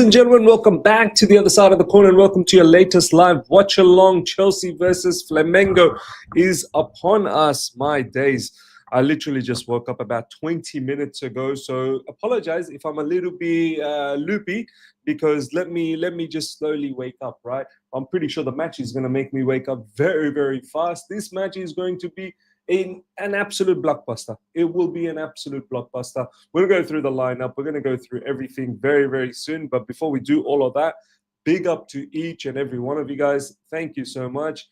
and gentlemen, welcome back to the other side of the corner and welcome to your latest live watch along. Chelsea versus Flamengo is upon us. My days. I literally just woke up about 20 minutes ago, so apologize if I'm a little bit loopy, because let me just slowly wake up, right? I'm pretty sure the match is going to make me wake up very, very fast. This match is going to be an absolute blockbuster. It will be an absolute blockbuster. We'll go through the lineup. We're going to go through everything very, very soon. But before we do all of that, big up to each and every one of you guys. Thank you so much.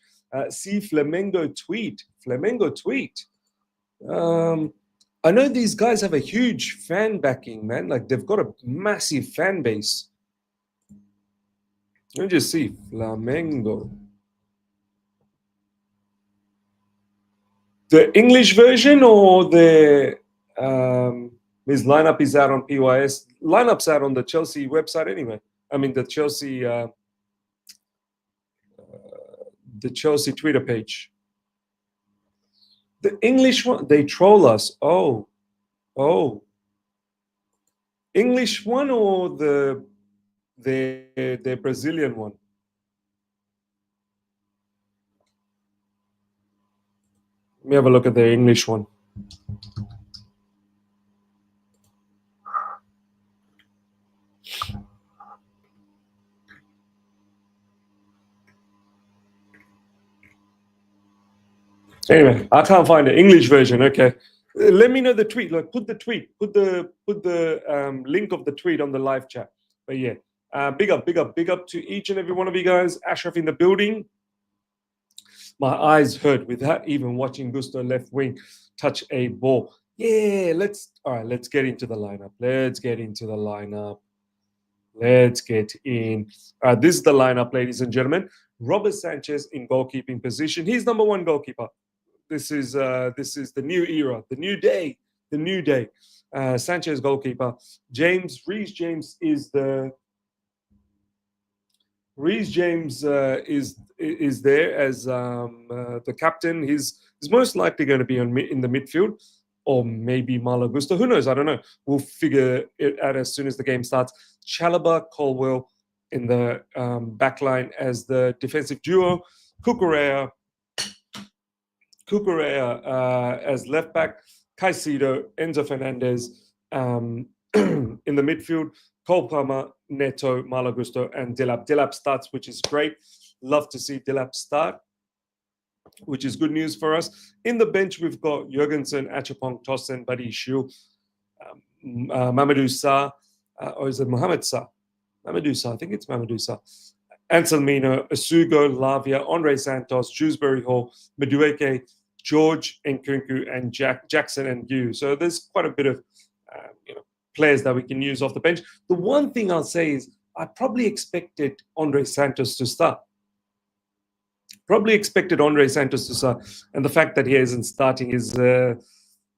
See Flamengo tweet. Flamengo tweet. I know these guys have a huge fan backing, man. Like, they've got a massive fan base. Let me just see. Flamengo. The English version or the his lineup is out on PYS. Lineup's out on the Chelsea website anyway. I mean the Chelsea Twitter page. The English one, they troll us. Oh. English one or the Brazilian one? Let me have a look at the English one. Anyway, I can't find the English version. Okay, let me know the tweet. Like, put the tweet, put the link of the tweet on the live chat. But yeah, big up to each and every one of you guys. Ashraf in the building. My eyes hurt without even watching Gusto left wing touch a ball. Yeah, let's get into the lineup. Let's get in. This is the lineup, ladies and gentlemen. Robert Sanchez in goalkeeping position. He's number one goalkeeper. This is the new era, the new day. Sanchez goalkeeper. Reece James is there as the captain. He's most likely going to be in the midfield, or maybe Malo Gusto. Who knows? I don't know. We'll figure it out as soon as the game starts. Chalobah, Colwell in the backline as the defensive duo. Cucurella as left back. Caicedo, Enzo Fernandez in the midfield. Cole Palmer, Neto, Malo Gusto, and Delap. Delap starts, which is great. Love to see Delap start, which is good news for us. In the bench, we've got Jurgensen, Achapong, Tosin, Buddy Shiu, Mamadou Sarr, or is it Mohamed Sarr? Mamadou Sarr, I think it's Mamadou Sarr. Anselmino, Asugo, Lavia, Andre Santos, Shrewsbury Hall, Madueke, George Nkunku, and Jackson and Yu. So there's quite a bit of players that we can use off the bench. The one thing I'll say is I probably expected Andre Santos to start. And the fact that he isn't starting is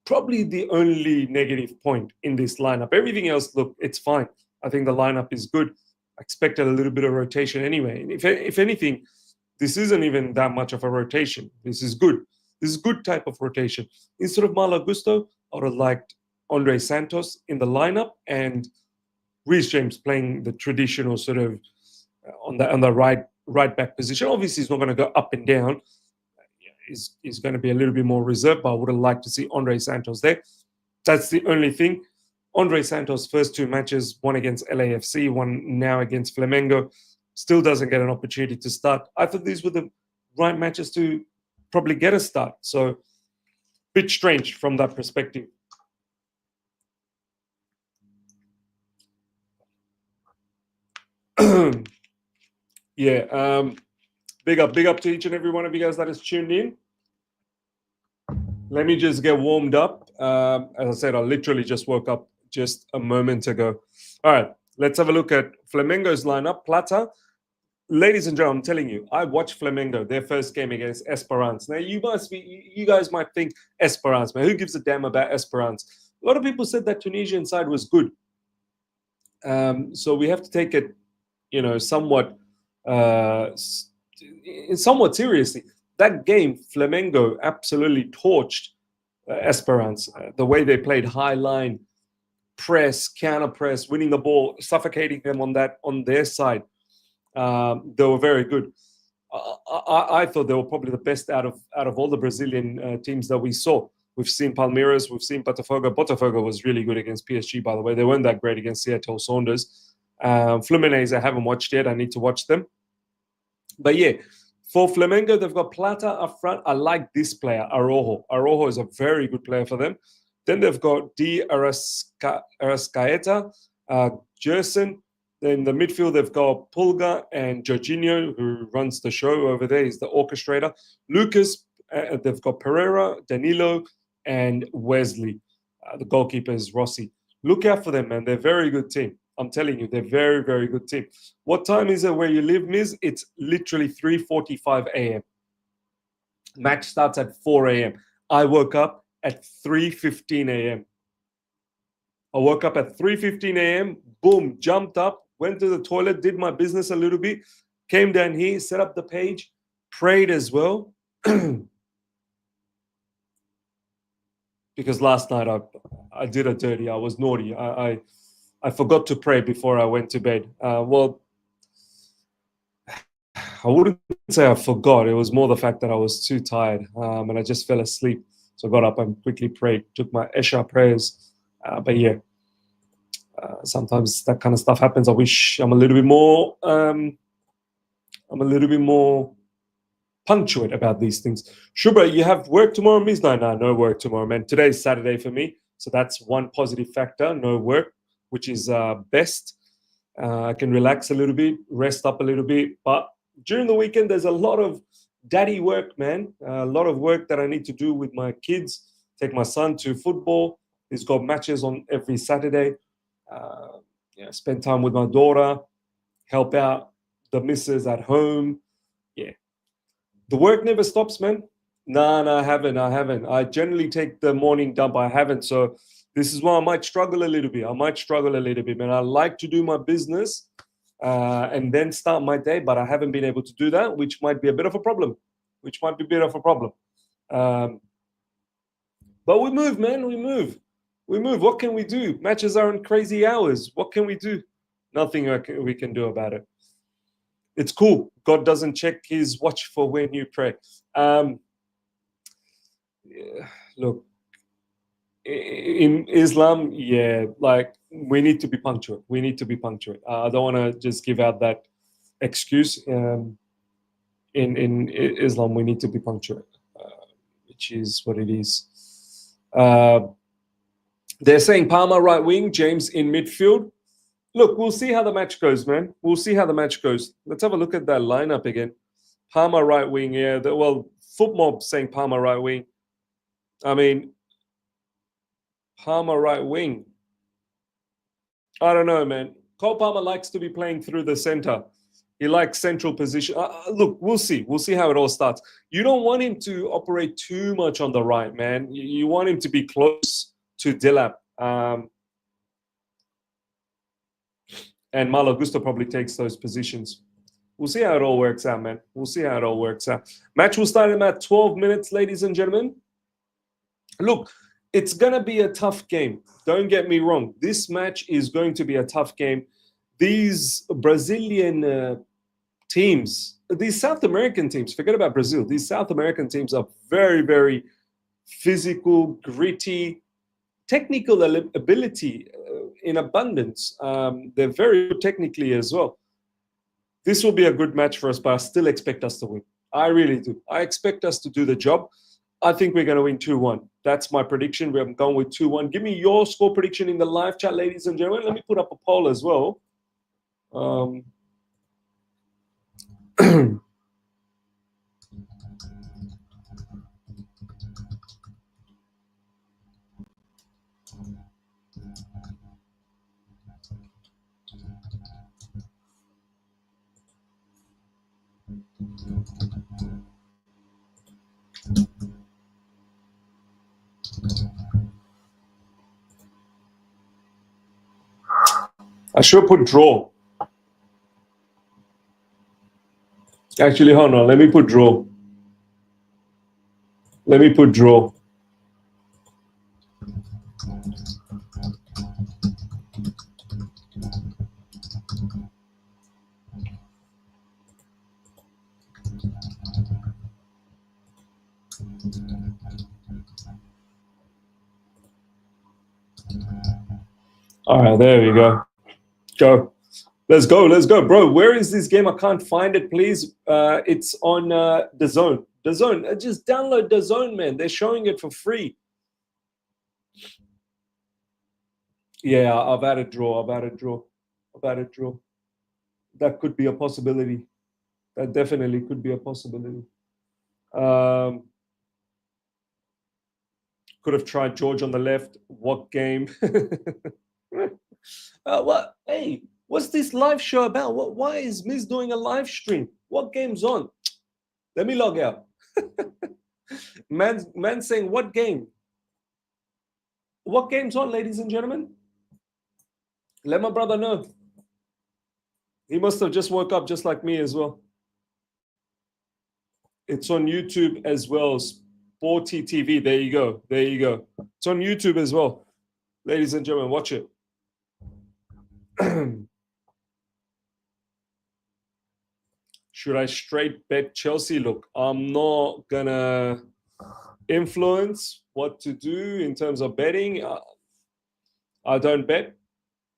probably the only negative point in this lineup. Everything else, look, it's fine. I think the lineup is good. I expected a little bit of rotation anyway. And if anything, this isn't even that much of a rotation. This is good. This is good type of rotation. Instead of Malo Gusto, I would have liked Andre Santos in the lineup and Reece James playing the traditional sort of on the right back position. Obviously, he's not going to go up and down. He's going to be a little bit more reserved, but I would have liked to see Andre Santos there. That's the only thing. Andre Santos' first two matches, one against LAFC, one now against Flamengo, still doesn't get an opportunity to start. I thought these were the right matches to probably get a start. So, bit strange from that perspective. Yeah, big up to each and every one of you guys that is tuned in. Let me just get warmed up. As I said, I literally just woke up just a moment ago. All right, let's have a look at Flamengo's lineup. Plata. Ladies and gentlemen, I'm telling you, I watched Flamengo, their first game against Esperance. Now, you guys might think Esperance, man, who gives a damn about Esperance? A lot of people said that Tunisian side was good. So we have to take it, somewhat seriously. That game, Flamengo absolutely torched Esperance. The way they played high line, press, counter press, winning the ball, suffocating them on their side. They were very good. I thought they were probably the best out of all the Brazilian teams that we saw. We've seen Palmeiras, we've seen Botafogo. Botafogo was really good against PSG, by the way. They weren't that great against Seattle Sounders. Fluminense, I haven't watched yet. I need to watch them. But yeah, for Flamengo, they've got Plata up front. I like this player, Araujo. Araujo is a very good player for them. Then they've got D. Arrascaeta, Gerson. In the midfield, they've got Pulga and Jorginho, who runs the show over there. He's the orchestrator. Lucas, they've got Pereira, Danilo, and Wesley. The goalkeeper is Rossi. Look out for them, man. They're a very good team. I'm telling you, they're very, very good team. What time is it where you live, Miz? It's literally 3:45 a.m. Match starts at 4 a.m. I woke up at 3:15 a.m. I woke up at 3:15 a.m. Boom, jumped up, went to the toilet, did my business a little bit, came down here, set up the page, prayed as well. Because last night I did a dirty. I was naughty. I forgot to pray before I went to bed. Well, I wouldn't say I forgot. It was more the fact that I was too tired and I just fell asleep. So I got up and quickly prayed, took my Esha prayers. But yeah, sometimes that kind of stuff happens. I wish I'm a little bit more punctuate about these things. Shubra, you have work tomorrow? Miss? No work tomorrow, man. Today's Saturday for me. So that's one positive factor, no work, which is best. I can relax a little bit, rest up a little bit. But during the weekend, there's a lot of daddy work, man. A lot of work that I need to do with my kids. Take my son to football. He's got matches on every Saturday. Spend time with my daughter. Help out the missus at home. Yeah. The work never stops, man. No, I haven't. I generally take the morning dump. I haven't. So this is why I might struggle a little bit. Man. I like to do my business and then start my day, but I haven't been able to do that, which might be a bit of a problem. But we move, man. We move. What can we do? Matches are in crazy hours. What can we do? Nothing we can do about it. It's cool. God doesn't check his watch for when you pray. Look, in Islam, like we need to be punctual. I don't want to just give out that excuse. In Islam, we need to be punctual, which is what it is. They're saying Palmer right wing, James in midfield. Look, we'll see how the match goes, man. Let's have a look at that lineup again. Palmer right wing, yeah. Footmob saying Palmer right wing. I mean, Palmer right wing. I don't know, man. Cole Palmer likes to be playing through the center. He likes central position. Look, we'll see. We'll see how it all starts. You don't want him to operate too much on the right, man. You want him to be close to Dilap. And Malo Gusto probably takes those positions. We'll see how it all works out, man. Match will start in about 12 minutes, ladies and gentlemen. Look, it's going to be a tough game. Don't get me wrong. This match is going to be a tough game. These Brazilian teams, these South American teams, forget about Brazil. These South American teams are very, very physical, gritty, technical ability in abundance. They're very good technically as well. This will be a good match for us, but I still expect us to win. I really do. I expect us to do the job. I think we're going to win 2-1. That's my prediction. We're going with 2-1. Give me your score prediction in the live chat, ladies and gentlemen. Let me put up a poll as well. I should put draw. Actually, hold on. Let me put draw. All right, there we go. Go. Let's go, bro. Where is this game? I can't find it. Please, it's on the Zone. The Zone. Just download the Zone, man. They're showing it for free. Yeah, I've had a draw. I've had a draw. I've had a draw. That could be a possibility. That definitely could be a possibility. Um, could have tried George on the left. What game? What? Hey, what's this live show about? What? Why is Miz doing a live stream? What game's on? Let me log out. Man saying what game? What game's on, ladies and gentlemen? Let my brother know. He must have just woke up just like me as well. It's on YouTube as well. Sporty TV. There you go. There you go. It's on YouTube as well. Ladies and gentlemen, watch it. Should I straight bet Chelsea? Look, I'm not gonna influence what to do in terms of betting. I don't bet.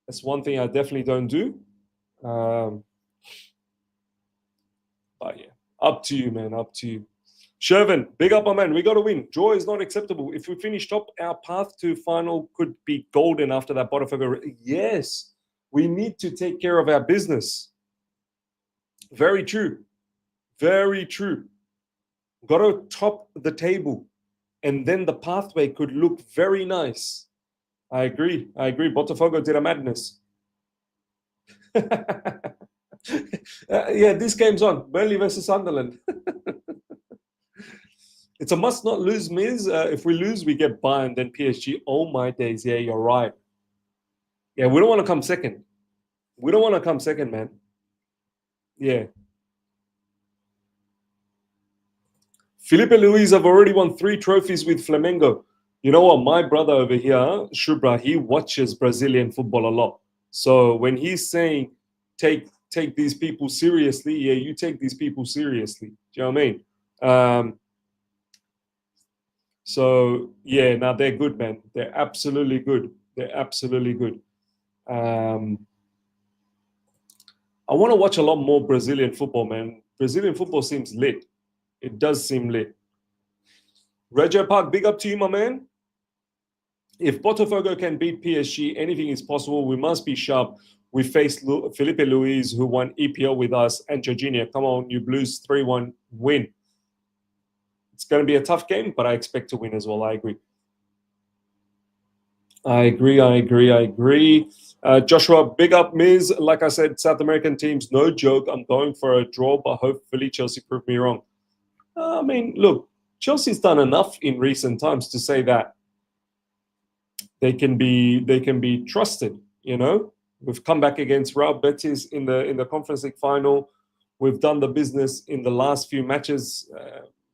That's one thing I definitely don't do. But yeah, up to you, man. Up to you. Shervin, big up, my man. We got to win. Draw is not acceptable. If we finish top, our path to final could be golden after that Botafogo. Yes, we need to take care of our business. Very true. Very true. Got to top the table. And then the pathway could look very nice. I agree. I agree. Botafogo did a madness. Yeah, this game's on. Burnley versus Sunderland. It's a must not lose, Miz. If we lose, we get Bayern, then PSG. Oh my days. Yeah, you're right. Yeah, we don't want to come second. We don't want to come second, man. Yeah. Felipe Luis have already won 3 trophies with Flamengo. You know what? My brother over here, Shubra, he watches Brazilian football a lot. So when he's saying take these people seriously, yeah, you take these people seriously. Do you know what I mean? So yeah, now they're good, man. They're absolutely good. They're absolutely good. I want to watch a lot more Brazilian football, man. Brazilian football seems lit. It does seem lit. Reggio Park, big up to you, my man. If Botafogo can beat PSG, anything is possible. We must be sharp. We faced Felipe Luis, who won EPL with us, and Jorginho. Come on, you Blues 3-1 win. It's going to be a tough game, but I expect to win as well. I agree. I agree. Joshua, big up, Miz. Like I said, South American teams, no joke. I'm going for a draw, but hopefully Chelsea prove me wrong. I mean, look, Chelsea's done enough in recent times to say that they can be trusted. You know, we've come back against Real Betis in the Conference League final. We've done the business in the last few matches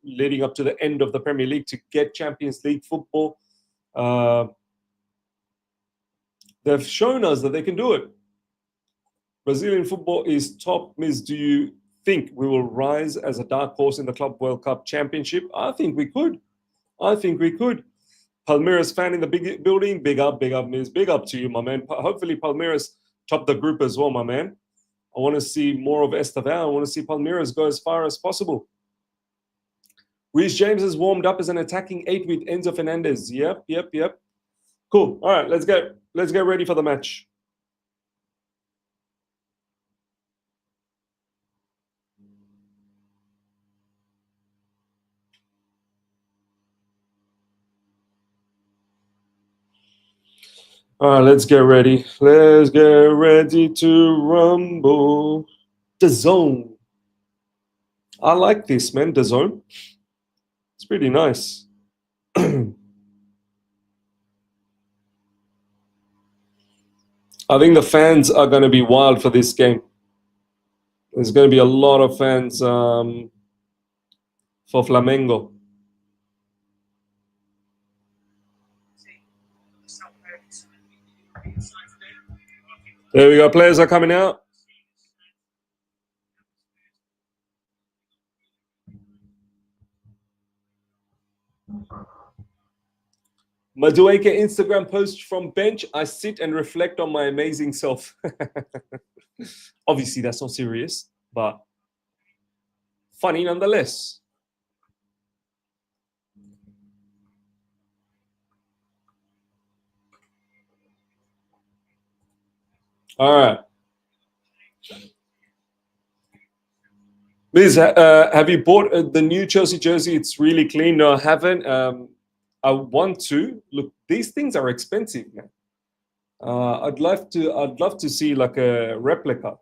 leading up to the end of the Premier League to get Champions League football. They've shown us that they can do it. Brazilian football is top. Miss, do you think we will rise as a dark horse in the Club World Cup Championship? I think we could. I think we could. Palmeiras fan in the big building. Big up, Miss. Big up to you, my man. Hopefully Palmeiras top the group as well, my man. I want to see more of Estaval. I want to see Palmeiras go as far as possible. Reece James has warmed up as an attacking 8 with Enzo Fernandez. Yep. Cool. All right, let's get ready for the match. All right, let's get ready. Let's get ready to rumble. The Zone. I like this, man. The Zone. It's pretty nice. I think the fans are going to be wild for this game. There's going to be a lot of fans for Flamengo. There we go. Players are coming out. Madueke Instagram post from bench. I sit and reflect on my amazing self. Obviously, that's not serious, but funny nonetheless. All right. Liz, have you bought the new Chelsea jersey? It's really clean. No, I haven't. I want to. Look, these things are expensive, man. I'd love to. I'd love to see like a replica.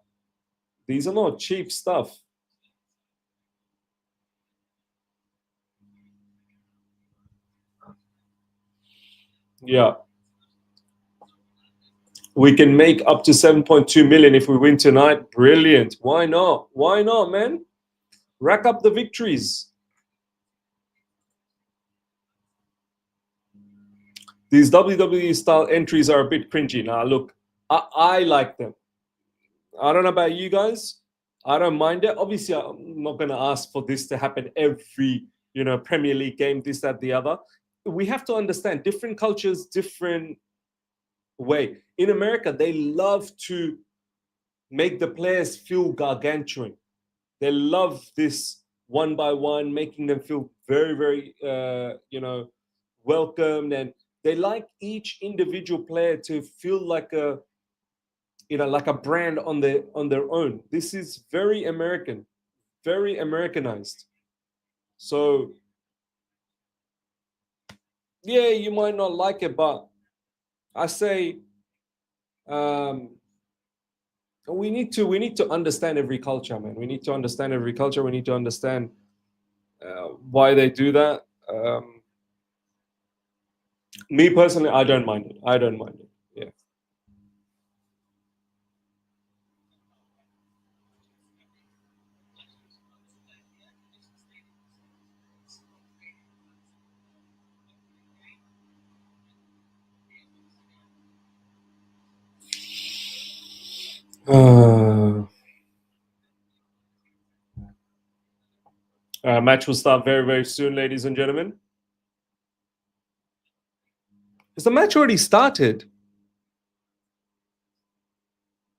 These are not cheap stuff. Yeah, we can make up to 7.2 million if we win tonight. Brilliant. Why not? Why not, man? Rack up the victories. These WWE style entries are a bit cringy. Now, look, I like them. I don't know about you guys. I don't mind it. Obviously, I'm not going to ask for this to happen every, Premier League game, this, that, the other. We have to understand different cultures, different way. In America, they love to make the players feel gargantuan. They love this one by one, making them feel very, very, welcomed, and they like each individual player to feel like a brand on their own. This is very American, very Americanized. So yeah, you might not like it, but I say um, we need to understand every culture, man. We need to understand every culture. We need to understand why they do that. Me personally, I don't mind it. I don't mind it. Yeah. Match will start very, very soon, ladies and gentlemen. Has the match already started?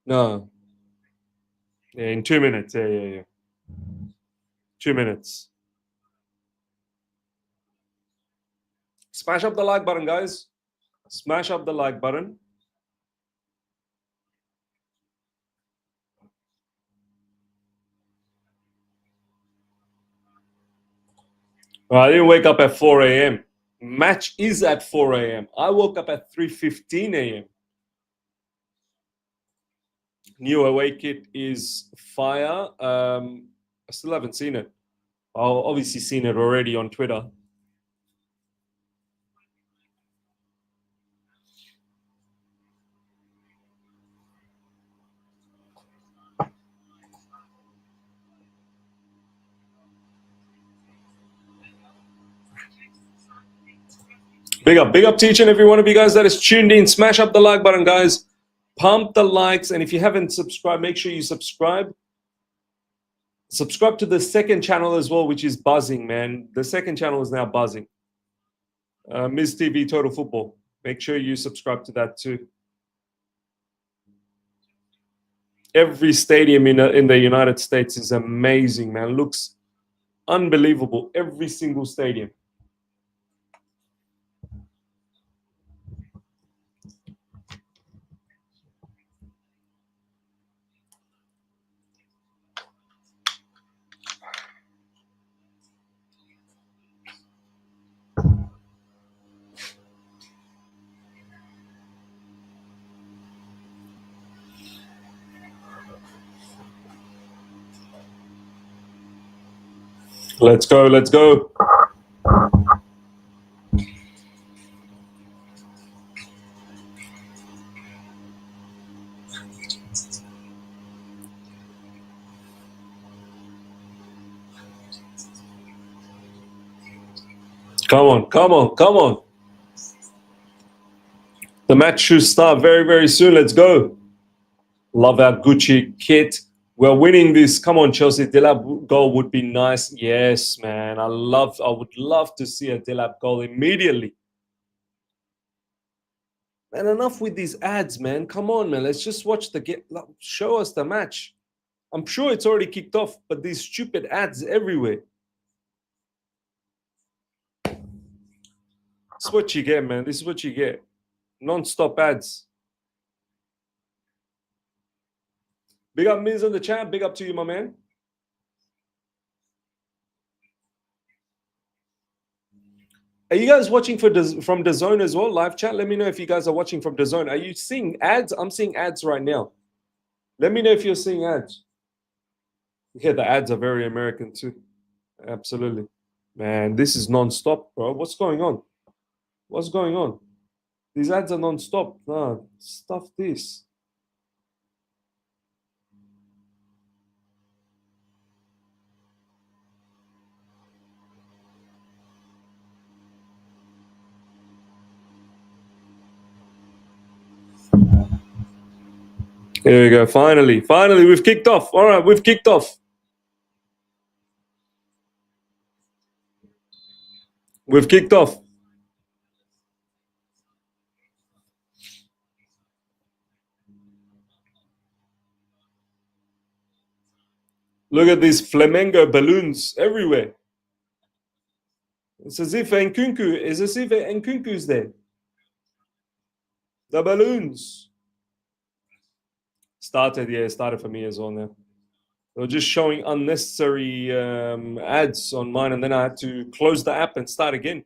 No. Yeah, in 2 minutes. Yeah, yeah, yeah. 2 minutes. Smash up the like button, guys. Smash up the like button. I didn't wake up at 4 a.m. Match is at 4 a.m. I woke up at 3:15 a.m. New away kit is fire. I still haven't seen it. I've obviously seen it already on Twitter. Big up to each and every one of you guys that is tuned in. Smash up the like button, guys. Pump the likes, and if you haven't subscribed, make sure you subscribe. Subscribe to the second channel as well, which is buzzing, man. The second channel is now buzzing. Ms. TV Total Football. Make sure you subscribe to that too. Every stadium in the United States is amazing, man. Looks unbelievable. Every single stadium. Let's go. Let's go. Come on. Come on. Come on. The match should start very, very soon. Let's go. Love our Gucci kit. We're winning this. Come on, Chelsea. Delap goal would be nice. Yes, man. I would love to see a Delap goal immediately. Man, enough with these ads, man. Come on, man. Let's just watch the game. Show us the match. I'm sure it's already kicked off, but these stupid ads everywhere. This is what you get, man. This is what you get. Non-stop ads. Big up Miz in the chat. Big up to you, my man. Are you guys watching from the zone as well? Live chat. Let me know if you guys are watching from the zone. Are you seeing ads? I'm seeing ads right now. Let me know if you're seeing ads. Yeah, the ads are very American too. Absolutely. Man, this is non-stop, bro. What's going on? What's going on? These ads are non-stop. Nah, stuff this. Here we go. Finally, we've kicked off. All right, we've kicked off. We've kicked off. Look at these Flamengo balloons everywhere. It's as if Nkunku's there. The balloons. Started for me as well now. They were just showing unnecessary ads on mine, and then I had to close the app and start again.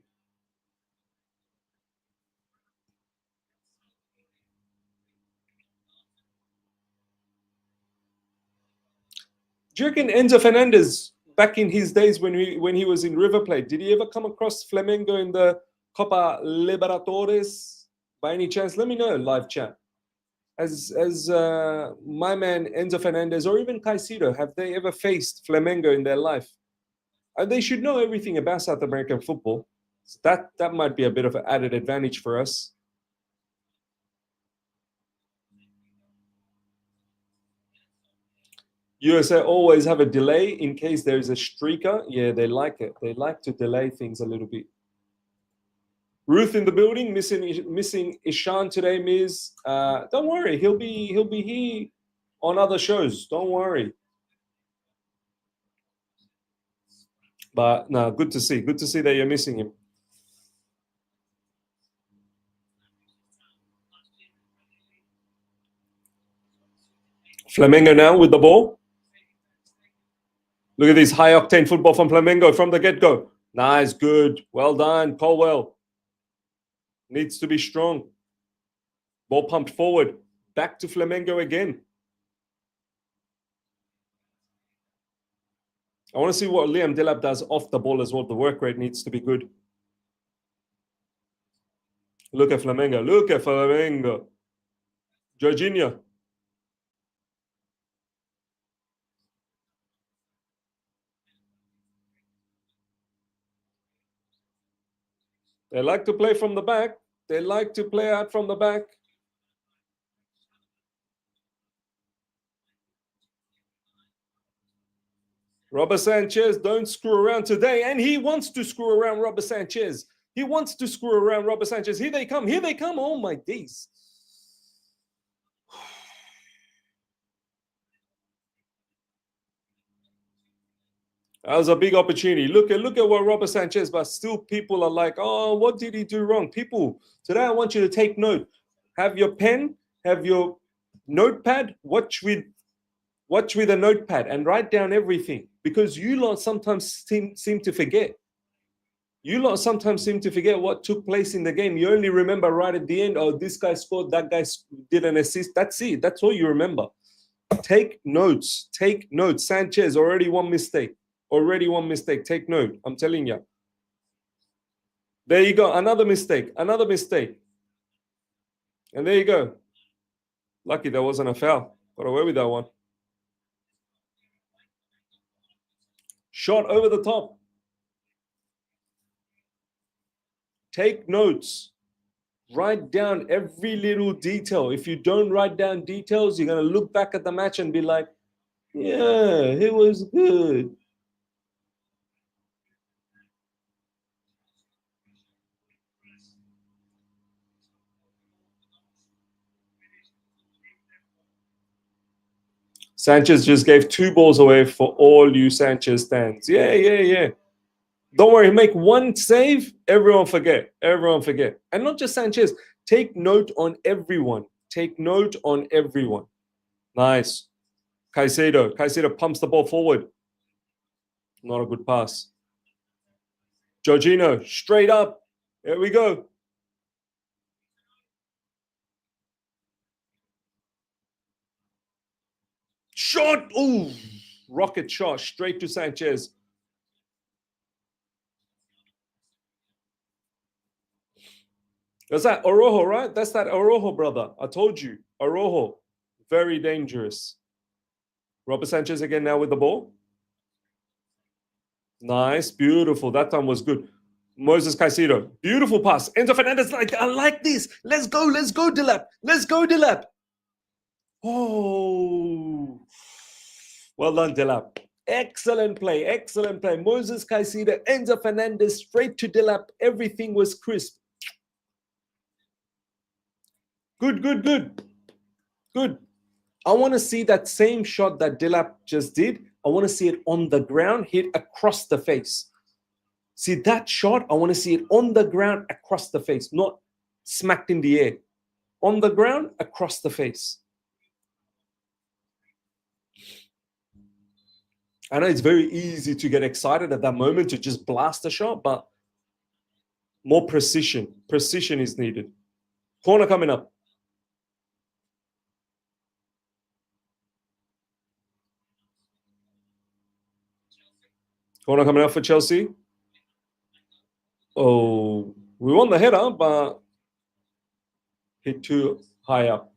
Do you reckon Enzo Fernandez, back in his days when he was in River Plate, did he ever come across Flamengo in the Copa Libertadores by any chance? Let me know, live chat. As my man Enzo Fernandez or even Caicedo, have they ever faced Flamengo in their life? They should know everything about South American football. So that might be a bit of an added advantage for us. USA always have a delay in case there is a streaker. Yeah, they like it. They like to delay things a little bit. Ruth in the building, missing Ishan today, Miz. Don't worry, he'll be here on other shows. Don't worry. But no, good to see. Good to see that you're missing him. Flamengo now with the ball. Look at this high octane football from Flamengo from the get go. Nice, good, well done, Colwell. Needs to be strong. Ball pumped forward. Back to Flamengo again. I want to see what Liam Delap does off the ball as well. The work rate needs to be good. Look at Flamengo. Look at Flamengo. Jorginho. They like to play from the back. They like to play out from the back. Robert Sanchez, don't screw around today. And he wants to screw around Robert Sanchez. He wants to screw around Robert Sanchez. Here they come. Here they come. Oh, my days. That was a big opportunity. Look at what Robert Sanchez, but still people are like, oh, what did he do wrong? People, today I want you to take note. Have your pen, have your notepad, watch with a notepad and write down everything, because you lot sometimes seem to forget. You lot sometimes seem to forget what took place in the game. You only remember right at the end, oh, this guy scored, that guy did an assist. That's it. That's all you remember. Take notes. Take notes. Sanchez, already one mistake. Already one mistake. Take note. I'm telling you. There you go. Another mistake. Another mistake. And there you go. Lucky that wasn't a foul. Got away with that one. Shot over the top. Take notes. Write down every little detail. If you don't write down details, you're going to look back at the match and be like, yeah, it was good. Sanchez just gave 2 balls away for all you Sanchez stands. Yeah. Don't worry, make one save, everyone forget. Everyone forget. And not just Sanchez. Take note on everyone. Take note on everyone. Nice. Caicedo pumps the ball forward. Not a good pass. Jorginho, straight up. There we go. Shot. Ooh. Rocket shot straight to Sanchez. That's that Orojo, right? That's that Orojo, brother. I told you. Orojo. Very dangerous. Robert Sanchez again now with the ball. Nice. Beautiful. That time was good. Moses Caicedo. Beautiful pass. Enzo Fernandez, like, I like this. Let's go, Dilap. Let's go, Dilap. Oh. Well done, Dilap. Excellent play. Excellent play. Moses Caicedo, Enzo Fernandez, straight to Dilap. Everything was crisp. Good. I want to see that same shot that Dilap just did. I want to see it on the ground, hit across the face. See that shot? I want to see it on the ground, across the face, not smacked in the air. On the ground, across the face. I know it's very easy to get excited at that moment to just blast a shot, but more precision. Precision is needed. Corner coming up. Corner coming up for Chelsea. Oh, we won the header, but hit too high up.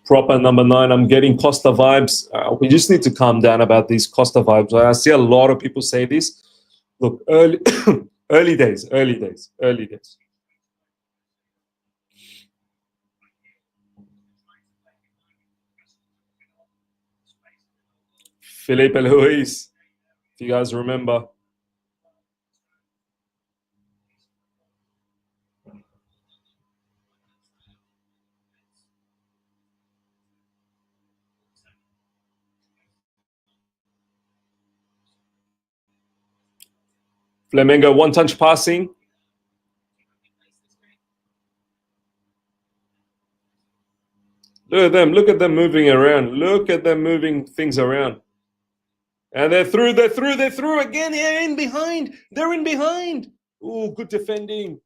Proper number 9. I'm getting Costa vibes. We just need to calm down about these Costa vibes. I see a lot of people say this. Look, early, early days. Felipe Luis, if you guys remember. Flamengo, one-touch passing. Look at them moving around. Look at them moving things around. And they're through again. They're in behind. Oh, good defending.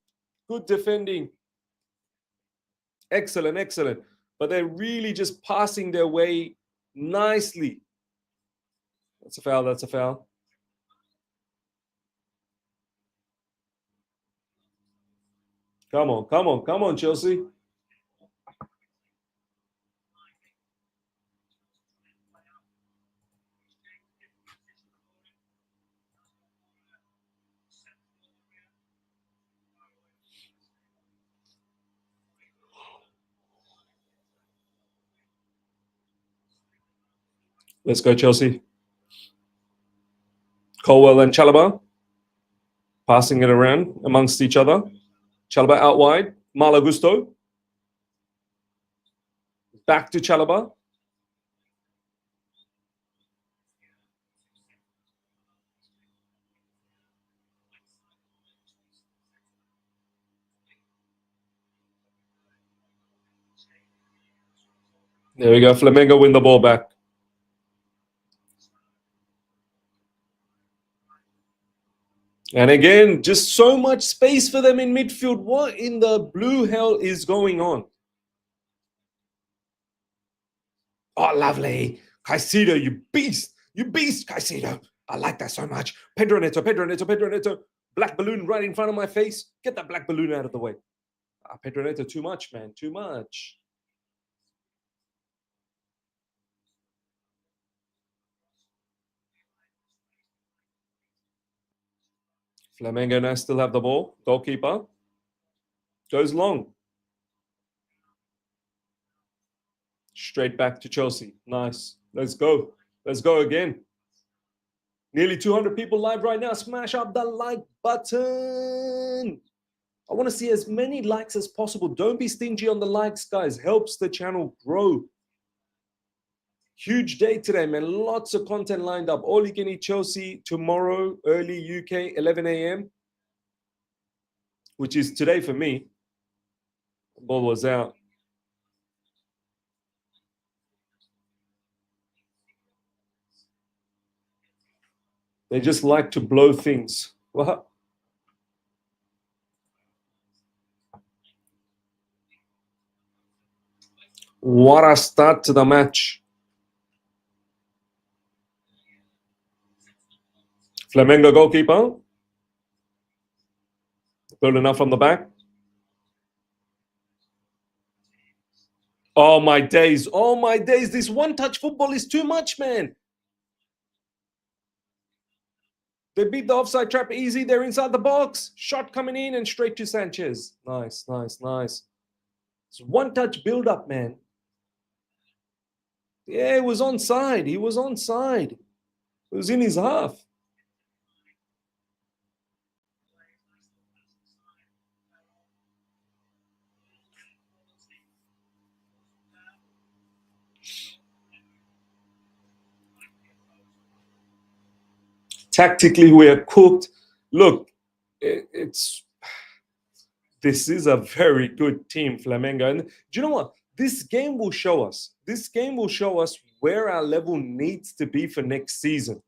Excellent. But they're really just passing their way nicely. That's a foul. Come on, Chelsea. Let's go, Chelsea. Colwell and Chalobah passing it around amongst each other. Chalobah out wide. Malo Gusto. Back to Chalobah. There we go. Flamengo win the ball back. And again, just so much space for them in midfield. What in the blue hell is going on? Oh, lovely. Caicedo, you beast. Caicedo. I like that so much. Pedro Neto. Black balloon right in front of my face. Get that black balloon out of the way. Pedro Neto, too much, man. Too much. Flamengo now still have the ball. Goalkeeper goes long. Straight back to Chelsea. Nice. Let's go again. Nearly 200 people live right now. Smash up the like button. I want to see as many likes as possible. Don't be stingy on the likes, guys. Helps the channel grow. Huge day today, man. Lots of content lined up. All you can eat Chelsea tomorrow, early UK, 11 a.m., which is today for me. Ball was out. They just like to blow things. What? What a start to the match. Flamengo goalkeeper. Building up from the back. Oh my days. Oh my days. This one-touch football is too much, man. They beat the offside trap easy. They're inside the box. Shot coming in and straight to Sanchez. Nice, nice, nice. It's one-touch build-up, man. Yeah, it was onside. He was onside. It was in his half. Tactically, we're cooked. Look, this is a very good team, Flamengo. And do you know what? This game will show us. This game will show us where our level needs to be for next season.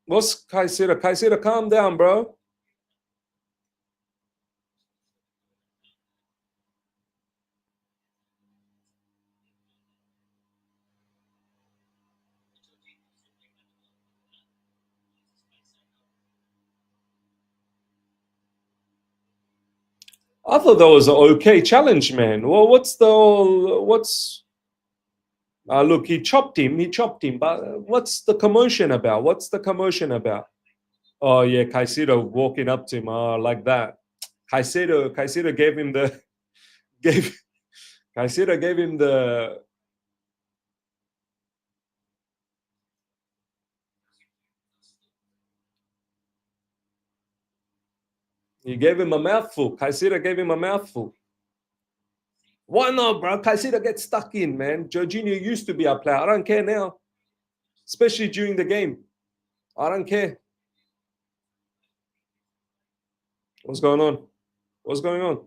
What's Caicedo? Caicedo, calm down, bro. I thought that was an okay challenge, man. Well, what's look, he chopped him, but what's the commotion about? What's the commotion about? Oh yeah, Caicedo walking up to him, like that. Caicedo gave him the gave Caicedo gave him the he gave him a mouthful. Caicedo gave him a mouthful. Why not, bro? Caicedo gets stuck in, man. Jorginho used to be our player. I don't care now, especially during the game. I don't care. What's going on? What's going on?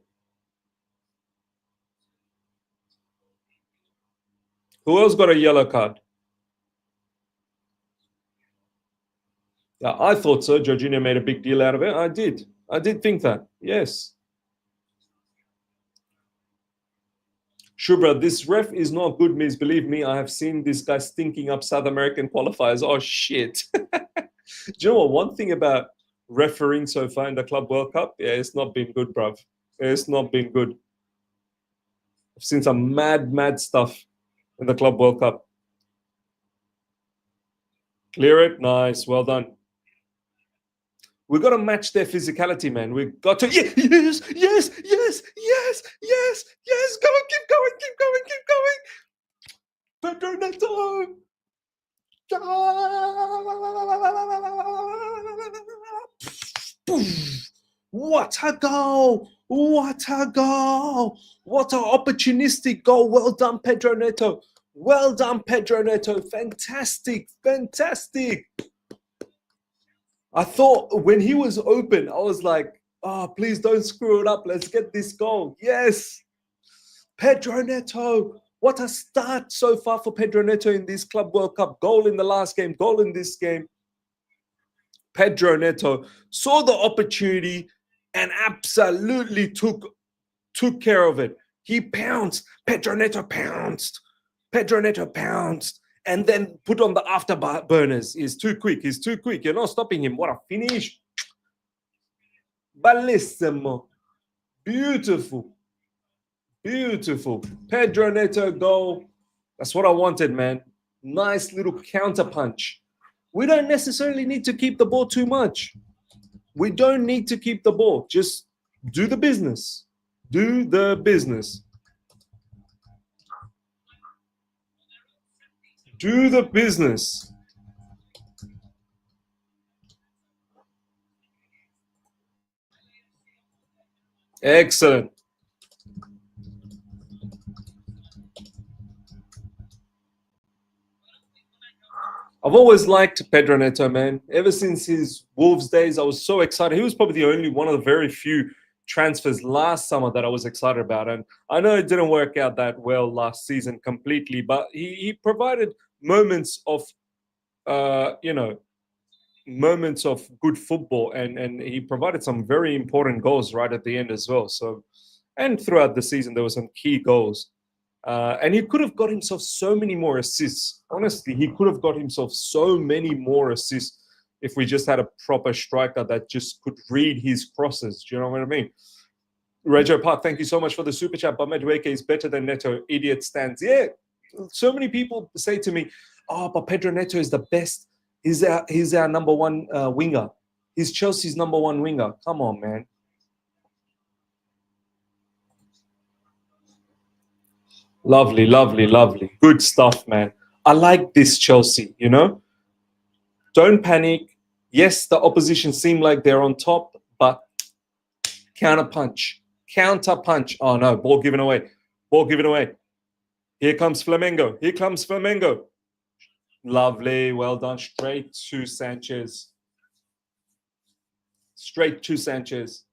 Who else got a yellow card? Yeah, I thought so. Jorginho made a big deal out of it. I did. I did think that. Yes. Shubra, this ref is not good, miss. Believe me, I have seen this guy stinking up South American qualifiers. Oh, shit. Do you know what? One thing about refereeing so far in the Club World Cup, yeah, it's not been good, bruv. It's not been good. I've seen some mad stuff in the Club World Cup. Clear it. Nice. Well done. We've got to match their physicality, man. We've got to. Yes. Go on, keep going. Pedro Neto. What a goal! What a goal! What an opportunistic goal. Well done, Pedro Neto. Well done, Pedro Neto. Fantastic. I thought when he was open, I was like, oh, please don't screw it up. Let's get this goal. Yes. Pedro Neto. What a start so far for Pedro Neto in this Club World Cup. Goal in the last game, goal in this game. Pedro Neto saw the opportunity and absolutely took care of it. He pounced. Pedro Neto pounced. And then put on the afterburners. He's too quick. You're not stopping him. What a finish. Bellissimo. Beautiful. Pedro Neto goal. That's what I wanted, man. Nice little counter punch. We don't necessarily need to keep the ball too much. We don't need to keep the ball. Just do the business. Do the business. Do the business. Excellent. I've always liked Pedro Neto, man. Ever since his Wolves days, I was so excited. He was probably the only one of the very few transfers last summer that I was excited about. And I know it didn't work out that well last season completely, but he provided moments of, you know, moments of good football, and he provided some very important goals right at the end as well. So, and throughout the season, there were some key goals. And he could have got himself so many more assists. Honestly, he could have got himself so many more assists if we just had a proper striker that just could read his crosses. Do you know what I mean? Rego Park, thank you so much for the super chat. But Madueke is better than Neto. Idiot stands. Yeah, so many people say to me, "Oh, but Pedro Neto is the best. He's our number one winger. He's Chelsea's number one winger." Come on, man. Lovely, lovely, lovely. Good stuff, man. I like this Chelsea, you know? Don't panic. Yes, the opposition seem like they're on top, but counter punch. Counter punch. Oh no, ball given away. Ball given away. Here comes Flamengo. Here comes Flamengo. Lovely. Well done. Straight to Sanchez. Straight to Sanchez.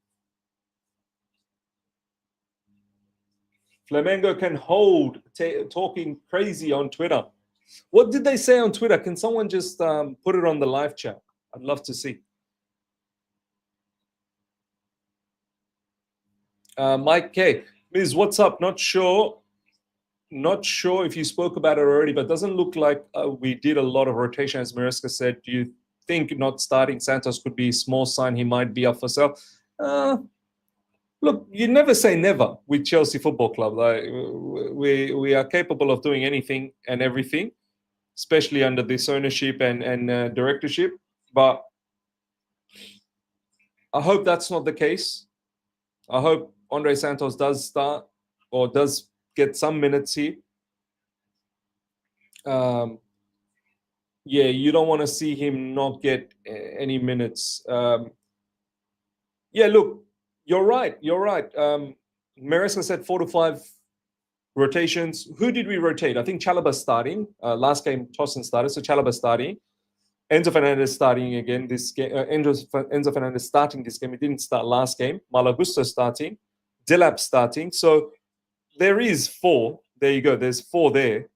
Flamengo can hold, talking crazy on Twitter. What did they say on Twitter? Can someone just put it on the live chat? I'd love to see. Mike K. Ms. What's up? Not sure if you spoke about it already, but doesn't look like we did a lot of rotation, as Maresca said. Do you think not starting Santos could be a small sign he might be up for sale? Look, you never say never with Chelsea Football Club. Like, we are capable of doing anything and everything, especially under this ownership and directorship. But I hope that's not the case. I hope Andre Santos does start or does get some minutes here. Yeah, you don't want to see him not get any minutes. Yeah, look, you're right. You're right. Maresca said 4 to 5 rotations. Who did we rotate? I think Chalobah starting. Last game, Tosin started, so Chalobah starting. Enzo Fernandez starting again this game. Enzo Fernandez starting this game. He didn't start last game. Malagusto starting. Delap starting. So there is 4. There you go. There's 4 there.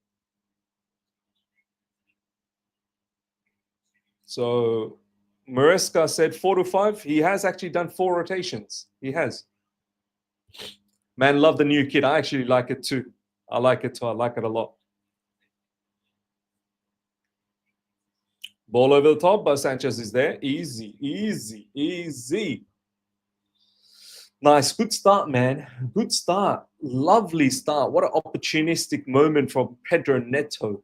So Maresca said 4 to 5. He has actually done 4 rotations. He has. Man, love the new kit. I actually like it too. I like it too. I like it a lot. Ball over the top, but Sanchez is there. Easy, easy, easy. Nice. Good start, man. Good start. Lovely start. What an opportunistic moment from Pedro Neto.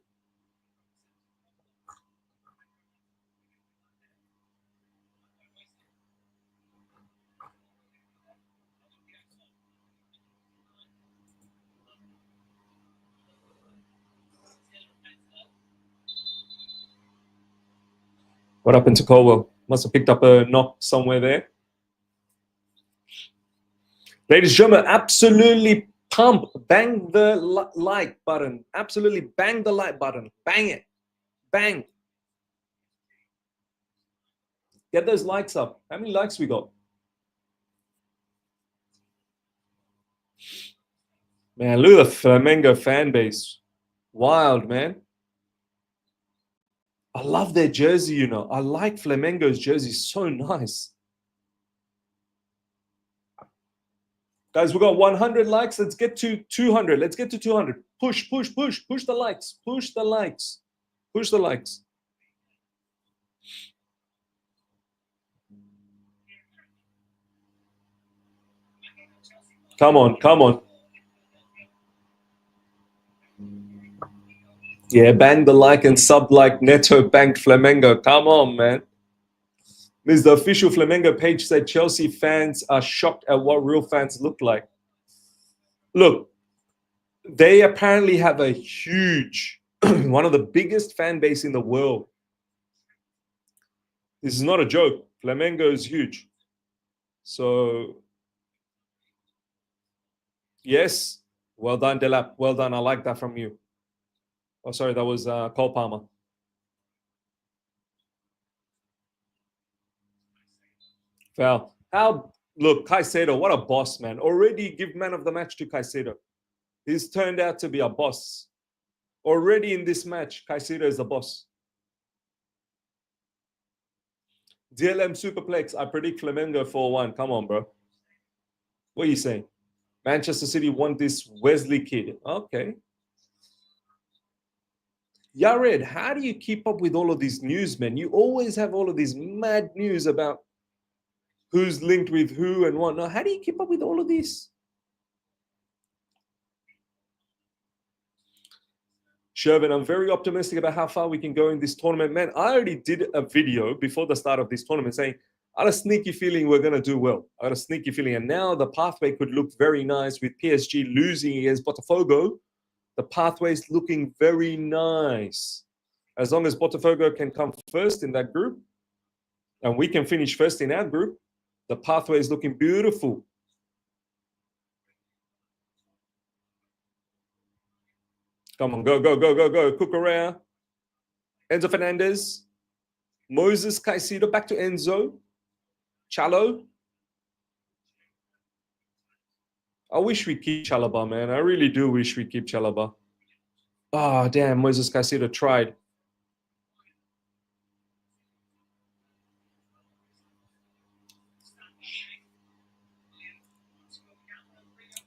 What happened to Colwell? Must have picked up a knock somewhere there. Ladies and gentlemen, absolutely pump. Bang the like button. Absolutely bang the like button. Bang it. Bang. Get those likes up. How many likes we got? Man, look at the Flamengo fan base. Wild, man. I love their jersey, you know. I like Flamengo's jersey. So nice. Guys, we got 100 likes. Let's get to 200. Let's get to 200. Push, push, push. Push the likes. Push the likes. Push the likes. Come on, come on. Yeah, bang the like and sub like Neto banked Flamengo. Come on, man. This is the official Flamengo page said Chelsea fans are shocked at what real fans look like. Look, they apparently have a huge, one of the biggest fan base in the world. This is not a joke. Flamengo is huge. So, yes, well done, Delap. Well done. I like that from you. Oh, sorry, that was Cole Palmer. Foul. How? Look, Caicedo, what a boss, man. Already give man of the match to Caicedo. He's turned out to be a boss. Already in this match, Caicedo is the boss. DLM Superplex, I predict Flamengo 4-1. Come on, bro. What are you saying? Manchester City want this Wesley kid. Okay. Yared, how do you keep up with all of these news, man? You always have all of these mad news about who's linked with who and whatnot. How do you keep up with all of this? Shervin, I'm very optimistic about how far we can go in this tournament. Man, I already did a video before the start of this tournament saying, I had a sneaky feeling we're going to do well. I had a sneaky feeling. And now the pathway could look very nice with PSG losing against Botafogo. The pathway is looking very nice. As long as Botafogo can come first in that group, and we can finish first in our group, the pathway is looking beautiful. Come on, go, go, go, go, go. Cucurella, Enzo Fernandez, Moses Caicedo, back to Enzo, Chalo. I wish we keep Chalaba, man. I really do wish we keep Chalaba. Oh, damn, Moses Caicedo tried.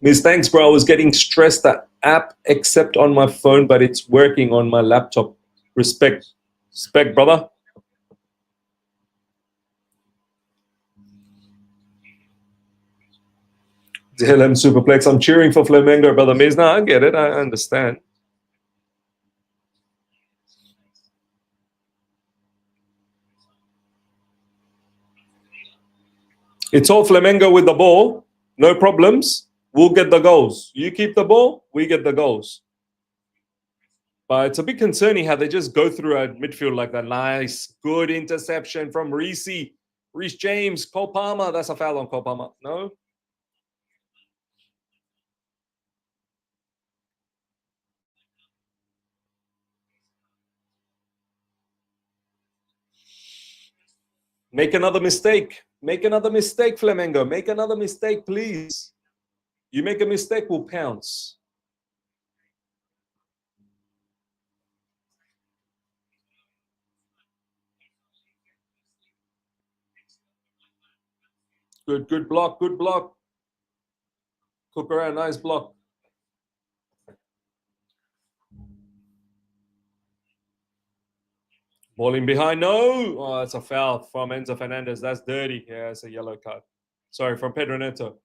Miss, thanks, bro. I was getting stressed that app except on my phone, but it's working on my laptop. Respect. Respect, brother. DLM Superplex. I'm cheering for Flamengo, brother Miz. No, I get it. I understand. It's all Flamengo with the ball. No problems. We'll get the goals. You keep the ball, we get the goals. But it's a bit concerning how they just go through our midfield like that. Nice, good interception from Reece James, Cole Palmer. That's a foul on Cole Palmer. No? Make another mistake. Make another mistake, Flamengo. Make another mistake, please. You make a mistake, we'll pounce. Good block, good block. Cucurella, nice block. Ball in behind, no. Oh, it's a foul from Enzo Fernandez. That's dirty. Yeah, it's a yellow card. Sorry, from Pedro Neto.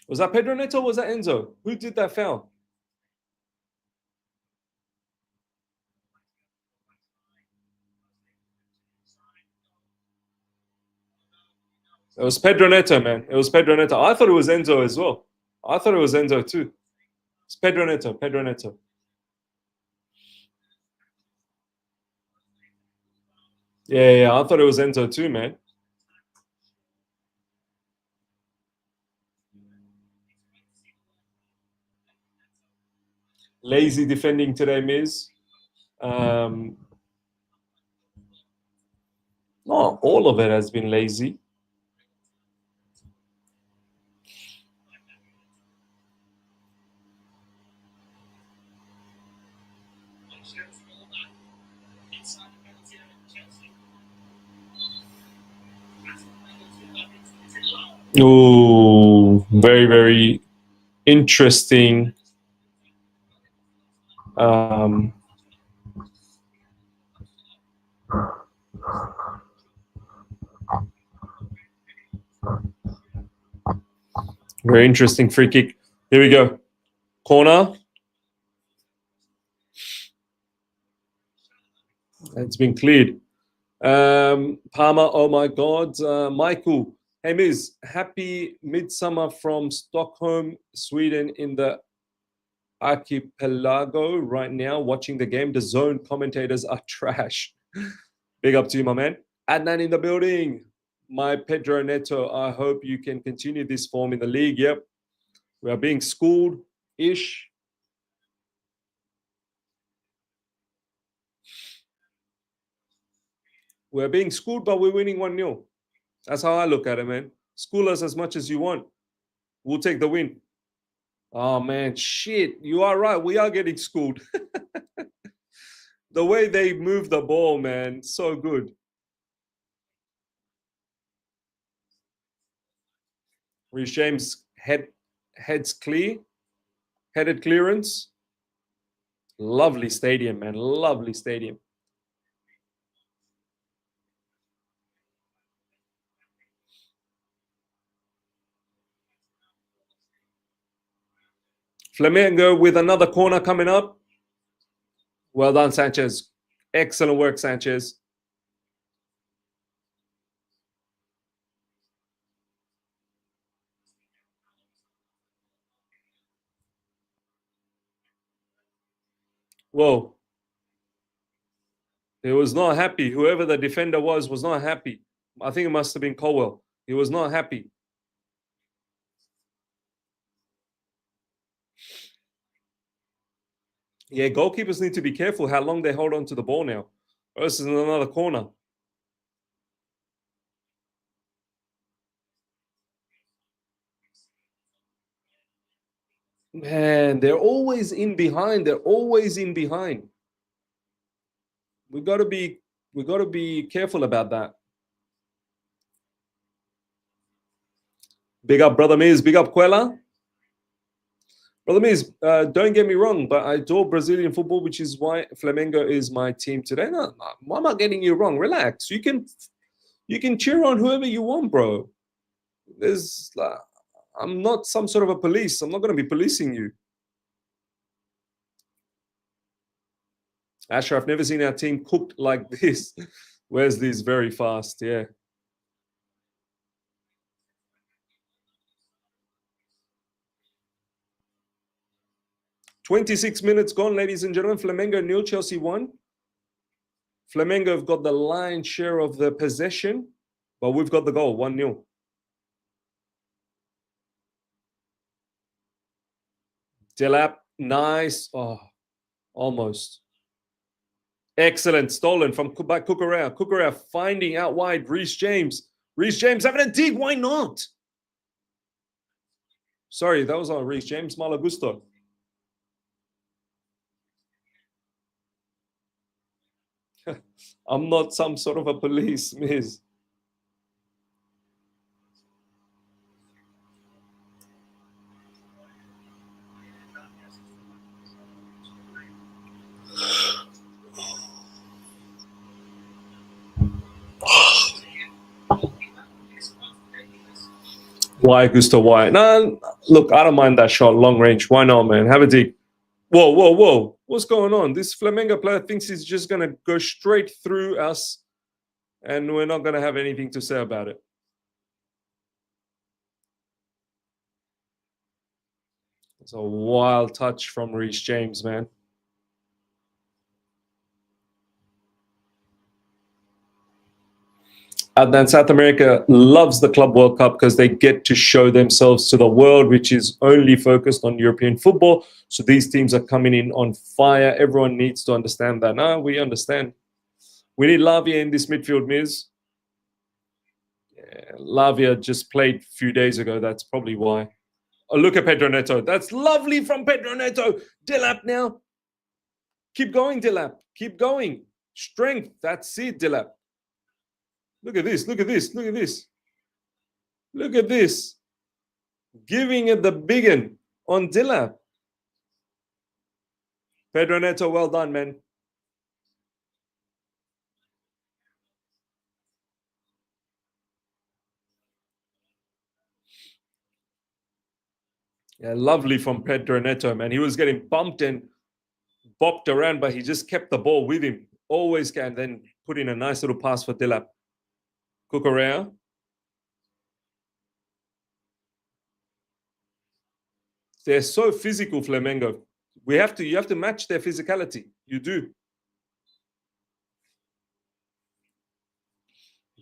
Was that Pedro Neto or was that Enzo? Who did that foul? It was Pedro Neto, man. It was Pedro Neto. I thought it was Enzo as well. I thought it was Enzo too. It's Pedro Neto. Pedro Neto. Yeah, I thought it was Enzo too, man. Lazy defending today, Miz. Not all of it has been lazy. Oh, very, very interesting. Very interesting free kick. Here we go. Corner. It's been cleared. Palmer, oh my God. Michael, Hey, Miz, happy midsummer from Stockholm, Sweden, in the archipelago right now, watching the game. The zone commentators are trash. Big up to you, my man. Adnan in the building. My Pedro Neto, I hope you can continue this form in the league. Yep. We are being schooled ish. We're being schooled, but we're winning 1-0. That's how I look at it, man. School us as much as you want. We'll take the win. Oh, man. Shit. You are right. We are getting schooled. The way they move the ball, man. So good. Reece James heads clear. Headed clearance. Lovely stadium, man. Lovely stadium. Flamengo with another corner coming up. Well done, Sanchez. Excellent work, Sanchez. Whoa. He was not happy. Whoever the defender was not happy. I think it must have been Colwell. He was not happy. Yeah, goalkeepers need to be careful how long they hold on to the ball now. Versus another corner. Man, they're always in behind. They're always in behind. We gotta be careful about that. Big up, brother Miz. Big up, Quella. Brother Miz, don't get me wrong, but I adore Brazilian football, which is why Flamengo is my team today. No, no, why am I getting you wrong? Relax. You can cheer on whoever you want, bro. There's I'm not some sort of a police. I'm not going to be policing you. Asher, I've never seen our team cooked like this. Where's this very fast? Yeah. 26 minutes gone, ladies and gentlemen. Flamengo nil, Chelsea 1. Flamengo have got the lion's share of the possession, but we've got the goal, 1-0. Delap, nice. Oh, almost. Excellent. Stolen from by Cucurella. Cucurella finding out wide Reece James. Reece James having a dig. Why not? Sorry, that was on Reece James. Malagusto. I'm not some sort of a police, miss. Why, Gusto? Why? No, look, I don't mind that shot, long range. Why not, man? Have a dig. Whoa, whoa, whoa. What's going on? This Flamengo player thinks he's just going to go straight through us and we're not going to have anything to say about it. It's a wild touch from Reece James, man. And then South America loves the Club World Cup because they get to show themselves to the world, which is only focused on European football. So these teams are coming in on fire. Everyone needs to understand that. No, we understand. We need Lavia in this midfield, Miz. Yeah, Lavia just played a few days ago. That's probably why. Oh, look at Pedro Neto. That's lovely from Pedro Neto. Dilap now. Keep going, Dilap. Keep going. Strength. That's it, Dilap. Look at this. Look at this. Look at this. Look at this. Giving it the big one on Dilap. Pedro Neto, well done, man. Yeah, lovely from Pedro Neto, man. He was getting bumped and bopped around, but he just kept the ball with him. Always can. Then put in a nice little pass for Dilap. Cucurella. They're so physical, Flamengo. You have to match their physicality. You do.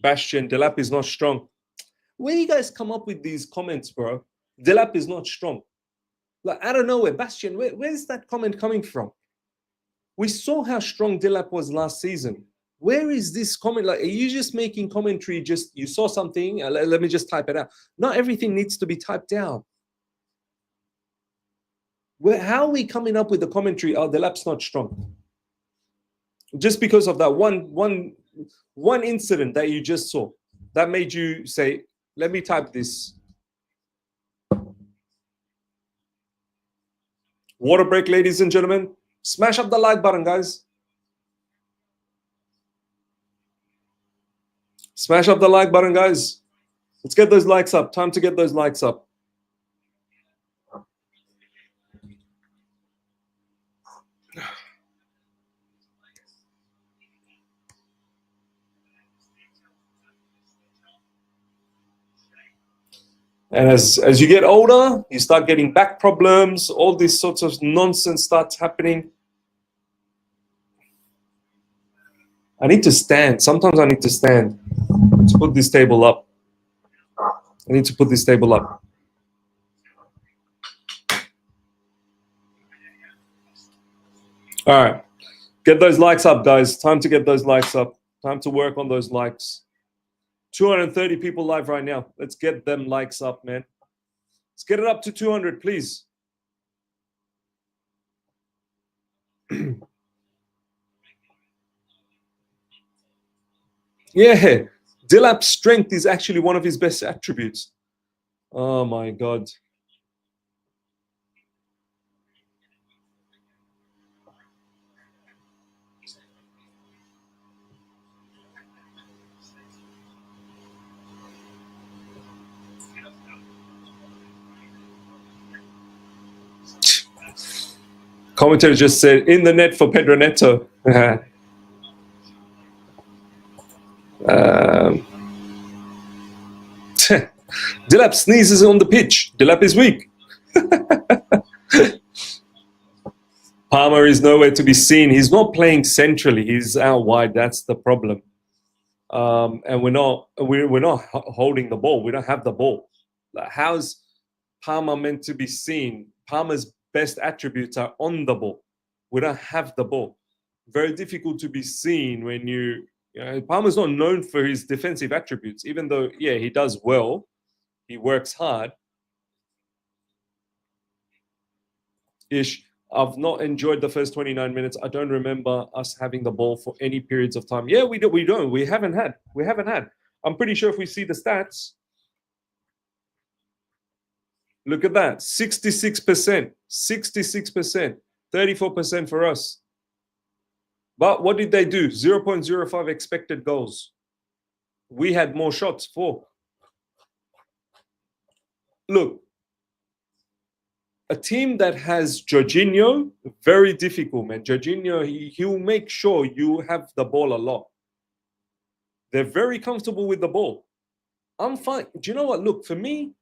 Bastian, Delap is not strong. Where you guys come up with these comments, bro? Delap is not strong. Like, I don't know where. Bastian, where's that comment coming from? We saw how strong Delap was last season. Where is this comment? Like, are you just making commentary? Just you saw something, let me just type it out. Not everything needs to be typed down. How are we coming up with the commentary? Oh, Delap's not strong. Just because of that one incident that you just saw, that made you say, let me type this. Water break, ladies and gentlemen. Smash up the like button, guys. Smash up the like button, guys. Let's get those likes up. Time to get those likes up. And as you get older, you start getting back problems. All these sorts of nonsense starts happening. I need to stand. Sometimes I need to stand. Let's put this table up. I need to put this table up. All right. Get those likes up, guys. Time to get those likes up. Time to work on those likes. 230 people live right now. Let's get them likes up, man. Let's get it up to 200, please. Yeah, Delap's strength is actually one of his best attributes. Oh my God. Commentator just said, in the net for Pedro Neto. Delap sneezes on the pitch. Delap is weak. Palmer is nowhere to be seen. He's not playing centrally. He's out wide. That's the problem. And we're not holding the ball. We don't have the ball. Like, how's Palmer meant to be seen? Palmer's best attributes are on the ball. We don't have the ball. Very difficult to be seen when you know, Palmer's not known for his defensive attributes, even though, yeah, he does well. He works hard. Ish. I've not enjoyed the first 29 minutes. I don't remember us having the ball for any periods of time. Yeah, we don't. We haven't had. I'm pretty sure if we see the stats, look at that. 66%. 66%. 34% for us. But what did they do? 0.05 expected goals. We had more shots, 4. Look, a team that has Jorginho, very difficult, man. Jorginho, he'll make sure you have the ball a lot. They're very comfortable with the ball. I'm fine. Do you know what? Look, for me,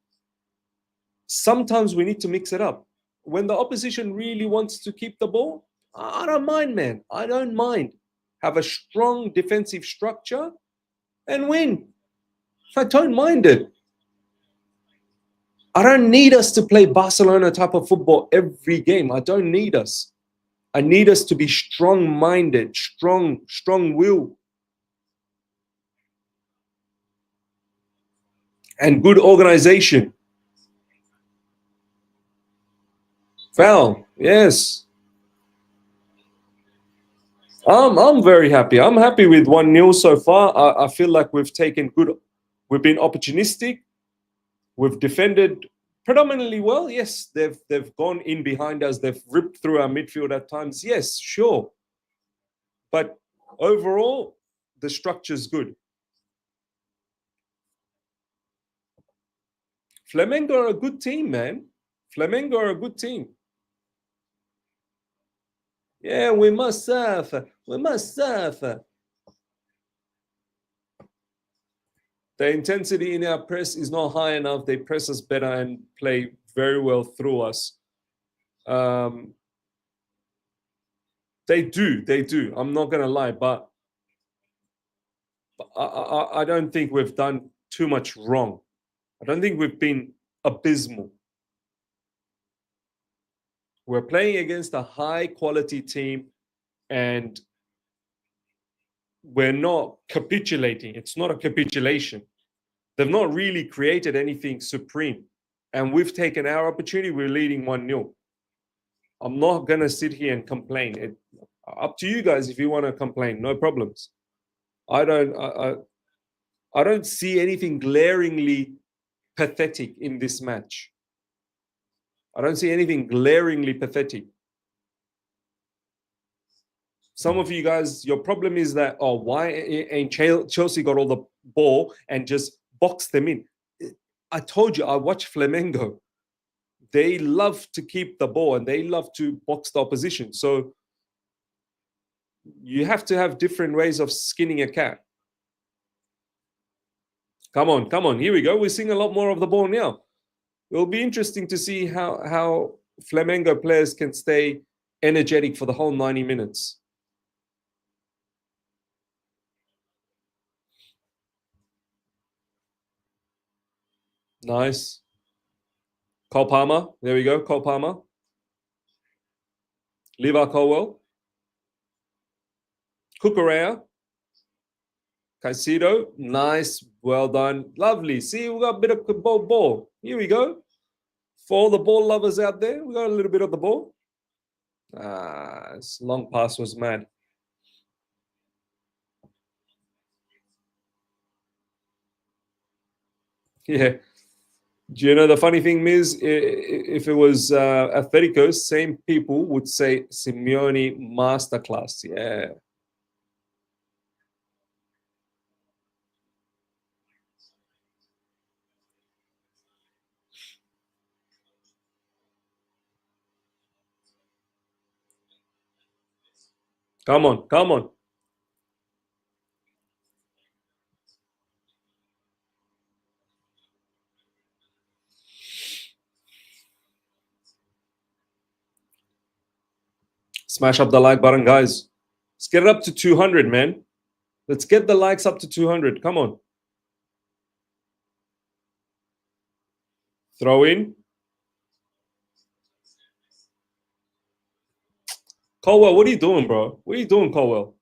sometimes we need to mix it up. When the opposition really wants to keep the ball, I don't mind, man. I don't mind. Have a strong defensive structure and win. I don't mind it. I don't need us to play Barcelona type of football every game. I don't need us. I need us to be strong-minded, strong-willed, and good organization. Foul, yes. I'm very happy. I'm happy with 1-0 so far. I feel like we've been opportunistic. We've defended predominantly well. Yes, they've gone in behind us. They've ripped through our midfield at times. Yes, sure. But overall, the structure's good. Flamengo are a good team, man. Flamengo are a good team. Yeah, we must suffer. We must suffer. The intensity in our press is not high enough. They press us better and play very well through us. Um, they do, they do. I'm not gonna lie, but I don't think we've done too much wrong. I don't think we've been abysmal. We're playing against a high quality team, and we're not capitulating. It's not a capitulation. They've not really created anything supreme. And we've taken our opportunity. We're leading 1-0. I'm not going to sit here and complain. Up to you guys if you want to complain. No problems. I don't I don't see anything glaringly pathetic in this match. I don't see anything glaringly pathetic. Some of you guys, your problem is that, oh, why ain't Chelsea got all the ball and just box them in? I told you, I watch Flamengo. They love to keep the ball and they love to box the opposition. So you have to have different ways of skinning a cat. Come on, come on. Here we go. We're seeing a lot more of the ball now. It'll be interesting to see how Flamengo players can stay energetic for the whole 90 minutes. Nice. Cole Palmer. There we go. Cole Palmer. Levi Colwell. Cucurella. Caicedo. Nice. Well done. Lovely. See, we got a bit of ball. Here we go. For all the ball lovers out there, we got a little bit of the ball. This long pass was mad. Yeah. Do you know the funny thing is, if it was Atletico, same people would say Simeone masterclass. Yeah. Come on, come on. Smash up the like button, guys. Let's get it up to 200, man. Let's get the likes up to 200. Come on. Throw in. Colwell, what are you doing, bro? What are you doing, Colwell?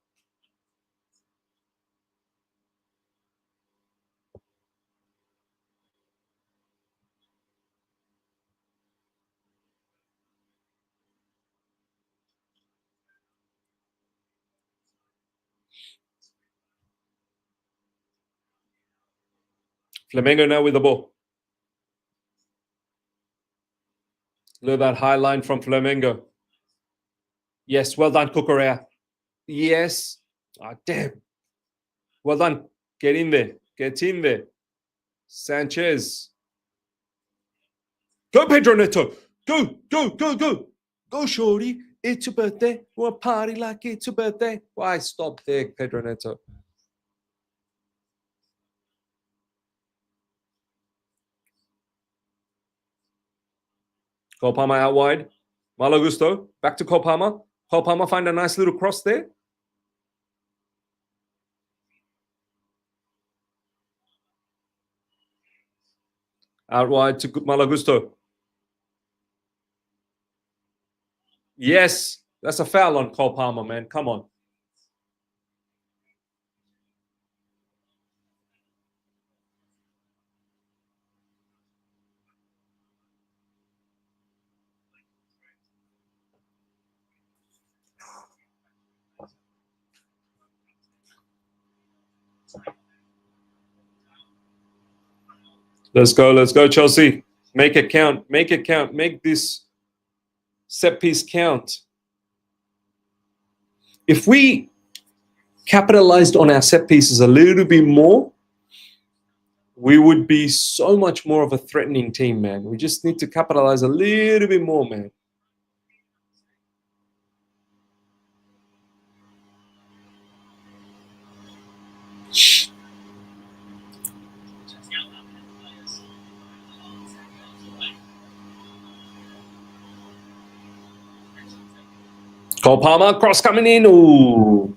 Flamengo now with the ball. Look at that high line from Flamengo. Yes, well done, Cucurella. Yes. Ah, damn. Well done. Get in there. Get in there. Sanchez. Go, Pedro Neto. Go, go, go, go. Go, Shorty. It's your birthday. We'll party like it's your birthday. Why stop there, Pedro Neto? Cole out wide. Malo Gusto. Back to Cole Palmer. Find a nice little cross there. Out wide to Malo Gusto. Yes. That's a foul on Cole Palmer, man. Come on. Let's go, Chelsea. Make it count. Make it count. Make this set piece count. If we capitalized on our set pieces a little bit more, we would be so much more of a threatening team, man. We just need to capitalize a little bit more, man. Cole Palmer, cross coming in. Ooh.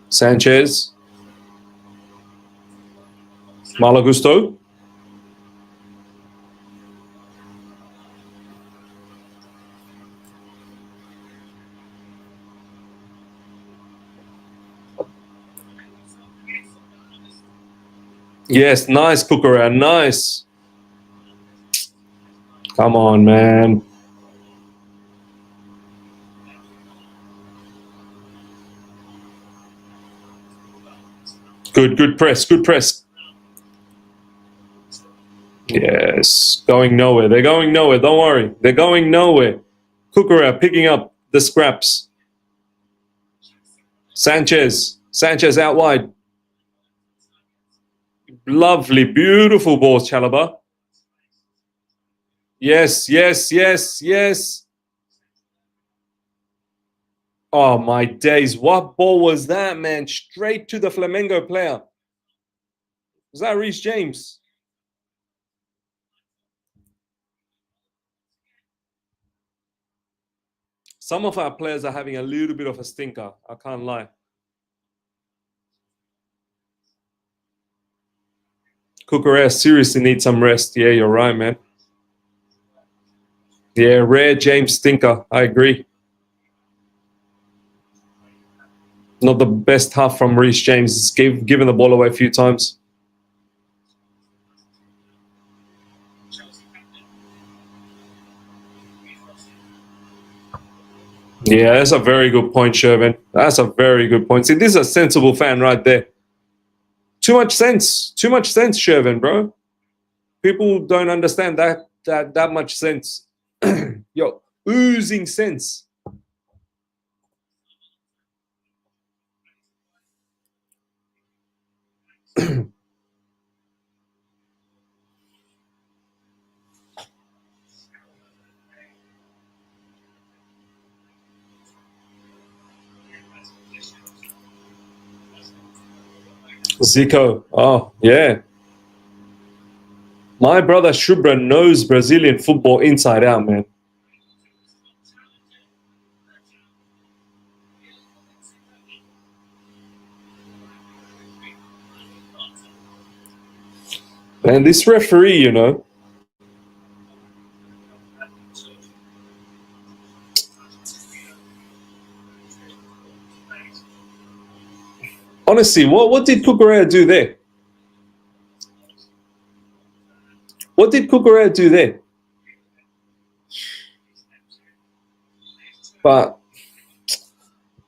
Sanchez. Malagusto. Yes, nice Cucurella, nice. Come on, man. Good press, good press. Yes, going nowhere. They're going nowhere. Don't worry. They're going nowhere. Cucurella picking up the scraps. Sanchez. Sanchez out wide. Lovely, beautiful ball, Chalaba. Yes, yes, yes, yes. Oh, my days. What ball was that, man? Straight to the Flamengo player. Was that Reece James? Some of our players are having a little bit of a stinker. I can't lie. Cucurella seriously needs some rest. Yeah, you're right, man. Yeah, rare James stinker. I agree. Not the best half from Reece James. He's given the ball away a few times. Yeah, that's a very good point, Shervin. That's a very good point. See, this is a sensible fan right there. Too much sense. Too much sense, Shervin, bro. People don't understand that much sense. Yo, oozing sense. Zico. Oh, yeah. My brother Shubra knows Brazilian football inside out, man. And this referee, you know, honestly, what did Cucurella do there? What did Cucurella do there? But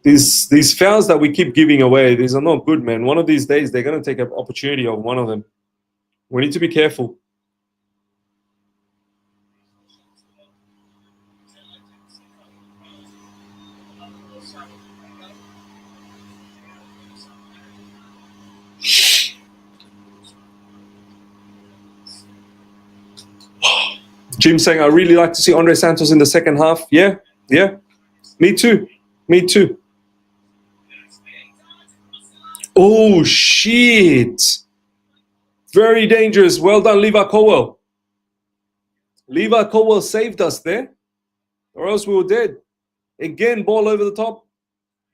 these fouls that we keep giving away, these are not good, man. One of these days, they're going to take an opportunity of one of them. We need to be careful. Jim saying, I really like to see Andre Santos in the second half. Yeah, yeah. Me too. Me too. Oh, shit. Very dangerous. Well done, Levi Colwell. Levi Colwell saved us there, or else we were dead. Again, ball over the top.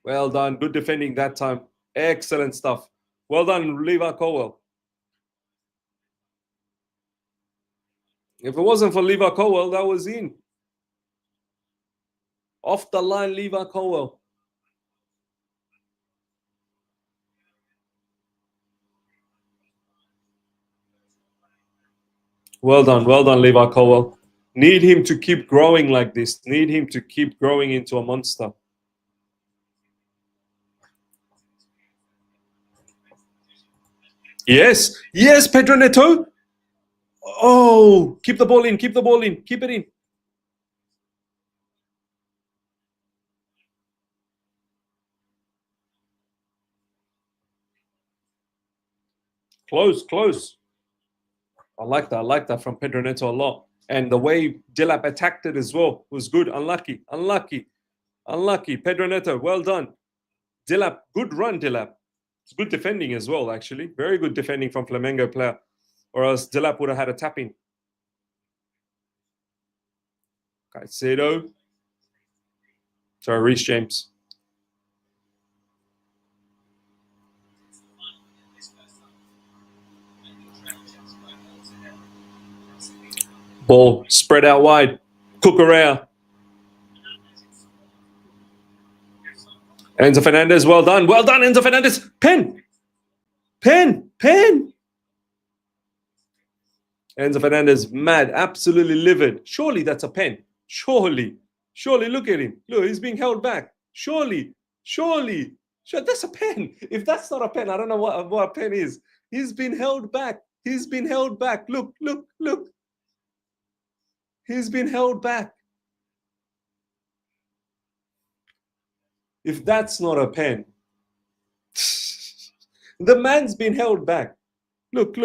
Well done. Good defending that time. Excellent stuff. Well done, Levi Colwell. If it wasn't for Levi Colwell, that was in. Off the line, Levi Colwell. Well done, Levi Colwell. Need him to keep growing like this. Need him to keep growing into a monster. Yes, yes, Pedro Neto. Oh, keep the ball in, keep the ball in, keep it in. Close, close. I like that from Pedro Neto a lot. And the way Dilap attacked it as well was good. Unlucky, unlucky, unlucky. Pedro Neto, well done. Dilap, good run, Dilap. It's good defending as well, actually. Very good defending from Flamengo player. Or else Dilap would have had a tap in. Caicedo. Sorry, Reece James. Ball spread out wide. Cucurella. Enzo Fernandez, well done. Well done, Enzo Fernandez. Pen. Enzo Fernandez, mad, absolutely livid. Surely that's a pen. Surely, look at him. Look, he's being held back. Surely, that's a pen. If that's not a pen, I don't know what a pen is. He's been held back. Look. He's been held back. If that's not a pen, the man's been held back. Look.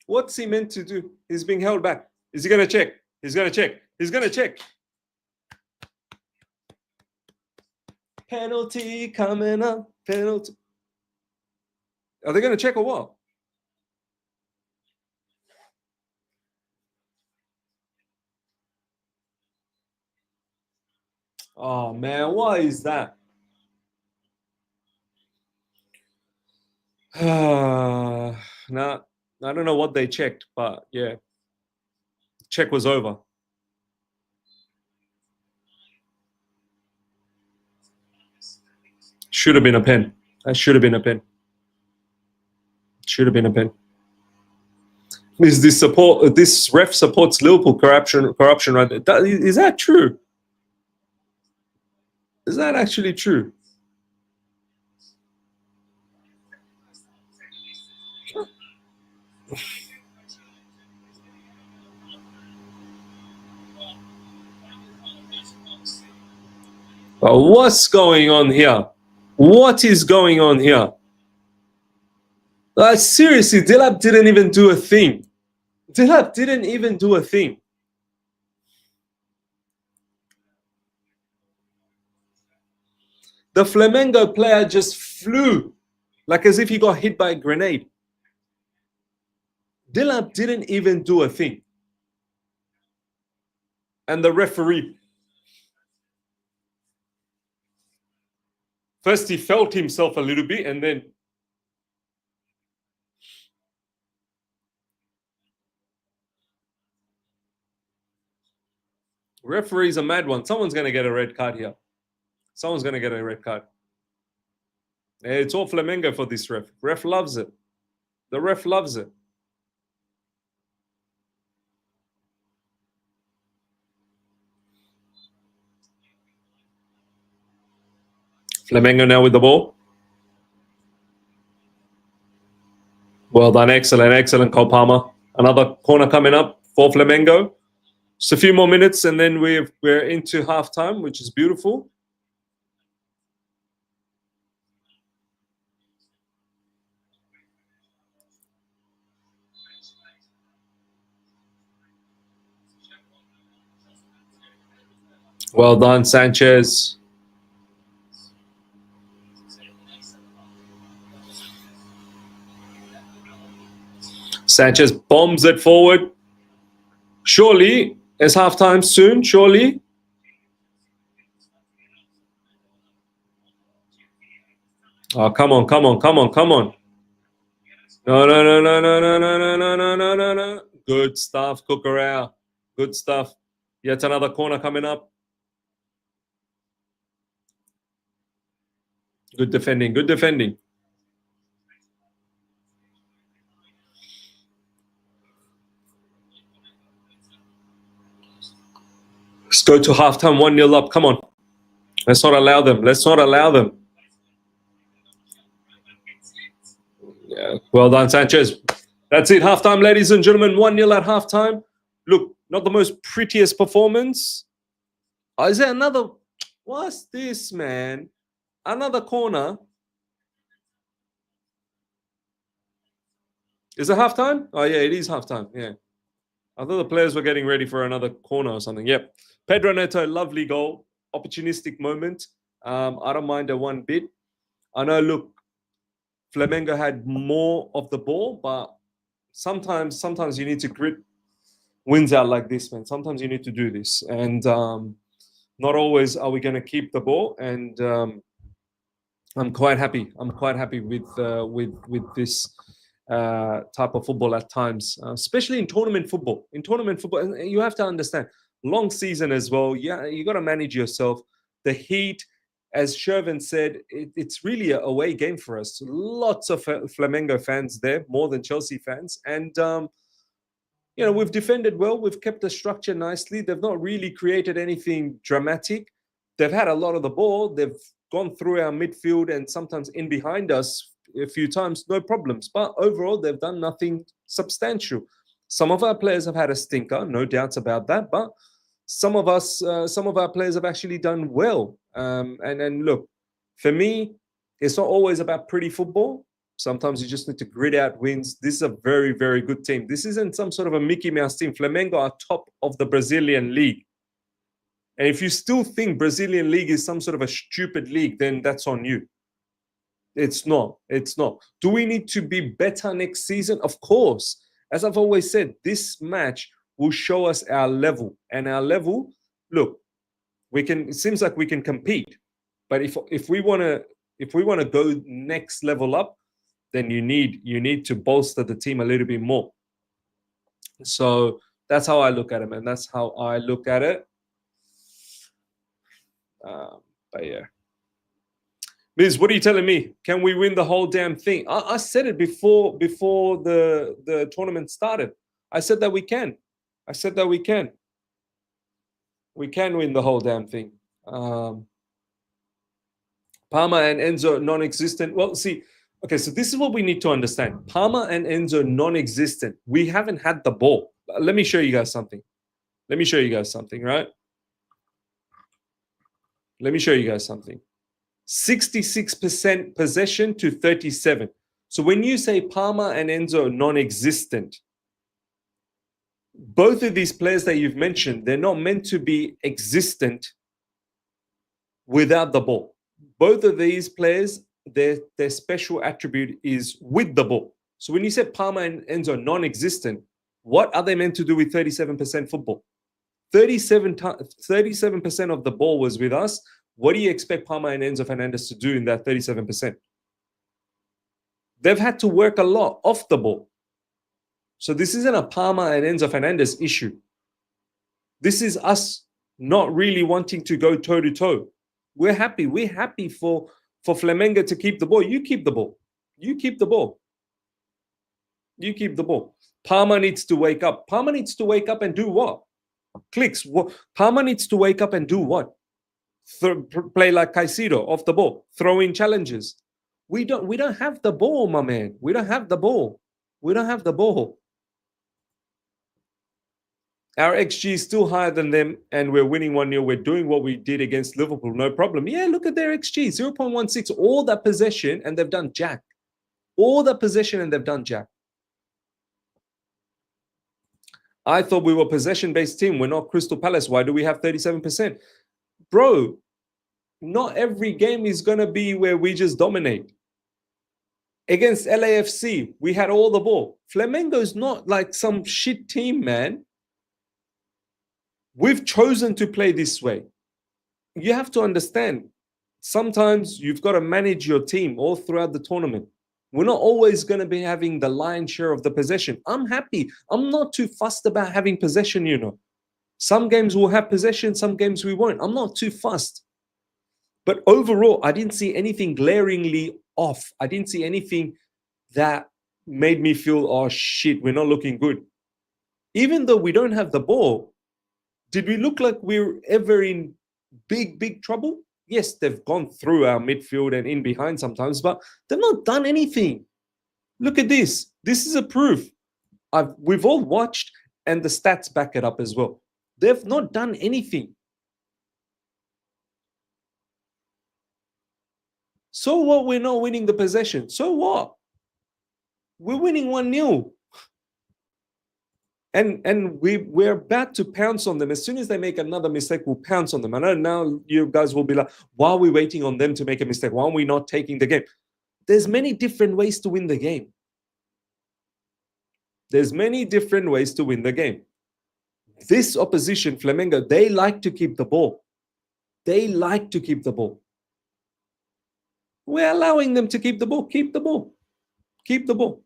What's he meant to do? He's being held back. Is he going to check? He's going to check. Penalty coming up. Penalty. Are they going to check or what? Oh, man, what is that? Nah, I don't know what they checked, but yeah. Check was over. Should have been a pen. That should have been a pen. Is this support? This ref supports Liverpool corruption, right? Is that true? Is that actually true? But what's going on here? What is going on here? Seriously, Delap didn't even do a thing. The Flamengo player just flew like as if he got hit by a grenade. Delap didn't even do a thing. And the referee, first he felt himself a little bit and then referee's a mad one. Someone's going to get a red card here. It's all Flamengo for this ref. Ref loves it. The ref loves it. Flamengo now with the ball. Well done. Excellent, Cole Palmer. Another corner coming up for Flamengo. Just a few more minutes and then we're into halftime, which is beautiful. Well done, Sanchez. Sanchez bombs it forward. Surely, it's halftime soon, surely. Oh, come on. No. Good stuff, Cucurella. Good stuff. Yet another corner coming up. Good defending. Let's go to halftime, 1-0 up. Come on. Let's not allow them. Yeah. Well done, Sanchez. That's it. Halftime, ladies and gentlemen. 1-0 at halftime. Look, not the most prettiest performance. Oh, is there another? What's this, man? Another corner. Is it halftime? Oh, yeah, it is halftime. Yeah. I thought the players were getting ready for another corner or something. Yep. Pedro Neto, lovely goal. Opportunistic moment. I don't mind it one bit. I know, look, Flamengo had more of the ball, but sometimes you need to grit wins out like this, man. Sometimes you need to do this, and not always are we going to keep the ball. And I'm quite happy. I'm quite happy with this type of football at times, especially in tournament football. In tournament football, and you have to understand, long season as well. Yeah, you got to manage yourself. The heat, as Shervin said, it's really a away game for us. Lots of Flamengo fans there, more than Chelsea fans, and we've defended well. We've kept the structure nicely. They've not really created anything dramatic. They've had a lot of the ball. They've gone through our midfield and sometimes in behind us a few times, no problems. But overall, they've done nothing substantial. Some of our players have had a stinker, no doubts about that. But some of our players have actually done well. And look, for me, it's not always about pretty football. Sometimes you just need to grit out wins. This is a very, very good team. This isn't some sort of a Mickey Mouse team. Flamengo are top of the Brazilian league. And if you still think Brazilian league is some sort of a stupid league, then that's on you. It's not. It's not. Do we need to be better next season? Of course. As I've always said, this match will show us our level. And our level, look, it seems like we can compete. But if we want to go next level up, then you need to bolster the team a little bit more. So that's how I look at it, man. That's how I look at it. But yeah, Miz, what are you telling me? Can we win the whole damn thing? I said it before the tournament started. I said that we can. I said that we can. We can win the whole damn thing. Parma and Enzo non-existent. Well, see. Okay, so this is what we need to understand. Parma and Enzo non-existent. We haven't had the ball. Let me show you guys something. Let me show you guys something, right? Let me show you guys something. 66% possession to 37. So when you say Parma and Enzo non-existent, both of these players that you've mentioned, they're not meant to be existent without the ball. Both of these players, their special attribute is with the ball. So when you say Parma and Enzo non-existent, what are they meant to do with 37% football? 37% of the ball was with us. What do you expect Parma and Enzo Fernandez to do in that 37%? They've had to work a lot off the ball. So this isn't a Parma and Enzo Fernandez issue. This is us not really wanting to go toe-to-toe. We're happy. We're happy for Flamengo to keep the ball. You keep the ball. You keep the ball. You keep the ball. Parma needs to wake up. Parma needs to wake up and do what? Clicks. Parma needs to wake up and do what? Play like Caicedo off the ball. Throw in challenges. We don't have the ball, my man. We don't have the ball. We don't have the ball. Our XG is still higher than them, and we're winning 1-0. We're doing what we did against Liverpool, no problem. Yeah, look at their XG, 0.16. All that possession, and they've done jack. All that possession, and they've done jack. I thought we were a possession-based team. We're not Crystal Palace. Why do we have 37%? Bro, not every game is going to be where we just dominate. Against LAFC, we had all the ball. Flamengo's not like some shit team, man. We've chosen to play this way. You have to understand, sometimes you've got to manage your team all throughout the tournament. We're not always going to be having the lion's share of the possession. I'm happy. I'm not too fussed about having possession, you know. Some games we'll have possession, some games we won't. I'm not too fussed. But overall, I didn't see anything glaringly off. I didn't see anything that made me feel, oh shit, we're not looking good. Even though we don't have the ball, did we look like we're ever in big trouble? Yes, they've gone through our midfield and in behind sometimes, but they've not done anything. Look at this. This is a proof. We've all watched, and the stats back it up as well. They've not done anything. So what? We're not winning the possession. So what? We're winning 1-0. And we're about to pounce on them. As soon as they make another mistake, we'll pounce on them. I know now you guys will be like, why are we waiting on them to make a mistake? Why are we not taking the game? There's many different ways to win the game. There's many different ways to win the game. This opposition, Flamengo, they like to keep the ball. They like to keep the ball. We're allowing them to keep the ball. Keep the ball. Keep the ball.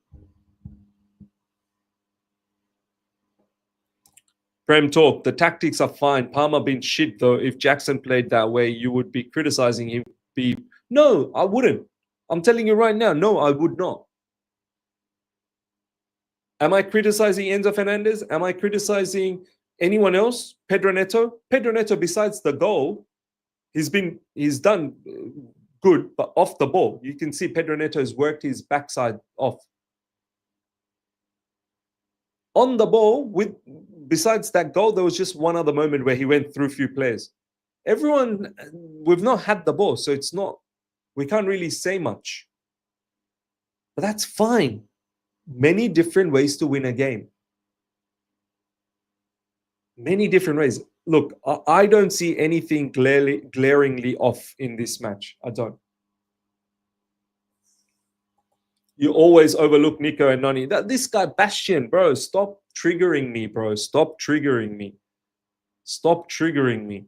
Prem talk. The tactics are fine. Palmer been shit though. If Jackson played that way, you would be criticizing him. No, I wouldn't. I'm telling you right now. No, I would not. Am I criticizing Enzo Fernandez? Am I criticizing anyone else? Pedro Neto? Pedro Neto, besides the goal, he's done good, but off the ball. You can see Pedro Neto has worked his backside off. On the ball, besides that goal, there was just one other moment where he went through a few players. We've not had the ball, so we can't really say much. But that's fine. Many different ways to win a game. Many different ways. Look, I don't see anything glaringly off in this match. I don't. You always overlook Nico and Noni. This guy, Bastian, bro, stop triggering me, bro. Stop triggering me. Stop triggering me.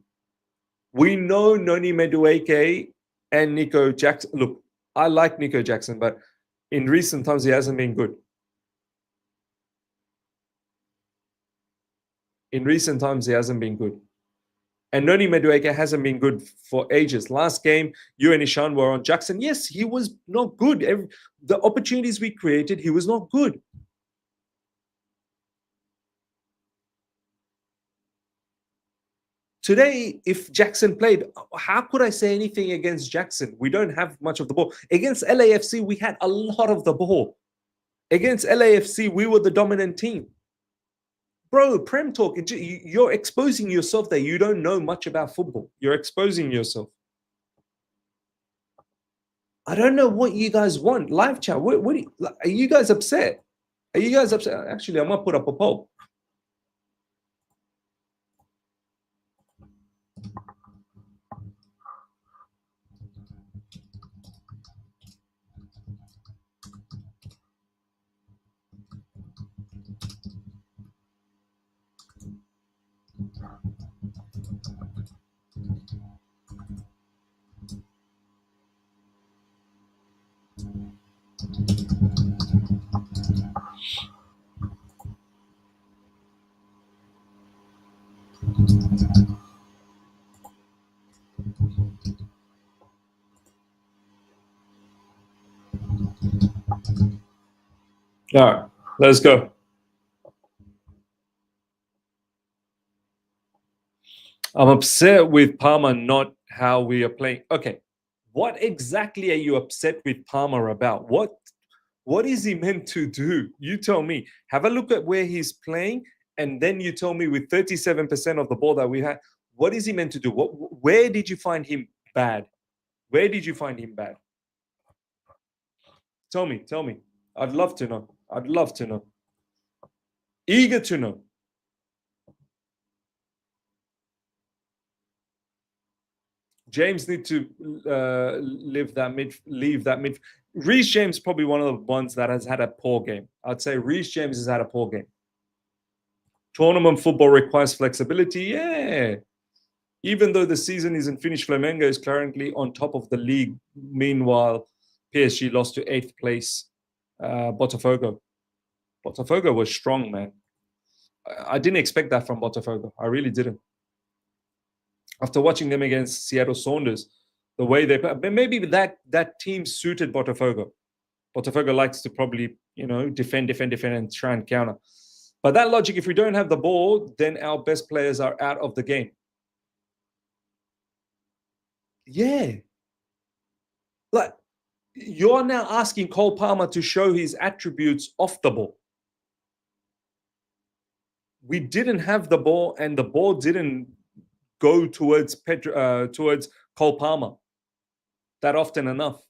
We know Noni Madueke and Nico Jackson. Look, I like Nico Jackson, but in recent times, he hasn't been good. In recent times, he hasn't been good. And Noni Madueke hasn't been good for ages. Last game, you and Ishan were on Jackson. Yes, he was not good. The opportunities we created, he was not good. Today, if Jackson played, how could I say anything against Jackson? We don't have much of the ball. Against LAFC, we had a lot of the ball. Against LAFC, we were the dominant team. Bro, Prem talk, you're exposing yourself there. You don't know much about football. You're exposing yourself. I don't know what you guys want. Live chat, are you guys upset? Are you guys upset? Actually, I'm going to put up a poll. All right, let's go. I'm upset with Parma, not how we are playing. Okay, what exactly are you upset with Parma about? What is he meant to do? You tell me. Have a look at where he's playing, and then you tell me with 37% of the ball that we had, what is he meant to do? Where did you find him bad? Where did you find him bad? Tell me. I'd love to know. I'd love to know. Eager to know. James need to leave that mid. Reece James probably one of the ones that has had a poor game. I'd say Reece James has had a poor game. Tournament football requires flexibility. Yeah. Even though the season isn't finished, Flamengo is currently on top of the league. Meanwhile, PSG lost to 8th place. Botafogo was strong, man. I didn't expect that from Botafogo. I really didn't. After watching them against Seattle Sounders, the way they play, maybe that team suited Botafogo. Botafogo likes to probably, defend and try and counter. But that logic, if we don't have the ball, then our best players are out of the game. Yeah. Like, you're now asking Cole Palmer to show his attributes off the ball. We didn't have the ball, and the ball didn't go towards Cole Palmer that often enough.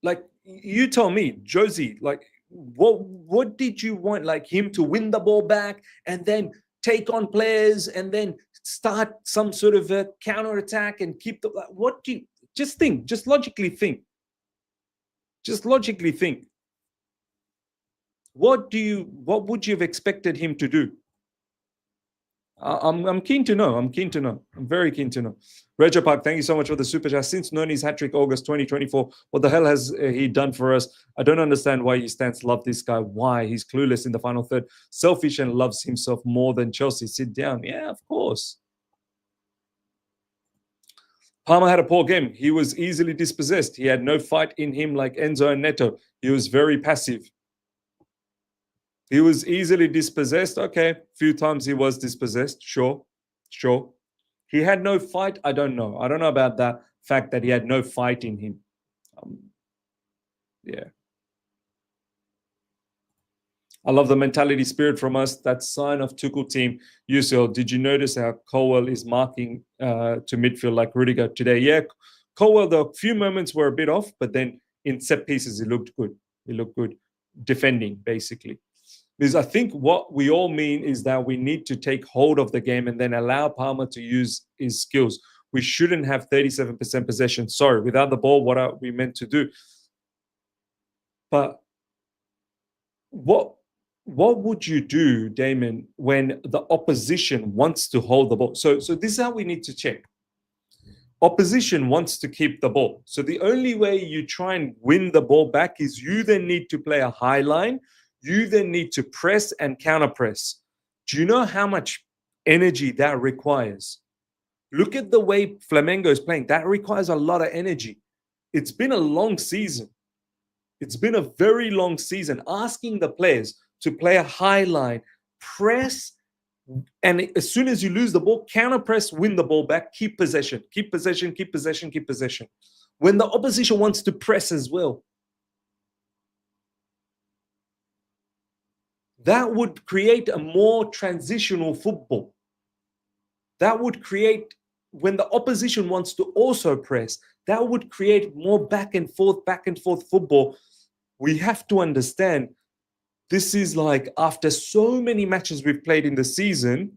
Like, you tell me, Josie, like, what did you want? Like, him to win the ball back and then take on players and then start some sort of a counter attack and keep Just think. Just logically think. Just logically think. What would you have expected him to do? I'm keen to know. I'm keen to know. I'm very keen to know. Reg Park, thank you so much for the super chat. Since Noni's hat trick August 2024, what the hell has he done for us? I don't understand why you stands love this guy. Why? He's clueless in the final third. Selfish and loves himself more than Chelsea. Sit down. Yeah, of course. Palmer had a poor game. He was easily dispossessed. He had no fight in him like Enzo and Neto. He was very passive. He was easily dispossessed. Okay, few times he was dispossessed. Sure. He had no fight. I don't know. I don't know about that fact that he had no fight in him. Yeah. I love the mentality spirit from us. That sign of Tuchel team. Yusil, did you notice how Colwell is marking to midfield like Rudiger today? Yeah, Colwell, the few moments were a bit off, but then in set pieces, he looked good. He looked good defending, basically. Because I think what we all mean is that we need to take hold of the game and then allow Palmer to use his skills. We shouldn't have 37% possession. Sorry, without the ball, what are we meant to do? But what would you do, Damon, when the opposition wants to hold the ball? So this is how we need to check. Opposition wants to keep the ball. So the only way you try and win the ball back is you then need to play a high line. You then need to press and counter press. Do you know how much energy that requires? Look at the way Flamengo is playing. That requires a lot of energy. It's been a long season. It's been a very long season. Asking the players to play a high line, press, and as soon as you lose the ball, counter press, win the ball back, keep possession, keep possession, keep possession, keep possession. When the opposition wants to press as well, that would create a more transitional football. That would create, when the opposition wants to also press, that would create more back and forth football. We have to understand this is like after so many matches we've played in the season,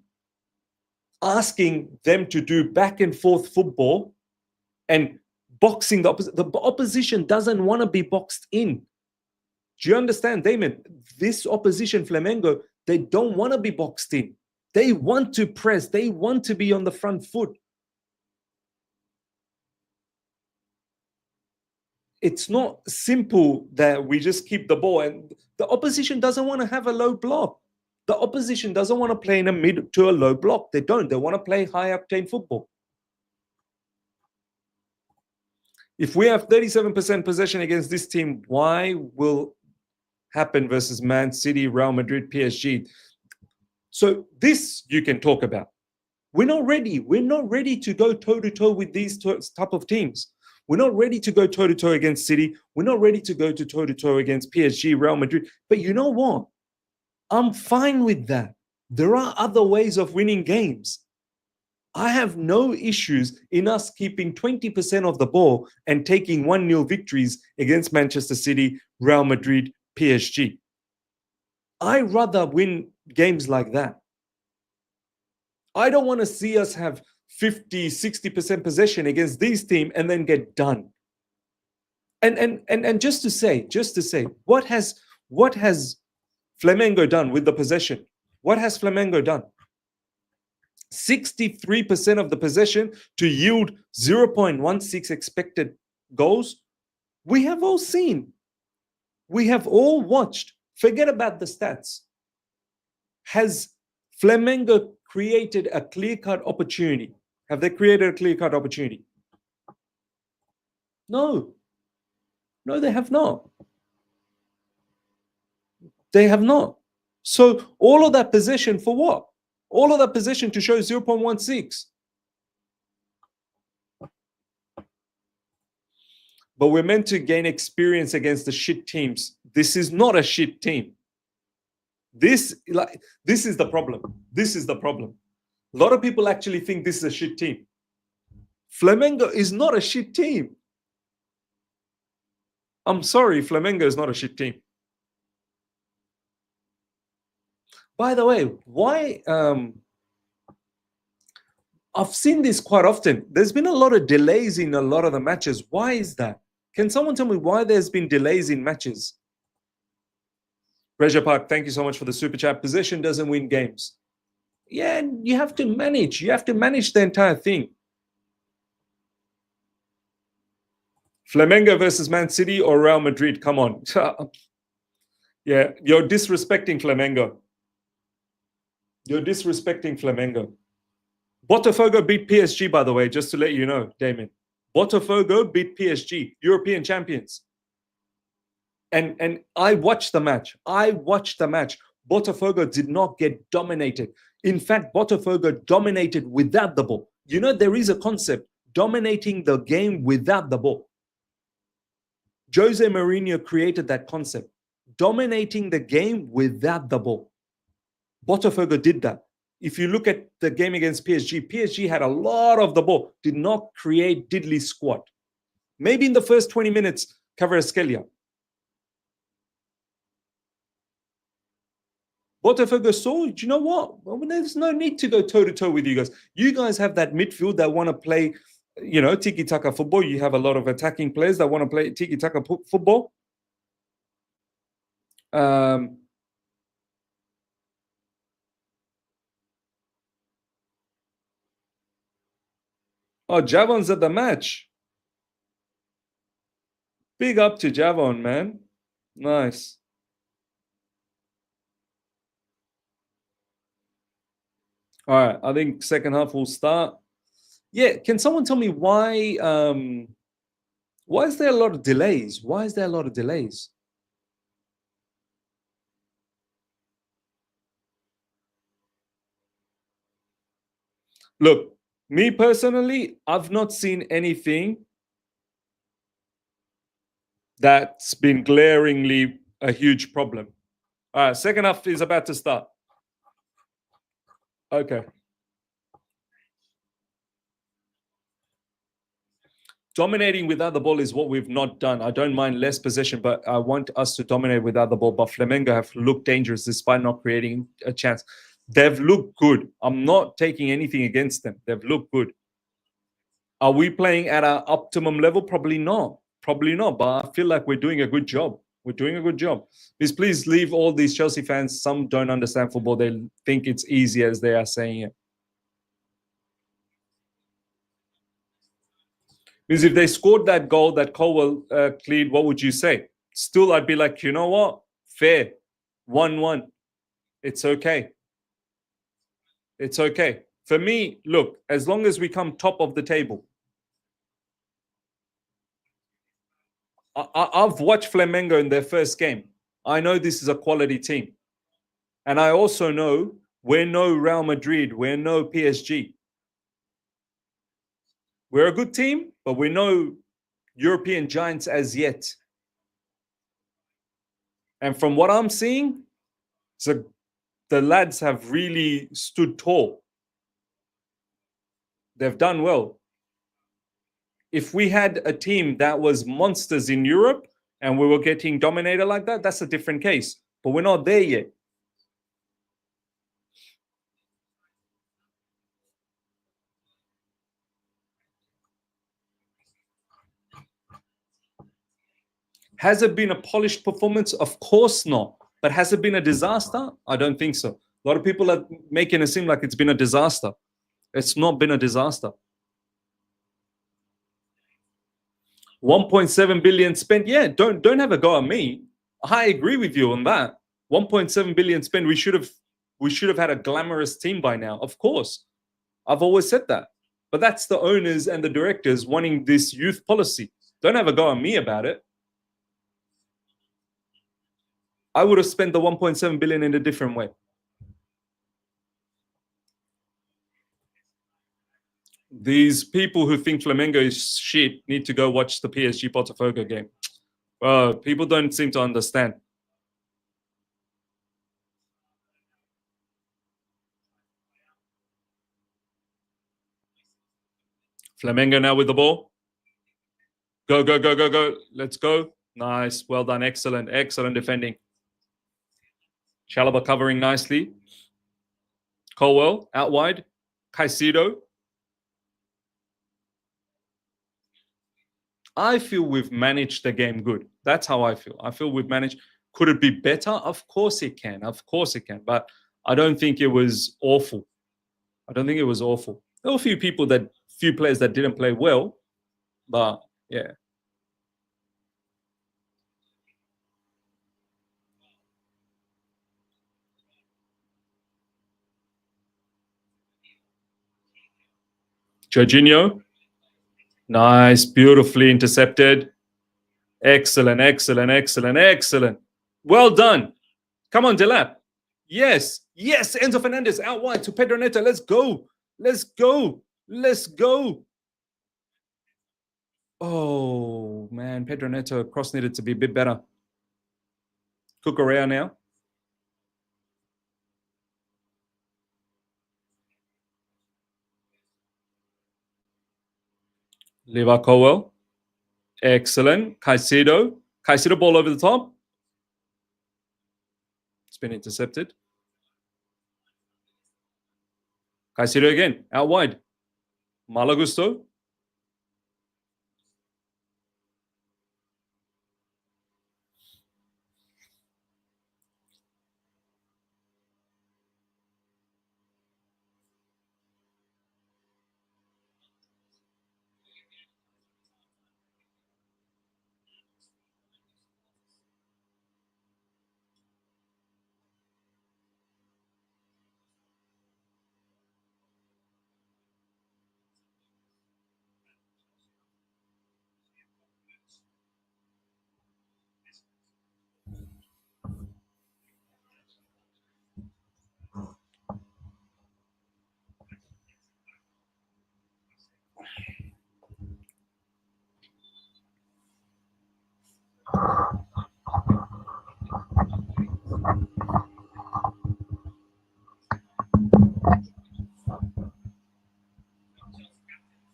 asking them to do back and forth football and boxing the opposition. The opposition doesn't want to be boxed in. Do you understand, Damon? This opposition, Flamengo, they don't want to be boxed in. They want to press. They want to be on the front foot. It's not simple that we just keep the ball. And the opposition doesn't want to have a low block. The opposition doesn't want to play in a mid to a low block. They don't. They want to play high octane football. If we have 37% possession against this team, why will happen versus Man City, Real Madrid, PSG? So this you can talk about. We're not ready. We're not ready to go toe-to-toe with these type of teams. We're not ready to go toe-to-toe against City. We're not ready to go to toe-to-toe against PSG, Real Madrid. But you know what? I'm fine with that. There are other ways of winning games. I have no issues in us keeping 20% of the ball and taking 1-0 victories against Manchester City, Real Madrid, PSG. I rather win games like that. I don't want to see us have 50, 60% possession against these teams and then get done. And just to say, what has Flamengo done with the possession? What has Flamengo done? 63% of the possession to yield 0.16 expected goals. We have all seen. We have all watched. Forget about the stats. Has Flamengo created a clear-cut opportunity? Have they created a clear-cut opportunity? No. No, they have not. They have not. So all of that possession for what? All of that possession to show 0.16. But we're meant to gain experience against the shit teams. This is not a shit team. This is the problem. This is the problem. A lot of people actually think this is a shit team. Flamengo is not a shit team. I'm sorry, Flamengo is not a shit team. By the way, why I've seen this quite often. There's been a lot of delays in a lot of the matches. Why is that? Can someone tell me why there's been delays in matches? Treasure Park, thank you so much for the super chat. Possession doesn't win games. Yeah, you have to manage. You have to manage the entire thing. Flamengo versus Man City or Real Madrid? Come on. Yeah, you're disrespecting Flamengo. You're disrespecting Flamengo. Botafogo beat PSG, by the way, just to let you know, Damien. Botafogo beat PSG, European champions. And I watched the match. Botafogo did not get dominated. In fact, Botafogo dominated without the ball. You know, there is a concept, dominating the game without the ball. Jose Mourinho created that concept, dominating the game without the ball. Botafogo did that. If you look at the game against PSG had a lot of the ball, did not create diddly squat. Maybe in the first 20 minutes, Kvaratskhelia. Botafogo saw, do you know what? Well, there's no need to go toe-to-toe with you guys. You guys have that midfield that want to play, you know, tiki-taka football. You have a lot of attacking players that want to play tiki-taka football. Oh, Javon's at the match. Big up to Javon, man. Nice. All right, I think second half will start. Yeah, can someone tell me why is there a lot of delays? Why is there a lot of delays? Look, me personally, I've not seen anything that's been glaringly a huge problem. All right, second half is about to start. Okay. Dominating without the ball is what we've not done. I don't mind less possession, but I want us to dominate without the ball. But Flamengo have looked dangerous despite not creating a chance. They've looked good. I'm not taking anything against them. They've looked good. Are we playing at our optimum level? Probably not. Probably not. But I feel like we're doing a good job. We're doing a good job. Please leave all these Chelsea fans. Some don't understand football. They think it's easy as they are saying it. Because if they scored that goal that Colwell cleared, what would you say? Still, I'd be like, you know what? Fair. 1-1. It's okay. It's okay. For me, look, as long as we come top of the table. I've watched Flamengo in their first game. I know this is a quality team. And I also know we're no Real Madrid. We're no PSG. We're a good team, but we're no European giants as yet. And from what I'm seeing, so the lads have really stood tall. They've done well. If we had a team that was monsters in Europe and we were getting dominated like that, that's a different case. But we're not there yet. Has it been a polished performance? Of course not. But has it been a disaster? I don't think so. A lot of people are making it seem like it's been a disaster. It's not been a disaster. 1.7 billion spent. Yeah, don't have a go at me. I agree with you on that. 1.7 billion spent. We should have had a glamorous team by now. Of course. I've always said that. But that's the owners and the directors wanting this youth policy. Don't have a go at me about it. I would have spent the 1.7 billion in a different way. These people who think Flamengo is shit need to go watch the PSG Botafogo game. People don't seem to understand. Flamengo now with the ball. Go, go, go, go, go. Let's go. Nice. Well done. Excellent. Excellent defending. Chalobah covering nicely. Colwell out wide. Caicedo. I feel we've managed the game good. That's how I feel. I feel we've managed. Could it be better? Of course it can. Of course it can. But I don't think it was awful. I don't think it was awful. There were a few players that didn't play well, but yeah. Jorginho, nice, beautifully intercepted. Excellent, excellent, excellent, excellent. Well done. Come on, Delap. Yes, yes, Enzo Fernandez out wide to Pedro Neto. Let's go. Let's go. Let's go. Oh, man. Pedro Neto cross needed to be a bit better. Cucurella now. Levi Colwell. Excellent. Caicedo. Caicedo ball over the top. It's been intercepted. Caicedo again. Out wide. Malagusto.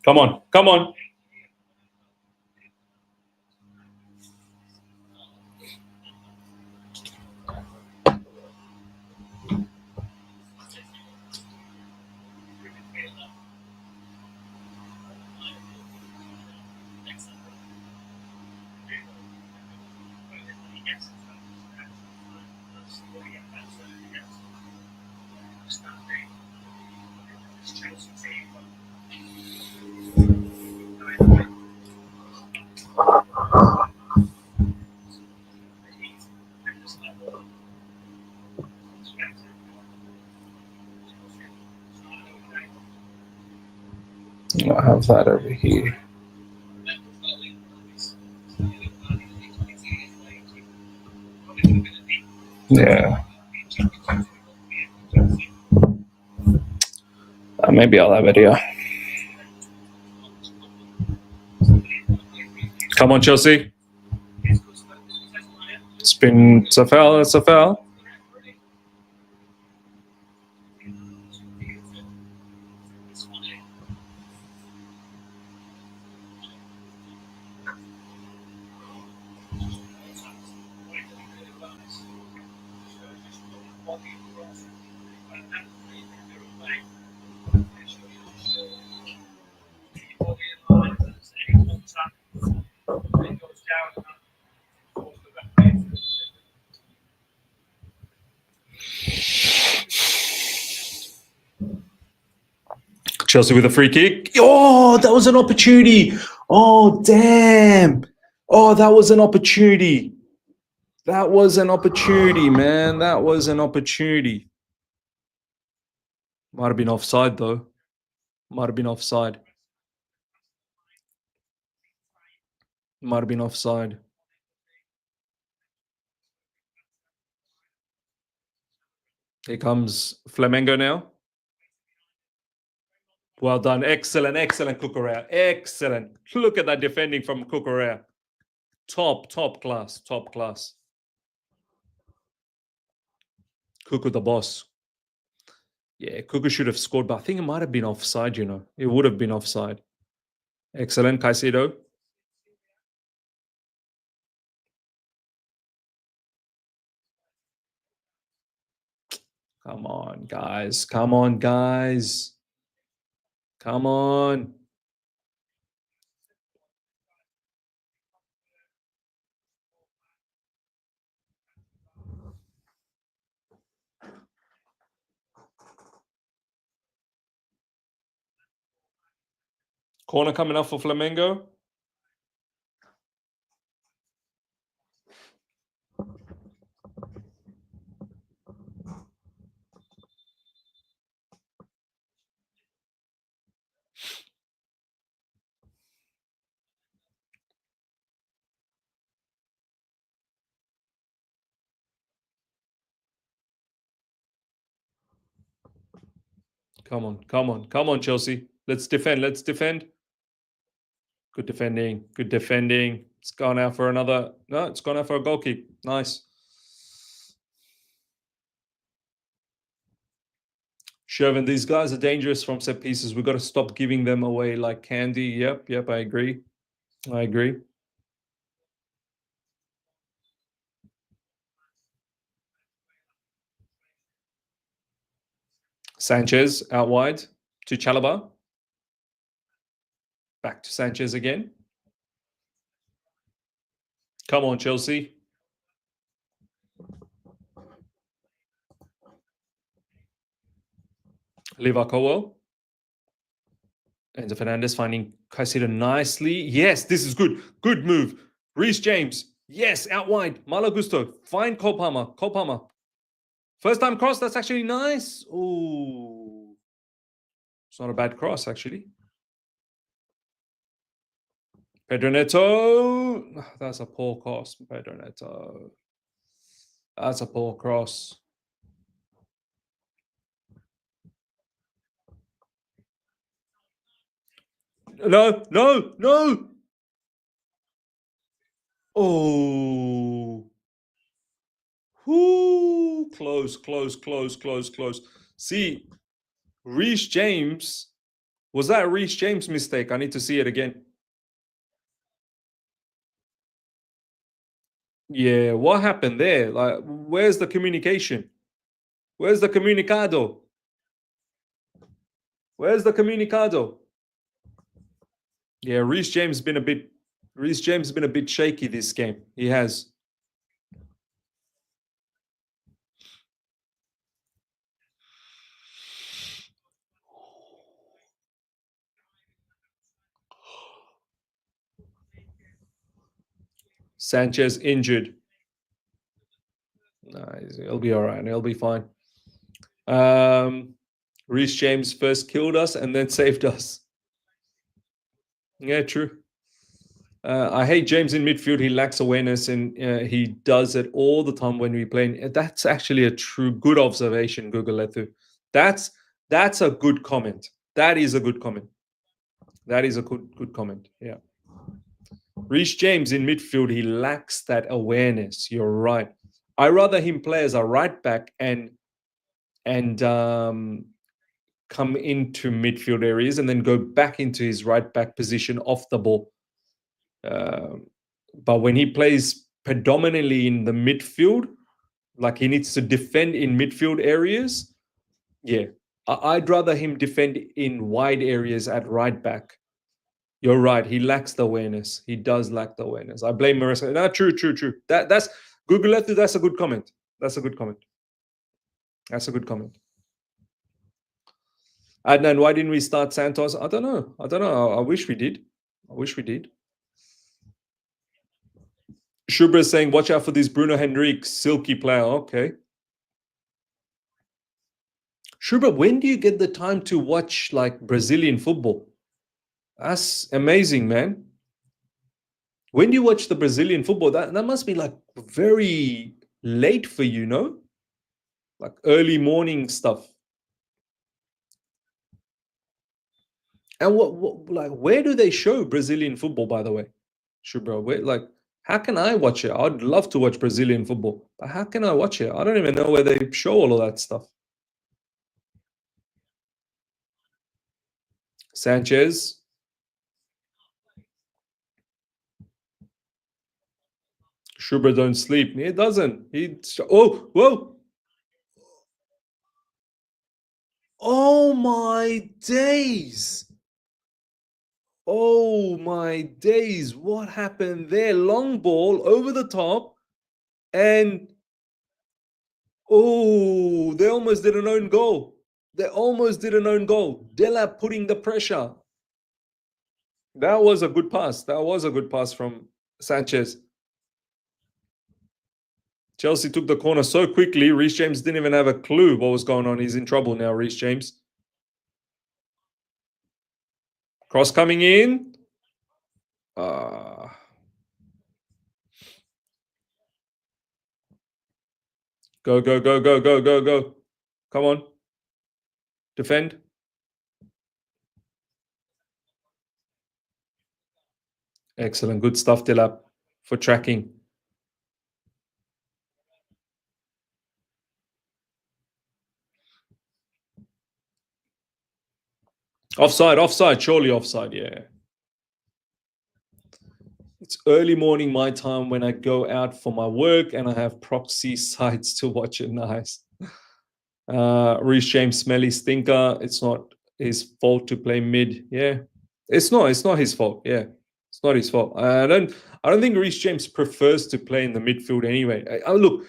Come on. Come on. I have that over here. Yeah. Maybe I'll have it here. Come on, Chelsea. It's a foul. It's a foul. Chelsea with a free kick. Oh, that was an opportunity. Oh, damn. Oh, that was an opportunity. That was an opportunity, man. That was an opportunity. Might have been offside, though. Might have been offside. Might have been offside. Here comes Flamengo now. Well done. Excellent, excellent, Cucurella. Excellent. Look at that defending from Cucurella. Top class. Top class. Cucu the boss. Yeah, Cucu should have scored, but I think it might have been offside, you know. It would have been offside. Excellent, Caicedo. Come on, guys. Come on, guys. Come on. Corner coming up for Flamengo. Come on, come on, come on, Chelsea. Let's defend. Let's defend. Good defending. Good defending. It's gone out for another. No, it's gone out for a goal kick. Nice. Shervin, these guys are dangerous from set pieces. We've got to stop giving them away like candy. Yep, I agree. I agree. Sanchez out wide to Chalaba. Back to Sanchez again. Come on, Chelsea. Levi Cowell. Enzo Fernandez finding Caicedo nicely. Yes, this is good. Good move. Reece James. Yes, out wide. Malo Gusto. Find Cole Palmer. Cole Palmer. First time cross. That's actually nice. Ooh. It's not a bad cross, actually. Pedro Neto. That's a poor cross, Pedro Neto. That's a poor cross. No, no, no. Oh. Whoo. Close, close, close, close, close. See, Reece James. Was that a Reece James mistake? I need to see it again. Yeah, what happened there? Like, where's the communication? Where's the comunicado? Where's the comunicado? Yeah, Reece James has been a bit shaky this game. He has. Sanchez injured. No, he'll be all right. He'll be fine. Reece James first killed us and then saved us. Yeah, true. I hate James in midfield. He lacks awareness, and he does it all the time when we play. That's actually a true good observation, Google Lethu. That's a good comment. That is a good comment. That is a good comment. Yeah. Reece James in midfield, he lacks that awareness. You're right. I rather him play as a right back and come into midfield areas and then go back into his right back position off the ball. But when he plays predominantly in the midfield, like he needs to defend in midfield areas, yeah, I'd rather him defend in wide areas at right back. You're right. He lacks the awareness. He does lack the awareness. I blame Marissa. No, true. That's Google Earth. That's a good comment. That's a good comment. That's a good comment. Adnan, why didn't we start Santos? I don't know. I wish we did. Shubra is saying, watch out for this Bruno Henrique, silky player. Okay. Shubra, when do you get the time to watch like Brazilian football? That's amazing, man. When do you watch the Brazilian football? That must be like very late for you, no? Like early morning stuff. And what like where do they show Brazilian football, by the way? Shubra, how can I watch it? I'd love to watch Brazilian football, but how can I watch it? I don't even know where they show all of that stuff. Sanchez. Shubra don't sleep. He doesn't. Whoa. Oh my days. Oh my days. What happened there? Long ball over the top. And they almost did an own goal. Delap putting the pressure. That was a good pass. That was a good pass from Sanchez. Chelsea took the corner so quickly. Reece James didn't even have a clue what was going on. He's in trouble now, Reece James. Cross coming in. Go, go, go, go, go, go, go. Come on. Defend. Excellent. Good stuff, Dilap, for tracking. Offside, offside. Surely offside, yeah. It's early morning my time when I go out for my work and I have proxy sites to watch it. Nice. Reece James, smelly stinker. It's not his fault to play mid. Yeah, it's not. It's not his fault. Yeah, it's not his fault. I don't think Reece James prefers to play in the midfield anyway. Look,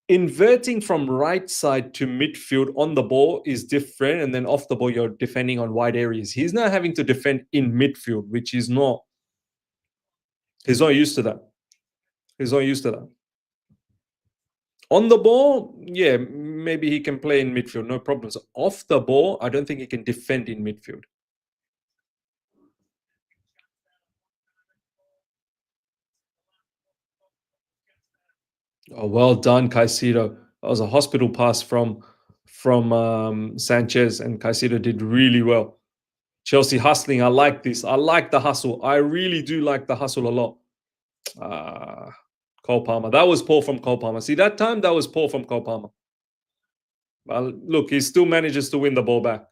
inverting from right side to midfield on the ball is different, and then off the ball you're defending on wide areas. He's now having to defend in midfield, which is not. He's not used to that. He's not used to that. On the ball, yeah, maybe he can play in midfield, no problems. Off the ball, I don't think he can defend in midfield. Oh, well done, Caicedo. That was a hospital pass from Sanchez, and Caicedo did really well. Chelsea hustling. I like this. I like the hustle. I really do like the hustle a lot. Cole Palmer. That was poor from Cole Palmer. See, that time, that was poor from Cole Palmer. Well, look, he still manages to win the ball back.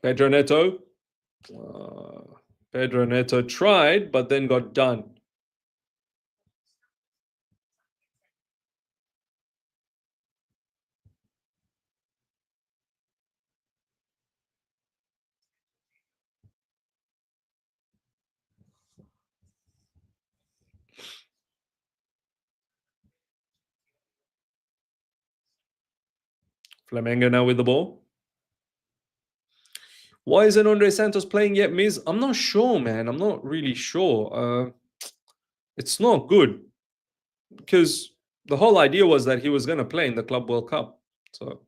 Pedro Neto. Pedro Neto tried, but then got done. Flamengo now with the ball. Why isn't Andre Santos playing yet, Miz? I'm not sure, man. I'm not really sure. It's not good because the whole idea was that he was going to play in the Club World Cup. So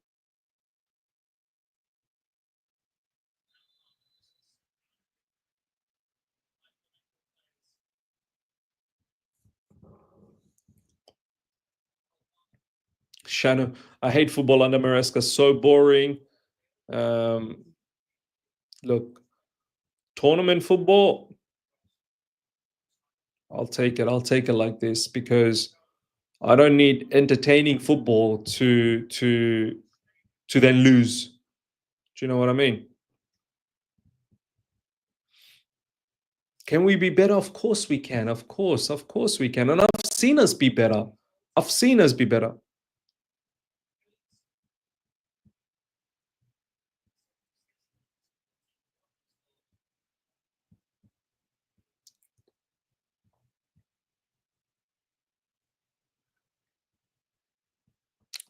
Shannon, I hate football under Maresca. So boring. Um, look, tournament football. I'll take it. I'll take it like this because I don't need entertaining football to then lose. Do you know what I mean? Can we be better? Of course we can. Of course we can. And I've seen us be better. I've seen us be better.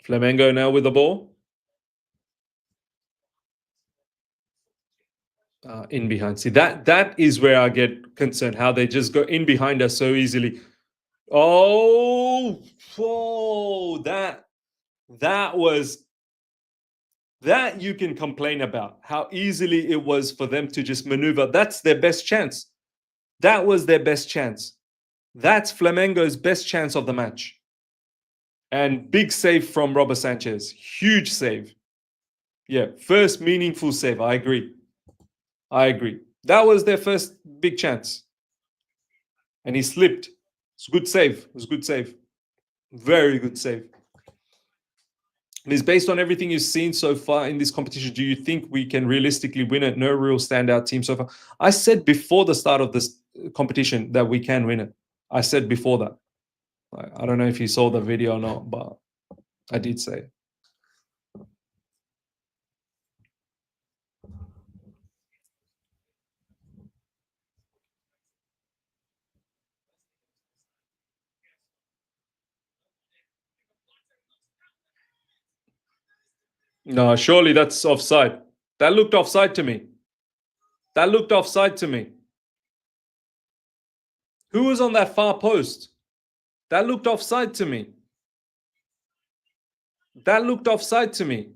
Flamengo now with the ball. In behind. See, that is where I get concerned. How they just go in behind us so easily. Oh, whoa, that was that you can complain about how easily it was for them to just maneuver. That's their best chance. That was their best chance. That's Flamengo's best chance of the match. And big save from Robert Sanchez. Huge save. Yeah, first meaningful save. I agree. I agree. That was their first big chance. And he slipped. It's a good save. It was a good save. Very good save. And it's based on everything you've seen so far in this competition. Do you think we can realistically win it? No real standout team so far. I said before the start of this competition that we can win it. I said before that. I don't know if you saw the video or not, but I did say. No, surely that's offside. That looked offside to me. That looked offside to me. Who was on that far post? That looked offside to me. That looked offside to me.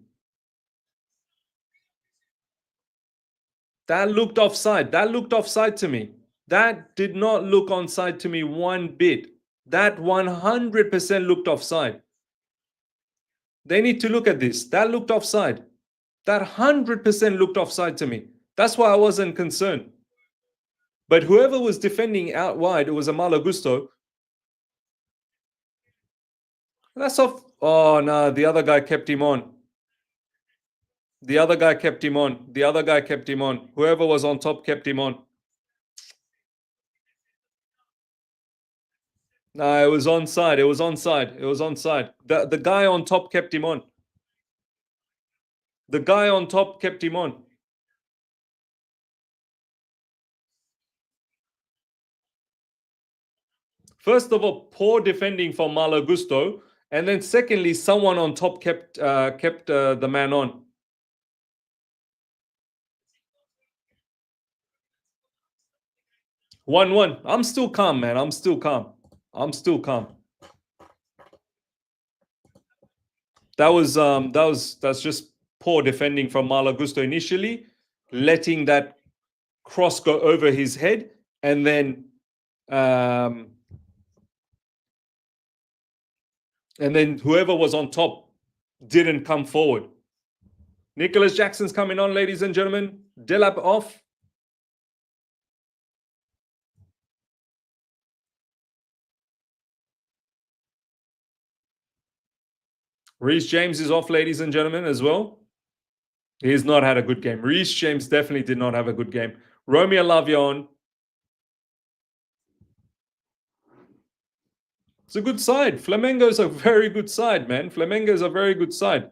That looked offside. That looked offside to me. That did not look onside to me one bit. That 100% looked offside. They need to look at this. That looked offside. That 100% looked offside to me. That's why I wasn't concerned. But whoever was defending out wide, it was a Malo Gusto. That's off. Oh, no, the other guy kept him on. The other guy kept him on. The other guy kept him on. Whoever was on top kept him on. No, it was onside. It was onside. It was onside. The guy on top kept him on. The guy on top kept him on. First of all, poor defending from Malo Gusto, and then secondly, someone on top kept the man on. One. I'm still calm, man. I'm still calm. I'm still calm. That's just poor defending from Malo Gusto initially, letting that cross go over his head, and then whoever was on top didn't come forward. Nicholas Jackson's coming on, ladies and gentlemen. Delap off. Reece James is off, ladies and gentlemen, as well. He's not had a good game. Reece James definitely did not have a good game. Romeo Lavion. It's a good side. Flamengo's a very good side, man. Flamengo's a very good side.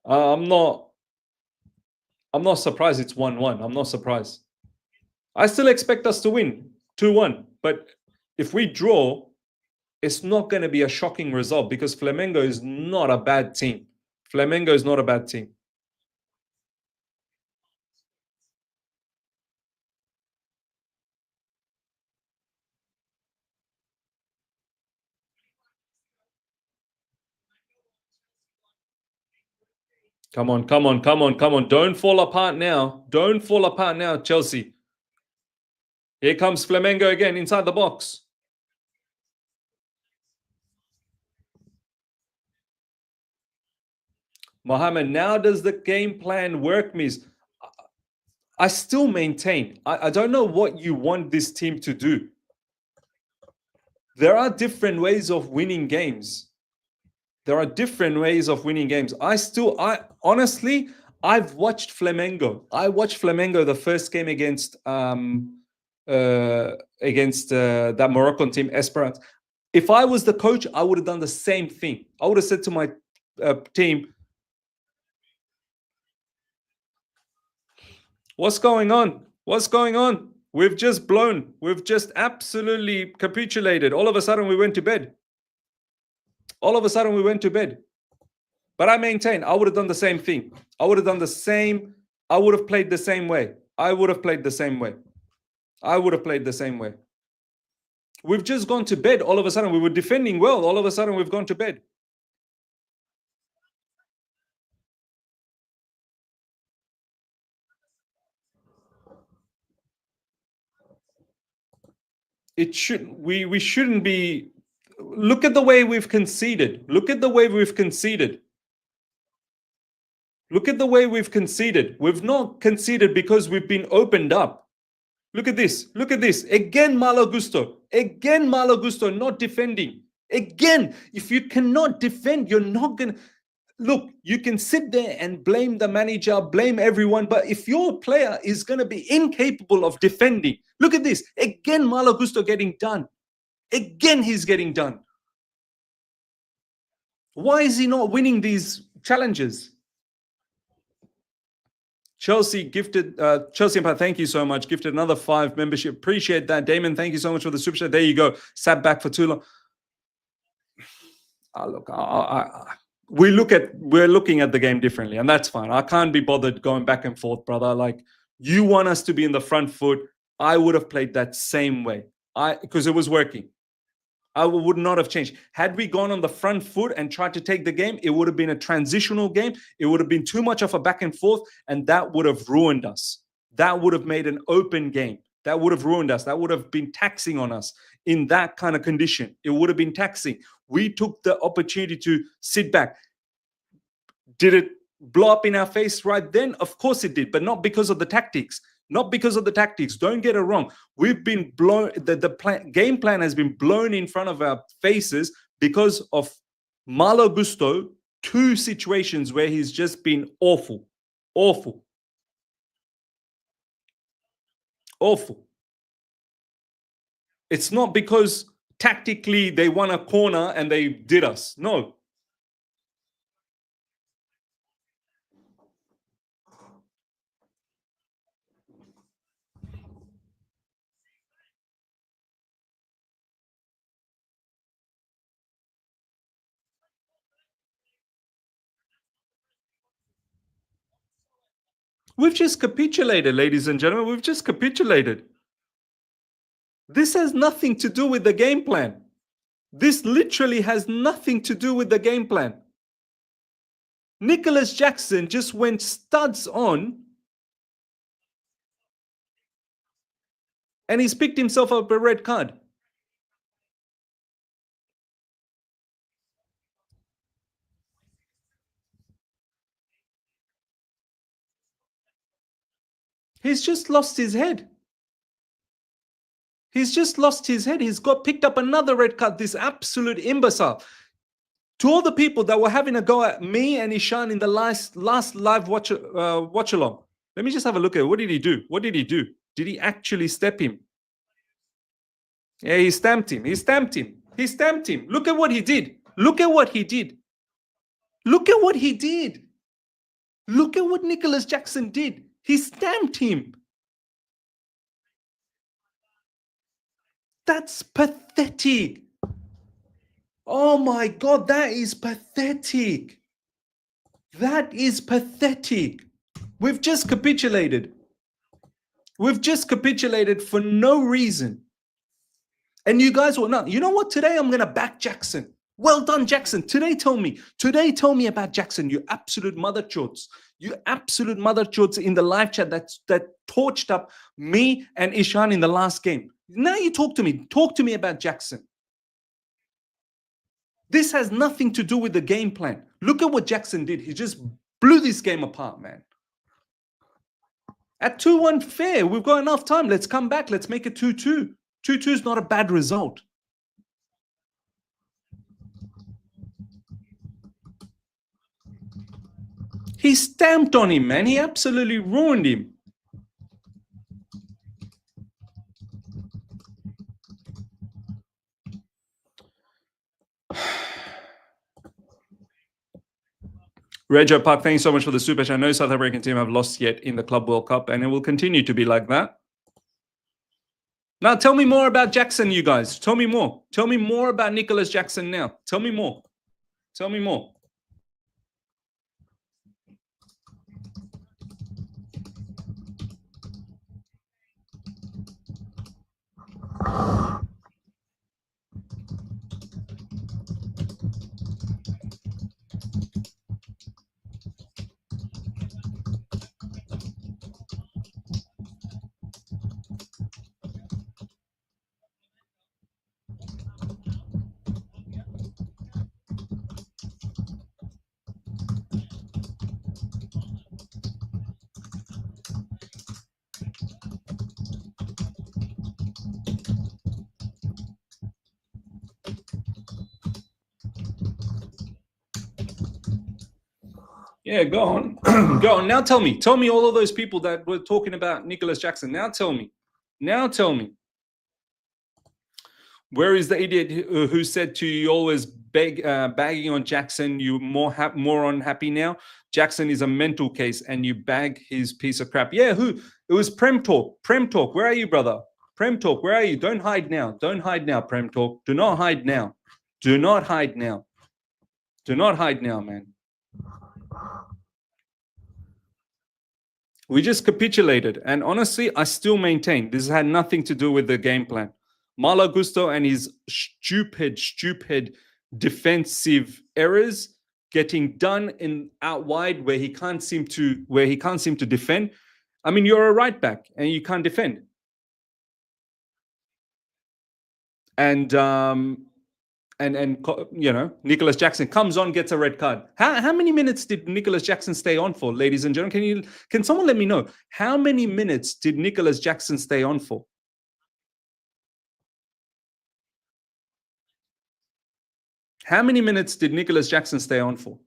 I'm not surprised it's 1-1. I'm not surprised. I still expect us to win 2-1. But if we draw, it's not going to be a shocking result because Flamengo is not a bad team. Flamengo is not a bad team. Come on. Don't fall apart now. Don't fall apart now, Chelsea. Here comes Flamengo again inside the box. Mohammed, now does the game plan work, Miss? I still maintain, I don't know what you want this team to do. There are different ways of winning games. There are different ways of winning games. Honestly, I've watched Flamengo. I watched Flamengo the first game against that Moroccan team, Esperance. If I was the coach, I would have done the same thing. I would have said to my team, what's going on? What's going on? We've just blown. We've just absolutely capitulated. All of a sudden, we went to bed. All of a sudden, we went to bed. But I maintain, I would have done the same thing. I would have done the same. I would have played the same way. I would have played the same way. I would have played the same way. We've just gone to bed. All of a sudden, we were defending well. All of a sudden, we've gone to bed. It should. We shouldn't be. Look at the way we've conceded. Look at the way we've conceded. Look at the way we've conceded. We've not conceded because we've been opened up. Look at this. Look at this. Again, Malo Gusto. Again, Malo Gusto not defending. Again, if you cannot defend, you're not going to... Look, you can sit there and blame the manager, blame everyone, but if your player is going to be incapable of defending, look at this. Again, Malo Gusto getting done. Again, he's getting done. Why is he not winning these challenges? Chelsea gifted, Chelsea Empire, thank you so much. Gifted another 5 membership. Appreciate that. Damon, thank you so much for the super chat. There you go. Sat back for too long. Look, we're looking at the game differently, and that's fine. I can't be bothered going back and forth, brother. Like, you want us to be in the front foot. I would have played that same way. Because it was working. I would not have changed. Had we gone on the front foot and tried to take the game, it would have been a transitional game. It would have been too much of a back and forth, and that would have ruined us. That would have made an open game. That would have ruined us. That would have been taxing on us in that kind of condition. It would have been taxing. We took the opportunity to sit back. Did it blow up in our face right then? Of course it did, but not because of the tactics. Not because of the tactics. Don't get it wrong. We've been blown. The game plan has been blown in front of our faces because of Malo Gusto. 2 situations where he's just been awful. Awful. Awful. It's not because tactically they won a corner and they did us. No. We've just capitulated, ladies and gentlemen. We've just capitulated. This has nothing to do with the game plan. This literally has nothing to do with the game plan. Nicholas Jackson just went studs on, and he's picked himself up a red card. He's just lost his head. He's just lost his head. He's got picked up another red card, this absolute imbecile. To all the people that were having a go at me and Ishan in the last live watch along, let me just have a look at it. What did he do? What did he do? Did he actually step him? Yeah, he stamped him. He stamped him. He stamped him. Look at what he did. Look at what he did. Look at what he did. Look at what Nicholas Jackson did. He stamped him. That's pathetic. Oh my God, that is pathetic. That is pathetic. We've just capitulated. We've just capitulated for no reason. And you guys will not. You know what? Today I'm going to back Jackson. Well done, Jackson. Today tell me about Jackson, you absolute mother chotes. You absolute mother chotes in the live chat that torched up me and Ishan in the last game. Now you talk to me. Talk to me about Jackson. This has nothing to do with the game plan. Look at what Jackson did. He just blew this game apart, man. At 2-1 fair, we've got enough time. Let's come back. Let's make it 2-2. 2-2 is not a bad result. He stamped on him, man. He absolutely ruined him. Rego Park, thank you so much for the super chat. No South African team have lost yet in the Club World Cup, and it will continue to be like that. Now, tell me more about Jackson, you guys. Tell me more. Tell me more about Nicholas Jackson now. Tell me more. Tell me more. Yeah, go on. Go on. Now tell me. Tell me all of those people that were talking about Nicholas Jackson. Now tell me. Now tell me. Where is the idiot who said to you always bagging on Jackson? You more unhappy now? Jackson is a mental case and you bag his piece of crap. Yeah, who? It was Prem Talk. Prem Talk. Where are you, brother? Prem Talk. Where are you? Don't hide now. Don't hide now, Prem Talk. Do not hide now. Do not hide now. Do not hide now, man. We just capitulated. And honestly, I still maintain this had nothing to do with the game plan. Malo Gusto and his stupid defensive errors getting done in out wide where he can't seem to defend. I mean, you're a right back and you can't defend. And you know, Nicholas Jackson comes on, gets a red card. How many minutes did Nicholas Jackson stay on for, ladies and gentlemen? Can someone let me know how many minutes did Nicholas Jackson stay on for? How many minutes did Nicholas Jackson stay on for?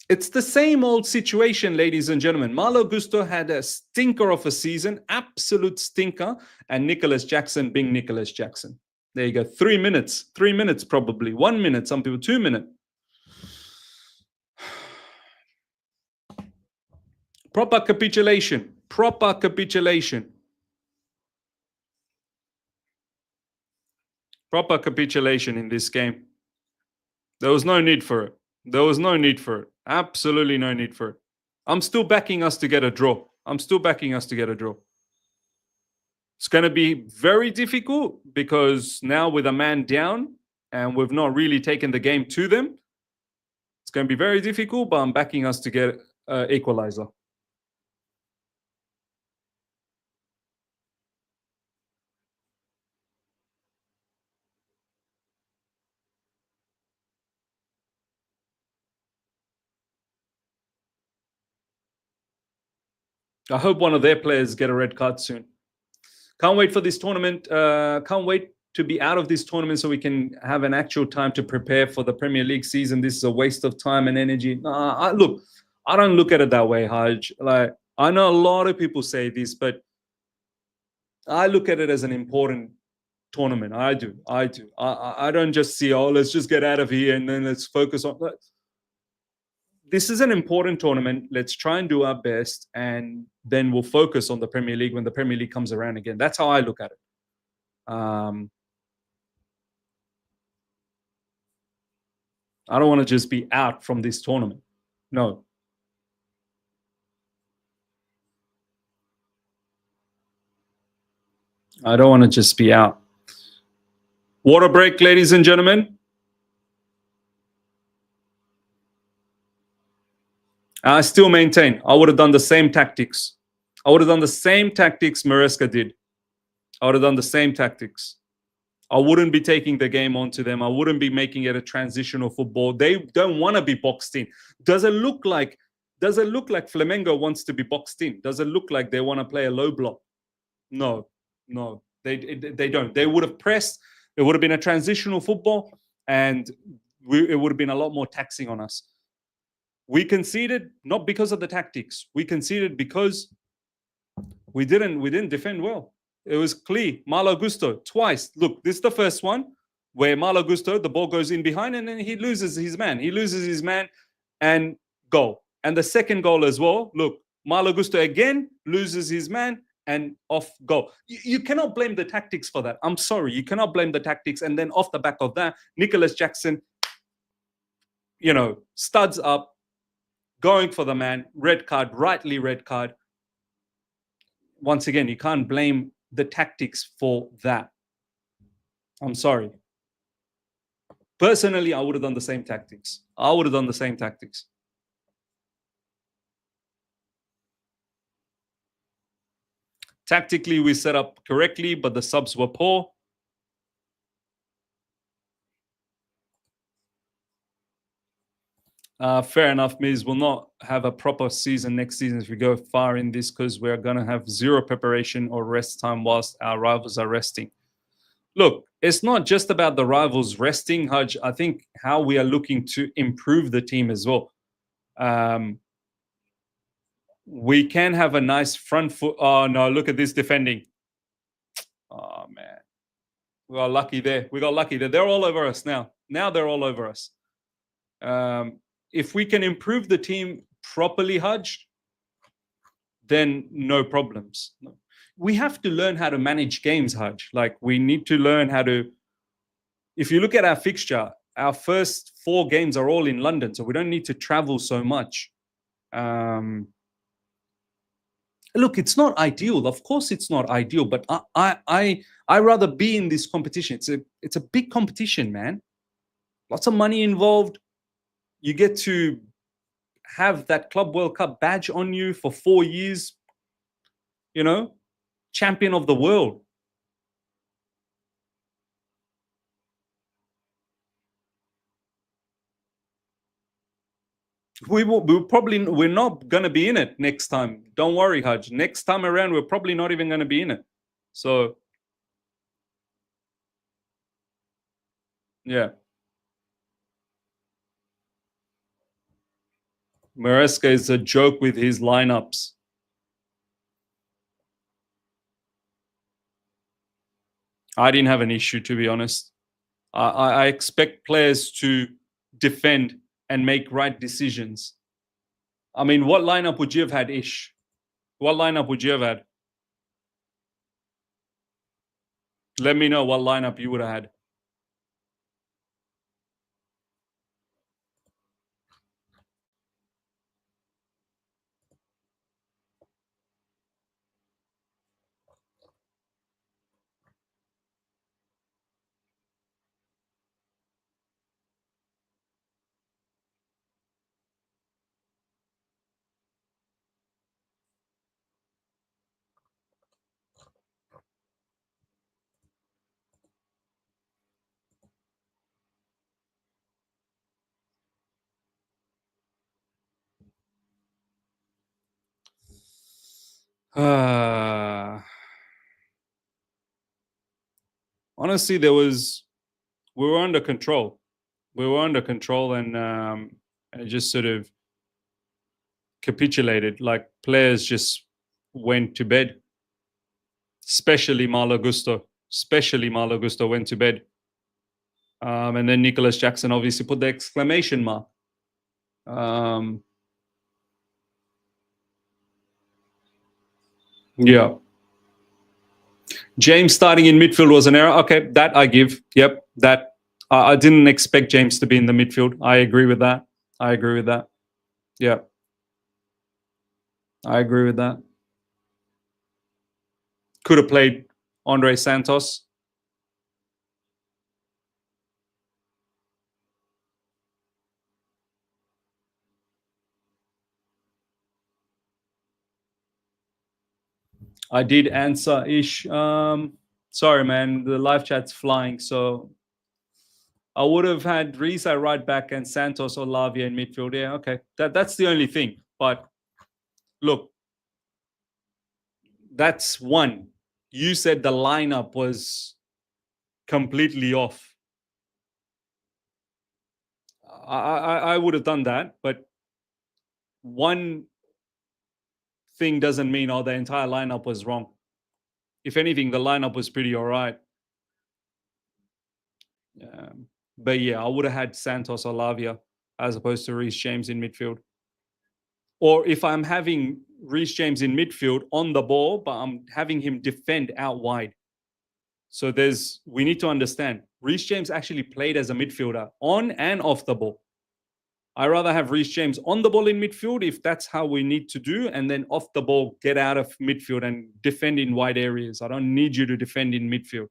It's the same old situation, ladies and gentlemen. Malo Gusto had a stinker of a season, absolute stinker, and Nicholas Jackson being Nicholas Jackson. There you go. 3 minutes. 3 minutes probably. 1 minute. Some people 2 minutes. Proper capitulation. Proper capitulation. Proper capitulation in this game. There was no need for it. There was no need for it. Absolutely no need for it. I'm still backing us to get a draw. I'm still backing us to get a draw. It's going to be very difficult because now with a man down and we've not really taken the game to them, it's going to be very difficult, but I'm backing us to get equalizer. I hope one of their players get a red card soon. Can't wait for this tournament. Can't wait to be out of this tournament so we can have an actual time to prepare for the Premier League season. This is a waste of time and energy. Look, I don't look at it that way, Haj. Like, I know a lot of people say this, but I look at it as an important tournament. I do. I don't just see, oh, let's just get out of here and then let's focus on. This is an important tournament. Let's try and do our best, and then we'll focus on the Premier League when the Premier League comes around again. That's how I look at it. I don't want to just be out from this tournament. No. I don't want to just be out. Water break, ladies and gentlemen. I still maintain I would have done the same tactics. I would have done the same tactics Maresca did. I would have done the same tactics. I wouldn't be taking the game onto them. I wouldn't be making it a transitional football. They don't want to be boxed in. Does it look like Flamengo wants to be boxed in? Does it look like they want to play a low block? No. They don't. They would have pressed. It would have been a transitional football, and it would have been a lot more taxing on us. We conceded not because of the tactics. We conceded because we didn't defend well. It was clear. Malo Gusto twice. Look, this is the first one where Malo Gusto, the ball goes in behind and then he loses his man. He loses his man and goal. And the second goal as well. Look, Malo Gusto again loses his man and off goal. You cannot blame the tactics for that. I'm sorry. You cannot blame the tactics. And then off the back of that, Nicholas Jackson, you know, studs up, going for the man, red card, rightly red card. Once again, you can't blame the tactics for that. I'm sorry. Personally, I would have done the same tactics. Tactically, we set up correctly, but the subs were poor. Fair enough, Miz. We'll not have a proper season next season if we go far in this because we're going to have zero preparation or rest time whilst our rivals are resting. Look, it's not just about the rivals resting, Haj. I think how we are looking to improve the team as well. We can have a nice front foot. Oh, no, look at this defending. Oh, man. We got lucky there. They're all over us now. Now they're all over us. If we can improve the team properly, Haj, then no problems. we have to learn how to manage games, Haj. Like, we need to learn how to. If you look at our fixture, our first 4 games are all in London, so we don't need to travel so much. Look, it's not ideal. Of course, it's not ideal, but I rather be in this competition. It's a big competition, man. Lots of money involved. You get to have that Club World Cup badge on you for 4 years. You know, champion of the world. We're not gonna be in it next time. Don't worry, Haj. Next time around, we're probably not even gonna be in it. So yeah, Maresca is a joke with his lineups. I didn't have an issue, to be honest. I expect players to defend and make right decisions. I mean, what lineup would you have had, Ish? What lineup would you have had? Let me know what lineup you would have had. Honestly, we were under control. We were under control, and it just sort of capitulated. Like, players just went to bed. Especially Malo Gusto. Especially Malo Gusto went to bed. And then Nicholas Jackson obviously put the exclamation mark. Yeah. James starting in midfield was an error. Okay, that I give. Yep, that I didn't expect James to be in the midfield. I agree with that. I agree with that. Yeah, I agree with that. Could have played Andre Santos. I did answer Ish. Sorry, man. The live chat's flying, so I would have had Reese at right back and Santos or Lavia in midfield. Yeah, okay. That's the only thing. But look, that's one. You said the lineup was completely off. I would have done that, but one thing doesn't mean the entire lineup was wrong. If anything, the lineup was pretty all right. But yeah, I would have had Santos or Lavia as opposed to Reece James in midfield. Or if I'm having Reece James in midfield on the ball, but I'm having him defend out wide. So we need to understand, Reece James actually played as a midfielder on and off the ball. I rather have Reece James on the ball in midfield if that's how we need to do, and then off the ball, get out of midfield and defend in wide areas. I don't need you to defend in midfield.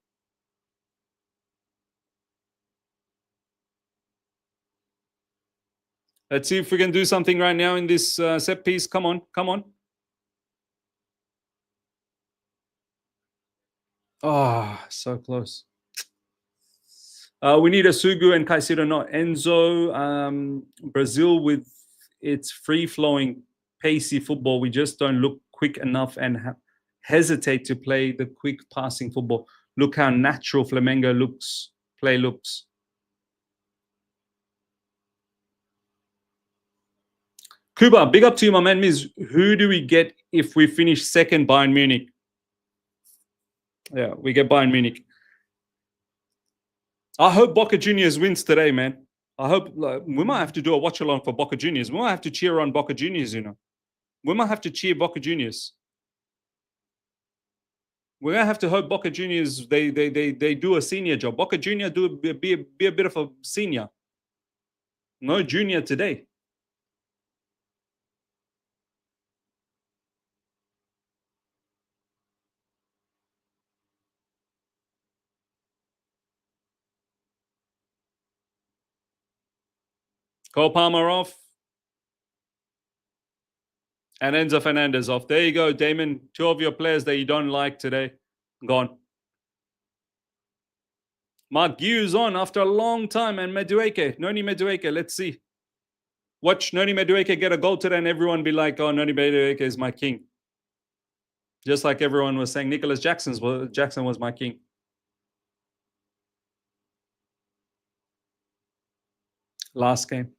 Let's see if we can do something right now in this set piece. Come on, come on. Oh, so close. We need a Sugu and Caicedo, not Enzo. Brazil with its free-flowing, pacey football, we just don't look quick enough and hesitate to play the quick passing football. Look how natural Flamengo looks. Kuba, big up to you, my man. Miz, who do we get if we finish second Bayern Munich? Yeah, we get Bayern Munich. I hope Boca Juniors wins today, man. I hope we might have to do a watch along for Boca Juniors. We might have to cheer on Boca Juniors, We might have to cheer Boca Juniors. We're gonna have to hope Boca Juniors they do a senior job. Boca Junior be a bit of a senior. No junior today. Cole Palmer off. And Enzo Fernandez off. There you go, Damon. 2 of your players that you don't like today, gone. Mark Hughes on after a long time, and Noni Medueke, let's see. Watch Noni Medueke get a goal today and everyone be like, oh, Noni Medueke is my king. Just like everyone was saying Nicholas Jackson was my king. Last game.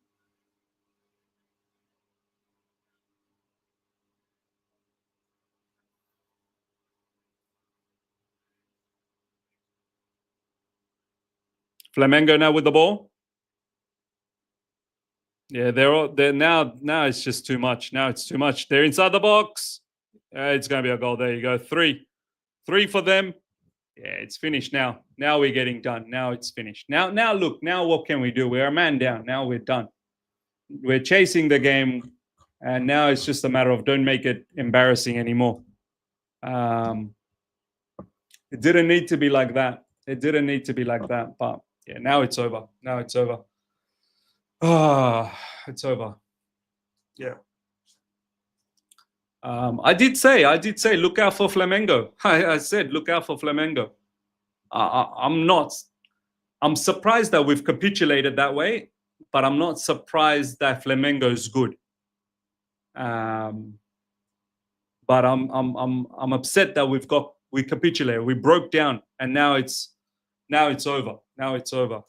Flamengo now with the ball. Yeah, they're now it's just too much. Now it's too much. They're inside the box. It's going to be a goal. There you go. 3 for them. Yeah, it's finished now. Now we're getting done. Now it's finished. Now look, now what can we do? We're a man down. Now we're done. We're chasing the game, and now it's just a matter of don't make it embarrassing anymore. It didn't need to be like that. It didn't need to be like that. But yeah, now it's over. Now it's over. It's over. Yeah. I did say, look out for Flamengo. I said, look out for Flamengo. I'm surprised that we've capitulated that way, but I'm not surprised that Flamengo is good. But I'm upset that we capitulated. We broke down, and now it's over. Now it's over.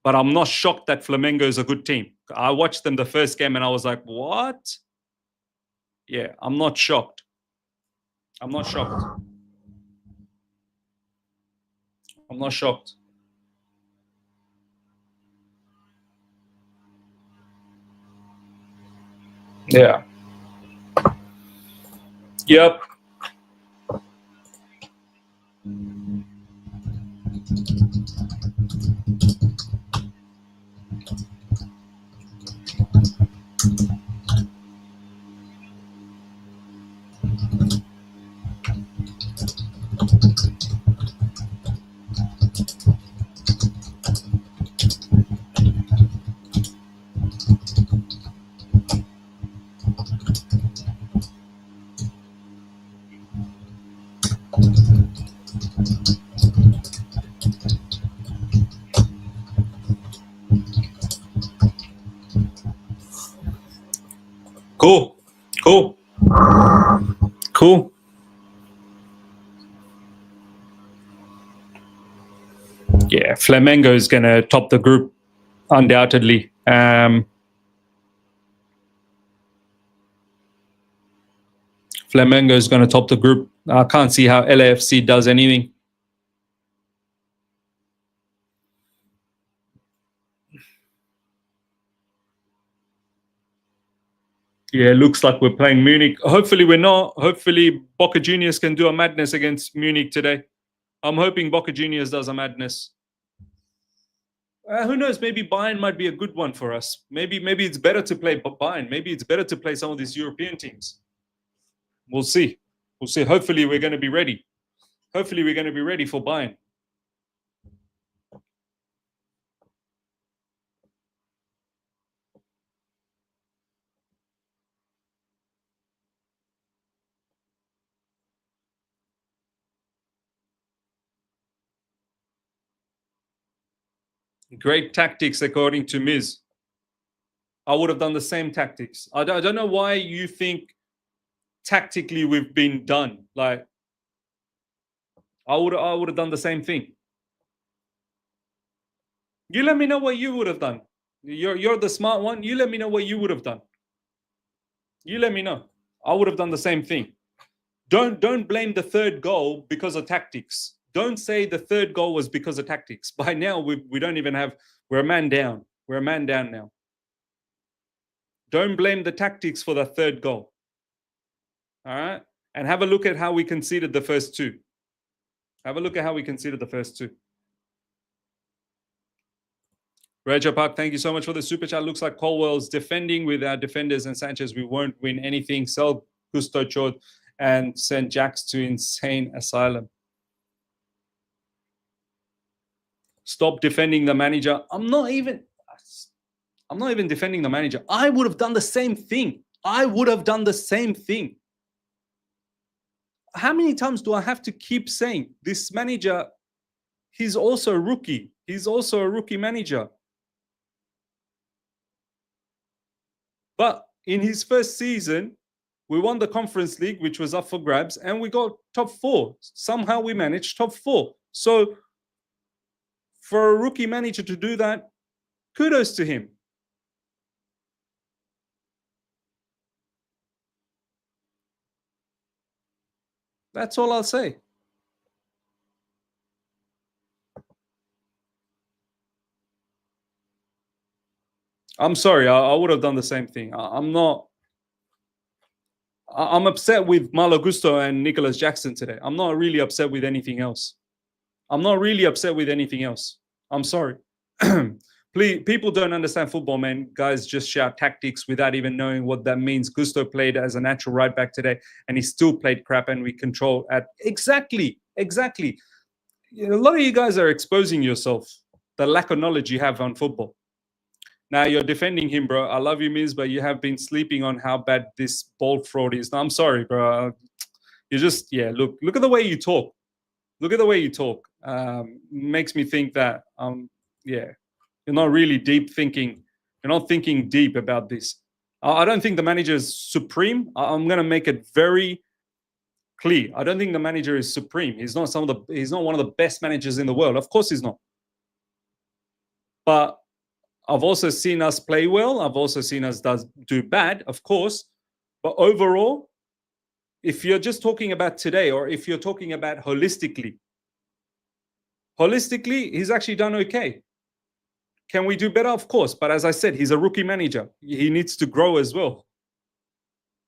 But I'm not shocked that Flamengo is a good team. I watched them the first game, and I was like, what? Yeah, I'm not shocked. I'm not shocked. I'm not shocked. Yeah. Yep. Cool. Yeah, Flamengo is going to top the group, undoubtedly. Flamengo is going to top the group. I can't see how LAFC does anything. Yeah, it looks like we're playing Munich. Hopefully we're not. Hopefully Boca Juniors can do a madness against Munich today. I'm hoping Boca Juniors does a madness. Who knows? Maybe Bayern might be a good one for us. Maybe it's better to play Bayern. Maybe it's better to play some of these European teams. We'll see. We'll see. Hopefully we're going to be ready. Hopefully we're going to be ready for Bayern. Great tactics, according to Miz. I would have done the same tactics. I don't know why you think tactically we've been done. Like, I would have done the same thing. You let me know what you would have done. You're the smart one. You let me know what you would have done. You let me know. I would have done the same thing. Don't blame the third goal because of tactics. Don't say the third goal was because of tactics. By now we don't even have. We're a man down. We're a man down now. Don't blame the tactics for the third goal. All right. And have a look at how we conceded the first two. Have a look at how we conceded the first two. Regia Park, thank you so much for the super chat. Looks like Colwell's defending with our defenders and Sanchez. We won't win anything. Sell Gusto Chod and send Jax to insane asylum. Stop defending the manager. I'm not even defending the manager. I would have done the same thing. I would have done the same thing. How many times do I have to keep saying this manager, he's also a rookie. He's also a rookie manager. But in his first season, we won the Conference League, which was up for grabs, and we got top 4. Somehow we managed top 4. So for a rookie manager to do that, kudos to him. That's all I'll say. I'm sorry, I would have done the same thing. I'm upset with Malo Gusto and Nicholas Jackson today. I'm not really upset with anything else. I'm sorry. Please, people don't understand football, man. Guys just shout tactics without even knowing what that means. Gusto played as a natural right back today, and he still played crap, and we control at exactly. You know, a lot of you guys are exposing yourself, the lack of knowledge you have on football. Now you're defending him, bro. I love you, Miz, but you have been sleeping on how bad this ball fraud is. No, I'm sorry, bro. You just, look at the way you talk. Makes me think that, you're not really deep thinking. You're not thinking deep about this. I don't think the manager is supreme. I'm going to make it very clear. I don't think the manager is supreme. He's not one of the best managers in the world. Of course he's not. But I've also seen us play well. I've also seen us do bad, of course. But overall, if you're just talking about today, or if you're talking about holistically, he's actually done okay. Can we do better? Of course. But as I said, he's a rookie manager. He needs to grow as well.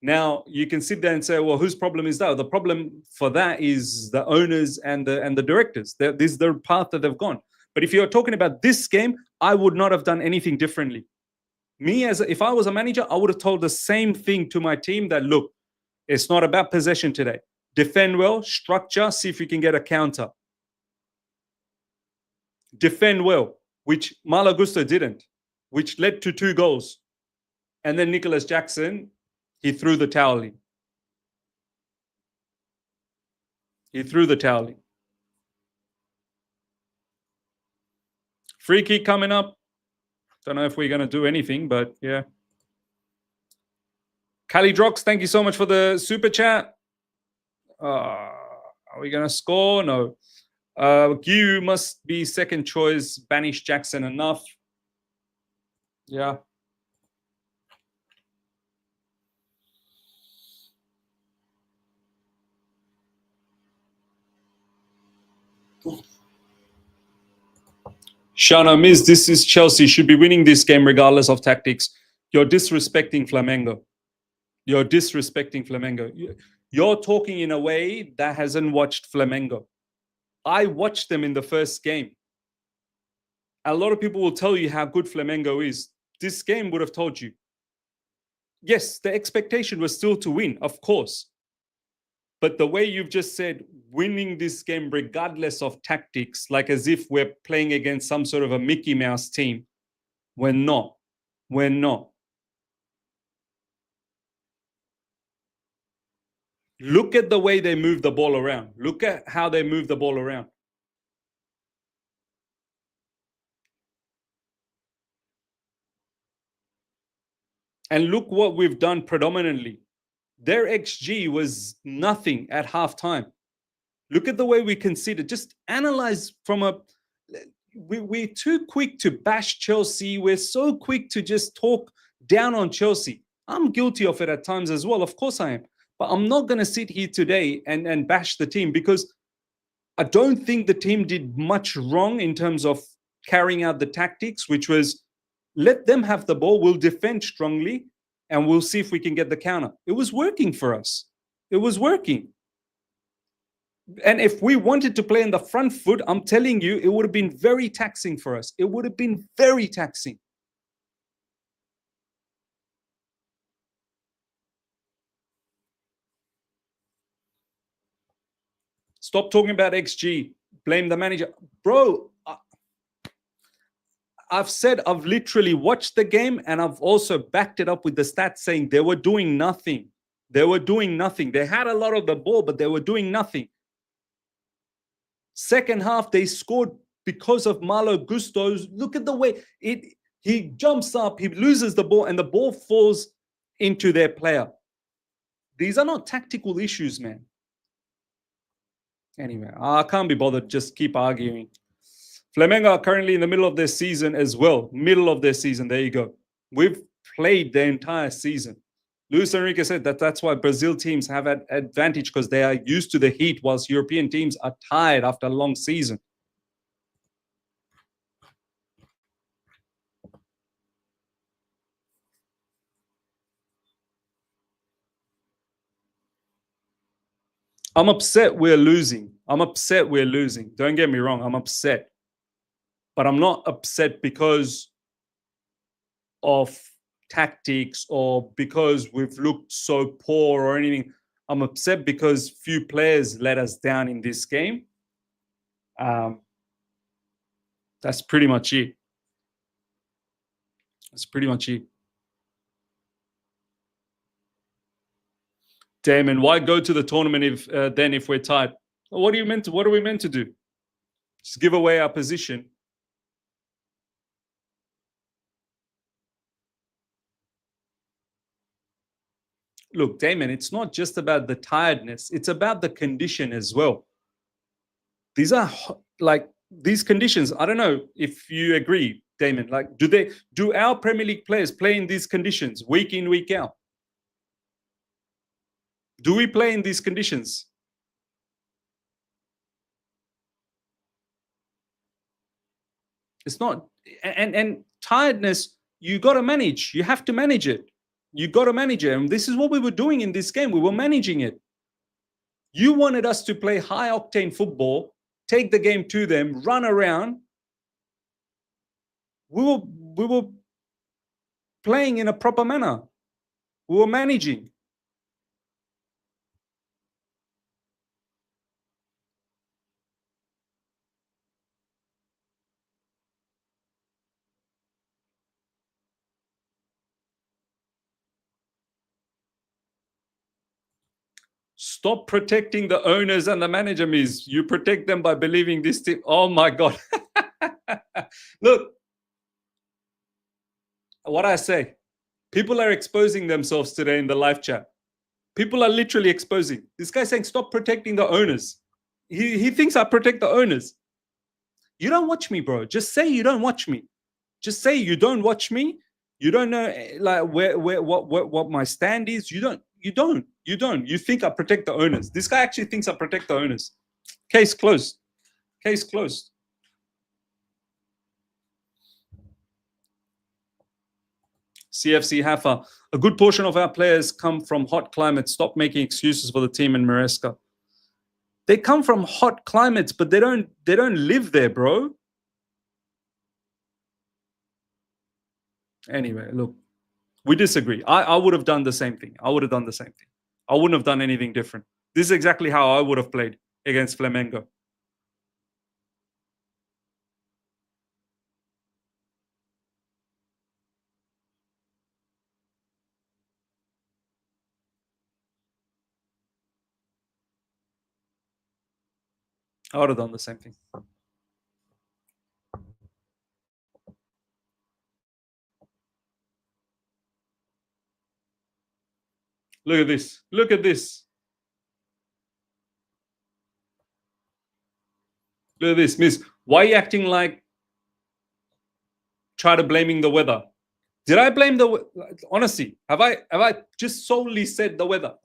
Now, you can sit there and say, well, whose problem is that? The problem for that is the owners and the directors. This is the path that they've gone. But if you're talking about this game, I would not have done anything differently. If I was a manager, I would have told the same thing to my team that, look, it's not about possession today. Defend well, structure, see if you can get a counter. Defend well, which Malo Gusto didn't, which led to 2 goals. And then Nicholas Jackson, he threw the towel in. Free kick coming up. Don't know if we're going to do anything, but yeah. Kali Drox, thank you so much for the super chat. Are we going to score? No. Giu must be second choice. Banish Jackson enough. Yeah. Shana Miz, this is Chelsea. Should be winning this game regardless of tactics. You're disrespecting Flamengo. You're talking in a way that hasn't watched Flamengo. I watched them in the first game. A lot of people will tell you how good Flamengo is. This game would have told you. Yes, the expectation was still to win, of course. But the way you've just said, winning this game regardless of tactics, like as if we're playing against some sort of a Mickey Mouse team, we're not. Look at the way they move the ball around. Look at how they move the ball around. And look what we've done predominantly. Their XG was nothing at halftime. Look at the way we conceded. Just analyze from a... We're too quick to bash Chelsea. We're so quick to just talk down on Chelsea. I'm guilty of it at times as well. Of course I am. But I'm not going to sit here today and bash the team, because I don't think the team did much wrong in terms of carrying out the tactics, which was let them have the ball, we'll defend strongly, and we'll see if we can get the counter. It was working for us. It was working. And if we wanted to play in the front foot, I'm telling you, it would have been very taxing for us. It would have been very taxing. Stop talking about XG. Blame the manager. Bro, I've literally watched the game and I've also backed it up with the stats saying they were doing nothing. They were doing nothing. They had a lot of the ball, but they were doing nothing. Second half, they scored because of Malo Gusto's. Look at the way he jumps up, he loses the ball, and the ball falls into their player. These are not tactical issues, man. Anyway, I can't be bothered. Just keep arguing. Flamengo are currently in the middle of their season as well. Middle of their season. There you go. We've played the entire season. Luis Enrique said that's why Brazil teams have an advantage because they are used to the heat, whilst European teams are tired after a long season. I'm upset we're losing. Don't get me wrong. I'm upset. But I'm not upset because of tactics or because we've looked so poor or anything. I'm upset because few players let us down in this game. That's pretty much it. Damon, why go to the tournament if we're tied? What are we meant to do? Just give away our position. Look, Damon, it's not just about the tiredness, it's about the condition as well. These are like these conditions. I don't know if you agree, Damon. Like, do our Premier League players play in these conditions week in, week out? Do we play in these conditions? It's not, and tiredness, you got to manage. You have to manage it. You got to manage it. And this is what we were doing in this game. We were managing it. You wanted us to play high octane football, take the game to them, run around. We were playing in a proper manner. We were managing. Stop protecting the owners and the manager, Miz. You protect them by believing this team. Oh my God. Look, what I say, people are exposing themselves today in the live chat. People are literally exposing. This guy saying, stop protecting the owners. He thinks I protect the owners. You don't watch me, bro. Just say you don't watch me. Just say you don't watch me. You don't know like what my stand is. You don't. You think I protect the owners. This guy actually thinks I protect the owners. Case closed. Case closed. CFC Hafa. A good portion of our players come from hot climates. Stop making excuses for the team in Maresca. They come from hot climates, but they don't live there, bro. Anyway, look, we disagree. I would have done the same thing. I wouldn't have done anything different. This is exactly how I would have played against Flamengo. I would have done the same thing. Look at this. Look at this. Look at this, Miss. Why are you acting like try to blaming the weather? Did I blame the honestly? Have I just solely said the weather?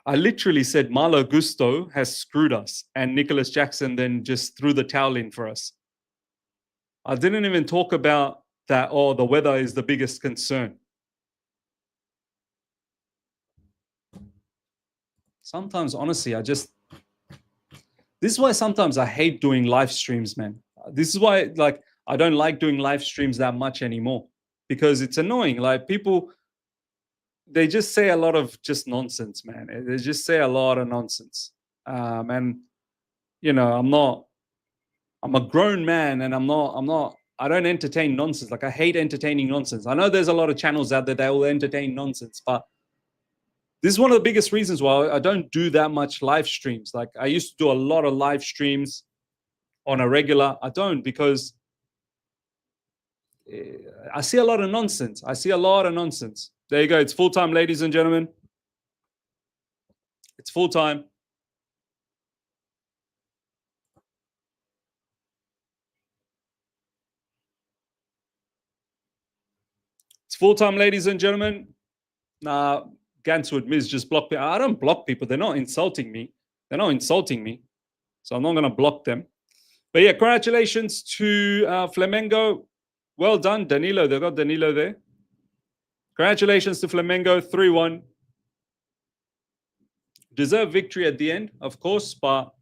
I literally said Malo Gusto has screwed us, and Nicholas Jackson then just threw the towel in for us. I didn't even talk about that. Oh, the weather is the biggest concern. sometimes, honestly, this is why sometimes I hate doing live streams, man. This is why, like, I don't like doing live streams that much anymore, because it's annoying. Like, people, they just say a lot of just nonsense, man. They just say a lot of nonsense. And you know, I'm a grown man, and I don't entertain nonsense. Like, I hate entertaining nonsense. I know there's a lot of channels out there that will entertain nonsense, but this is one of the biggest reasons why I don't do that much live streams. Like, I used to do a lot of live streams on a regular. I don't, because I see a lot of nonsense. I see a lot of nonsense. There you go. It's full time, ladies and gentlemen. It's full time. It's full time, ladies and gentlemen. Ganswood Miz just blocked me. I don't block people. They're not insulting me. They're not insulting me. So I'm not going to block them. But yeah, congratulations to Flamengo. Well done, Danilo. They've got Danilo there. Congratulations to Flamengo, 3-1. Deserved victory at the end, of course, but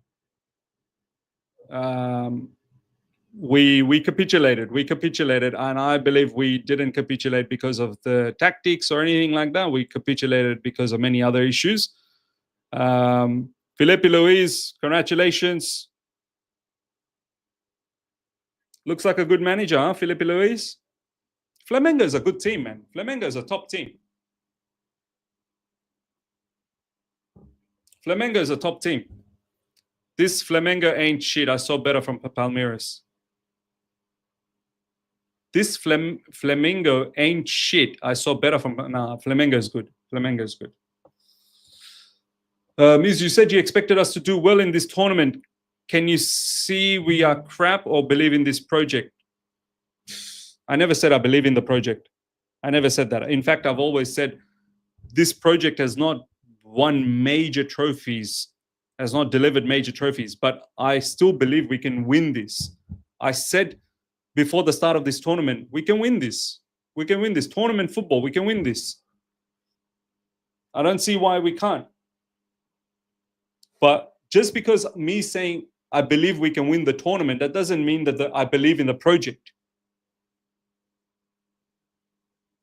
we capitulated. We capitulated, and I believe we didn't capitulate because of the tactics or anything like that. We capitulated because of many other issues. Felipe Luis, congratulations. Looks like a good manager, huh, Felipe Luis? Flamengo is a good team, man. Flamengo is a top team. Flamengo is a top team. This Flamengo ain't shit. I saw better from Palmeiras. This Flamengo ain't shit. I saw better from... Nah, Flamengo is good. Flamengo is good. Miz, you said you expected us to do well in this tournament. Can you see we are crap or believe in this project? I never said I believe in the project. I never said that. In fact, I've always said this project has not won major trophies, has not delivered major trophies, but I still believe we can win this. I said before the start of this tournament, we can win this. We can win this. Tournament football, we can win this. I don't see why we can't. But just because me saying I believe we can win the tournament, that doesn't mean that I believe in the project.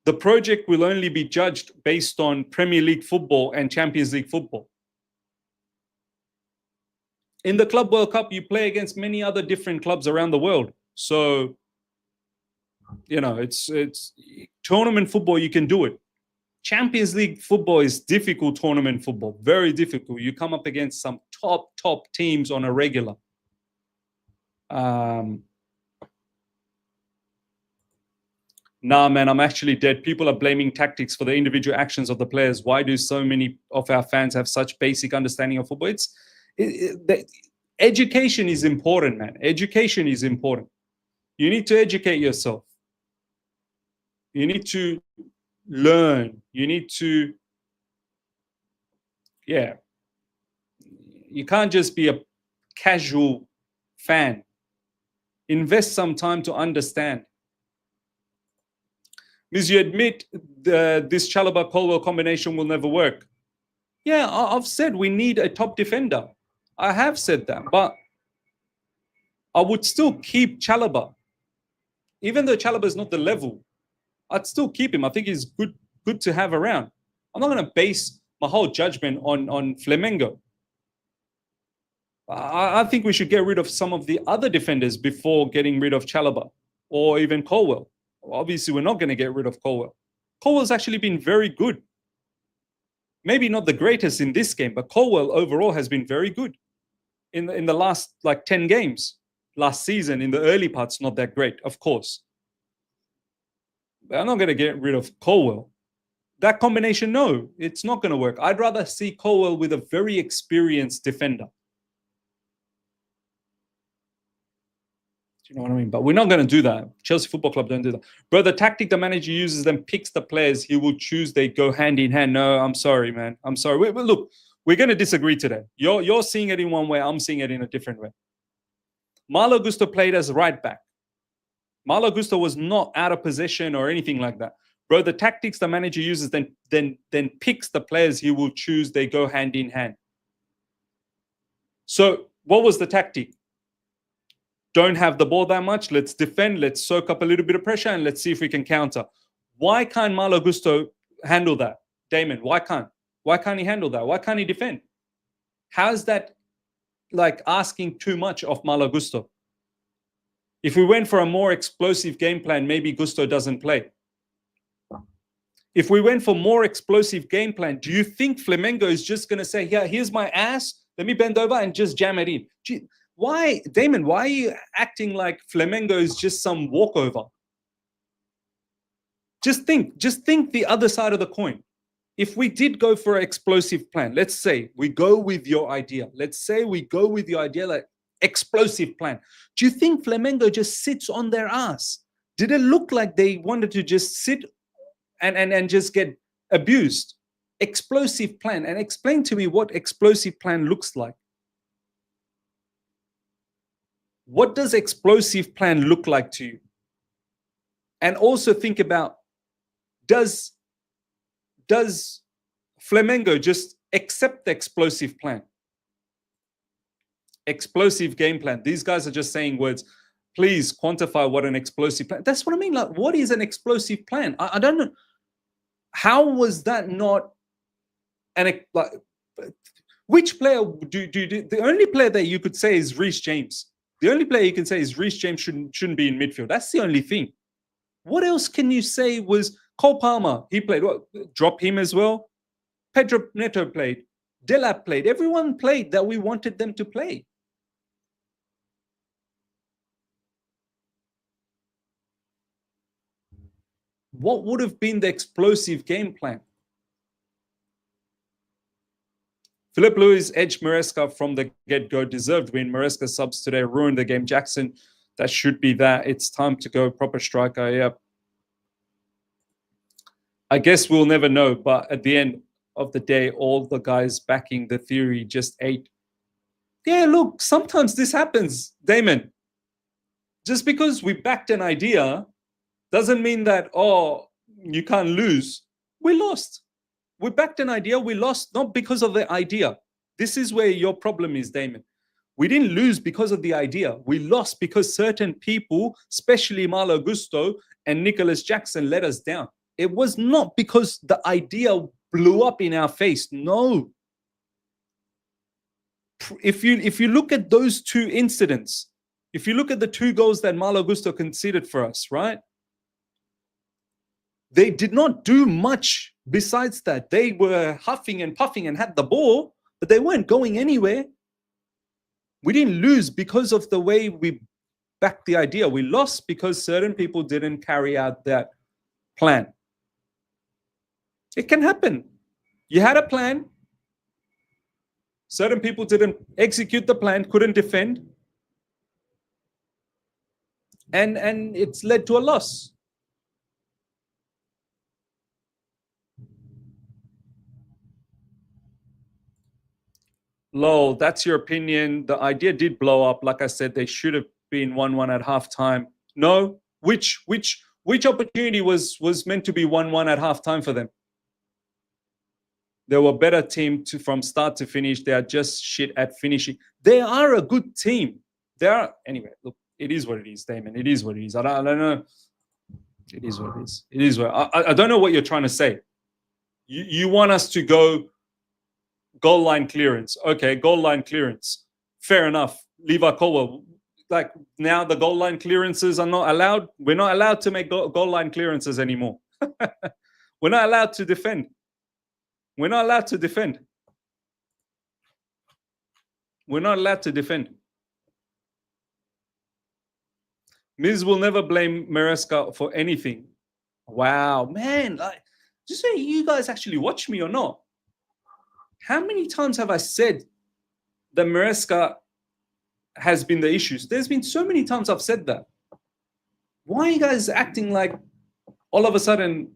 The project will only be judged based on Premier League football and Champions League football. In the Club World Cup, you play against many other different clubs around the world. So, you know, it's tournament football, you can do it. Champions League football is difficult tournament football, very difficult. You come up against some top teams on a regular. Nah, man, I'm actually dead. People are blaming tactics for the individual actions of the players. Why do so many of our fans have such basic understanding of football? Education is important, man. Education is important. You need to educate yourself. You need to learn. You need to, yeah. You can't just be a casual fan. Invest some time to understand. Because you admit this Chalobah-Colwell combination will never work. Yeah, I've said we need a top defender. I have said that, but I would still keep Chalobah. Even though Chalobah is not the level, I'd still keep him. I think he's good to have around. I'm not going to base my whole judgment on Flamengo. I think we should get rid of some of the other defenders before getting rid of Chalobah or even Colwell. Obviously, we're not going to get rid of Colwell. Colwell's actually been very good. Maybe not the greatest in this game, but Colwell overall has been very good in the last like 10 games. Last season, in the early parts, not that great, of course. But I'm not going to get rid of Colwell. That combination, no, it's not going to work. I'd rather see Colwell with a very experienced defender. You know what I mean? But we're not going to do that. Chelsea Football Club don't do that. Bro, the tactic the manager uses then picks the players he will choose. They go hand in hand. No, I'm sorry, man. I'm sorry. Look, we're going to disagree today. You're seeing it in one way. I'm seeing it in a different way. Malo Gusto played as right back. Malo Gusto was not out of possession or anything like that. Bro, the tactics the manager uses then picks the players he will choose. They go hand in hand. So what was the tactic? Don't have the ball that much. Let's defend. Let's soak up a little bit of pressure and let's see if we can counter. Why can't Malo Gusto handle that? Damon, why can't? Why can't he handle that? Why can't he defend? How's that like asking too much of Malo Gusto? If we went for a more explosive game plan, maybe Gusto doesn't play. If we went for more explosive game plan, do you think Flamengo is just going to say, yeah, here's my ass, let me bend over and just jam it in? Why, Damon, why are you acting like Flamengo is just some walkover? Just think the other side of the coin. If we did go for an explosive plan, let's say we go with your idea. Let's say we go with your idea, like explosive plan. Do you think Flamengo just sits on their ass? Did it look like they wanted to just sit and just get abused? Explosive plan. And explain to me what explosive plan looks like. What does explosive plan look like to you? And also think about, does Flamengo just accept the explosive plan? Explosive game plan. These guys are just saying words. Please quantify what an explosive plan. That's what I mean. Like, what is an explosive plan? I don't know. How was that not an like? Which player do the only player that you could say is Reece James? The only player you can say is Reece James shouldn't be in midfield. That's the only thing. What else can you say was Cole Palmer? He played. What? Drop him as well. Pedro Neto played. Delap played. Everyone played that we wanted them to play. What would have been the explosive game plan? Philip Lewis edged Maresca from the get-go. Deserved win. Maresca subs today ruined the game. Jackson, that should be that. It's time to go. Proper striker. Yep. I guess we'll never know. But at the end of the day, all the guys backing the theory just ate. Yeah, look, sometimes this happens, Damon. Just because we backed an idea doesn't mean that, oh, you can't lose. We lost. We backed an idea. We lost not because of the idea. This is where your problem is, Damon. We didn't lose because of the idea. We lost because certain people, especially Malo Gusto and Nicholas Jackson, let us down. It was not because the idea blew up in our face. No. If you look at those two incidents, if you look at the two goals that Malo Gusto conceded for us, right? They did not do much besides that. They were huffing and puffing and had the ball, but they weren't going anywhere. We didn't lose because of the way we backed the idea. We lost because certain people didn't carry out that plan. It can happen. You had a plan. Certain people didn't execute the plan, couldn't defend. And it's led to a loss. Lol, that's your opinion. The idea did blow up. Like I said, they should have been 1-1 at halftime. No, which opportunity was meant to be 1-1 at halftime for them? They were a better team from start to finish. They are just shit at finishing. They are a good team. They are anyway. Look, it is what it is, Damon. It is what it is. I don't know. It is what it is. It is what I don't know what you're trying to say. You want us to go goal line clearance. Okay, goal line clearance. Fair enough. Levi Colwell. Like now the goal line clearances are not allowed. We're not allowed to make goal line clearances anymore. We're not allowed to defend. We're not allowed to defend. We're not allowed to defend. Miz will never blame Maresca for anything. Wow, man. Just say you guys actually watch me or not. How many times have I said that Maresca has been the issues? There's been so many times I've said that. Why are you guys acting like all of a sudden?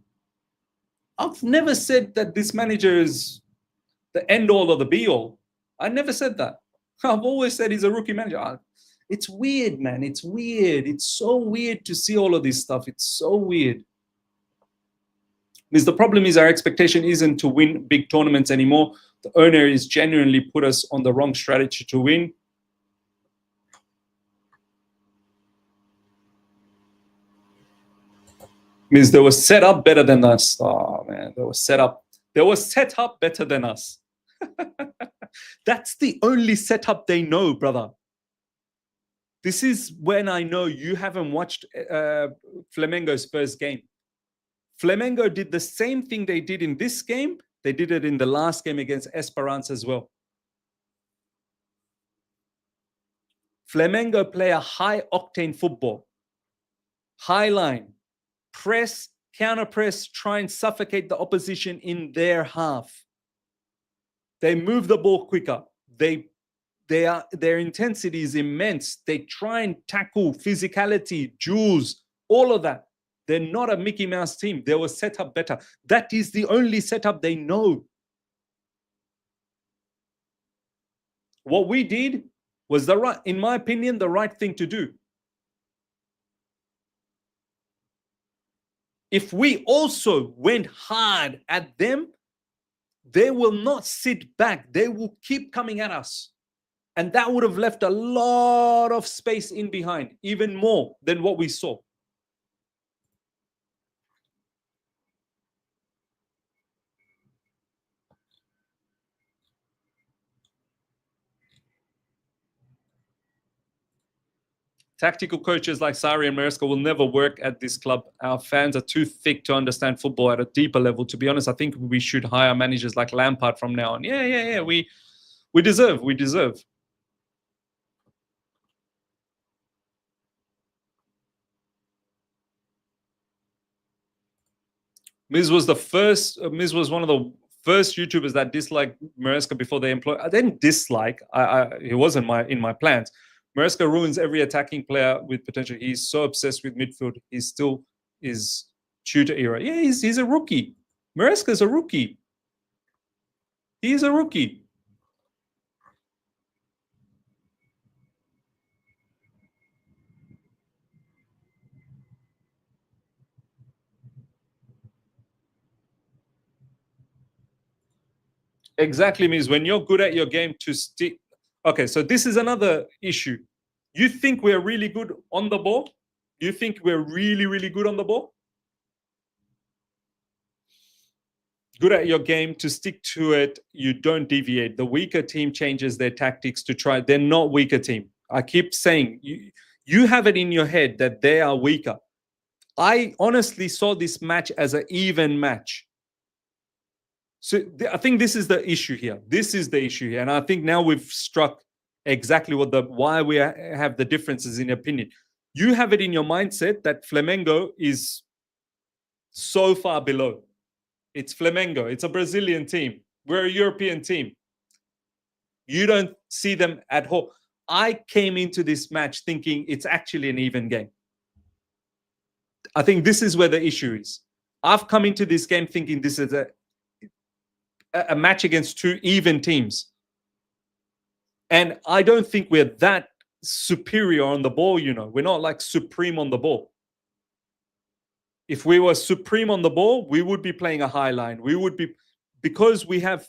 I've never said that this manager is the end all or the be all. I never said that. I've always said he's a rookie manager. It's weird, man. It's weird. It's so weird to see all of this stuff. It's so weird. Because the problem is our expectation isn't to win big tournaments anymore. The owner is genuinely put us on the wrong strategy to win. Means they were set up better than us. Oh man, they were set up. They were set up better than us. That's the only setup they know, brother. This is when I know you haven't watched Flamengo's first game. Flamengo did the same thing they did in this game. They did it in the last game against Esperance as well. Flamengo play a high-octane football. High line. Press, counter-press, try and suffocate the opposition in their half. They move the ball quicker. Their intensity is immense. They try and tackle physicality, duels, all of that. They're not a Mickey Mouse team. They were set up better. That is the only setup they know. What we did was in my opinion, the right thing to do. If we also went hard at them, they will not sit back. They will keep coming at us. And that would have left a lot of space in behind, even more than what we saw. Tactical coaches like Sarri and Maresca will never work at this club. Our fans are too thick to understand football at a deeper level. To be honest, I think we should hire managers like Lampard from now on. Yeah. We deserve. Miz was one of the first YouTubers that disliked Maresca before they employed. I didn't dislike. It wasn't in my plans. Maresca ruins every attacking player with potential. He's so obsessed with midfield. He still is Tudor era. Yeah, he's a rookie. Maresca's a rookie. He's a rookie. Exactly, means when you're good at your game to stick. Okay, so this is another issue. You think we're really good on the ball? You think we're really, really good on the ball? Good at your game to stick to it. You don't deviate. The weaker team changes their tactics to try. They're not weaker team. I keep saying you have it in your head that they are weaker. I honestly saw this match as an even match. So I think this is the issue here. This is the issue here. And I think now we've struck exactly why we have the differences in opinion. You have it in your mindset that Flamengo is so far below. It's Flamengo. It's a Brazilian team. We're a European team. You don't see them at home. I came into this match thinking it's actually an even game. I think this is where the issue is. I've come into this game thinking this is a match against two even teams. And I don't think we're that superior on the ball, We're not like supreme on the ball. If we were supreme on the ball, we would be playing a high line. We would be, because we are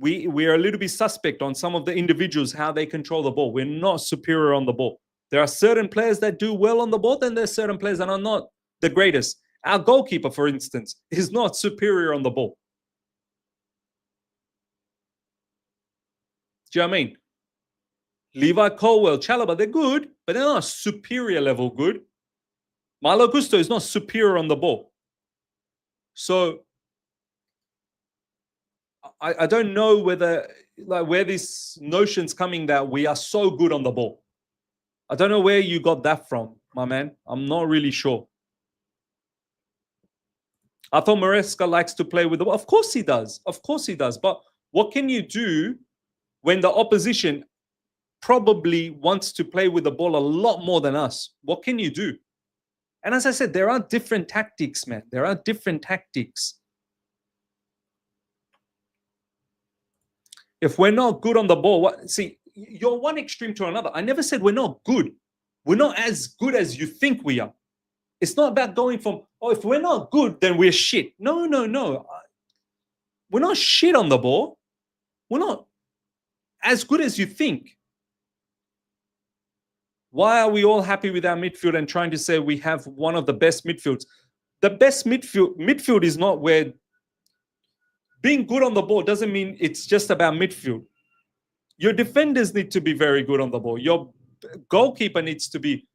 a little bit suspect on some of the individuals, how they control the ball. We're not superior on the ball. There are certain players that do well on the ball, then there's certain players that are not the greatest. Our goalkeeper, for instance, is not superior on the ball. Do you know what I mean? Levi Colwell, Chalobah, they're good, but they're not superior level good. Malo Gusto is not superior on the ball. So I don't know where this notion's coming that we are so good on the ball. I don't know where you got that from, my man. I'm not really sure. I thought Maresca likes to play with the ball. Of course he does. Of course he does. But what can you do when the opposition probably wants to play with the ball a lot more than us? What can you do? And as I said, there are different tactics, man. There are different tactics. If we're not good on the ball, see, you're one extreme to another. I never said we're not good. We're not as good as you think we are. It's not about going from, if we're not good, then we're shit. No. We're not shit on the ball. we're not as good as you think. Why are we all happy with our midfield and trying to say we have one of the best midfields? The best midfield is not where being good on the ball doesn't mean it's just about midfield. Your defenders need to be very good on the ball. Your goalkeeper needs to be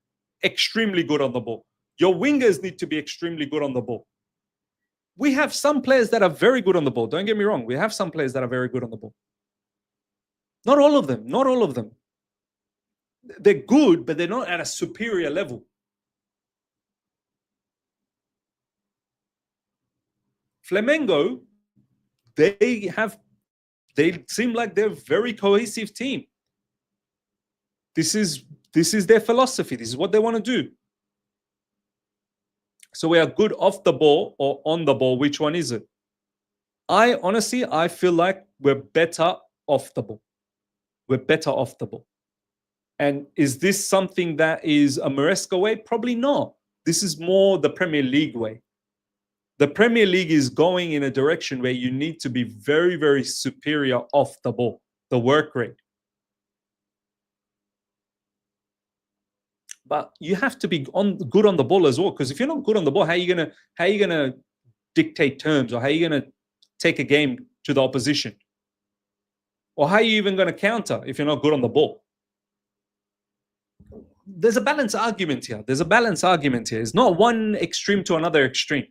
extremely good on the ball. Your wingers need to be extremely good on the ball. We have some players that are very good on the ball. Don't get me wrong. We have some players that are very good on the ball. Not all of them. Not all of them. They're good, but they're not at a superior level. Flamengo, they seem like they're a very cohesive team. This is their philosophy. This is what they want to do. So we are good off the ball or on the ball. Which one is it? I feel like we're better off the ball. We're better off the ball. And is this something that is a Maresca way? Probably not. This is more the Premier League way. The Premier League is going in a direction where you need to be very, very superior off the ball, the work rate. But you have to be good on the ball as well, because if you're not good on the ball, how are you gonna dictate terms, or how are you gonna take a game to the opposition, or how are you even gonna counter if you're not good on the ball? There's a balance argument here. It's not one extreme to another extreme.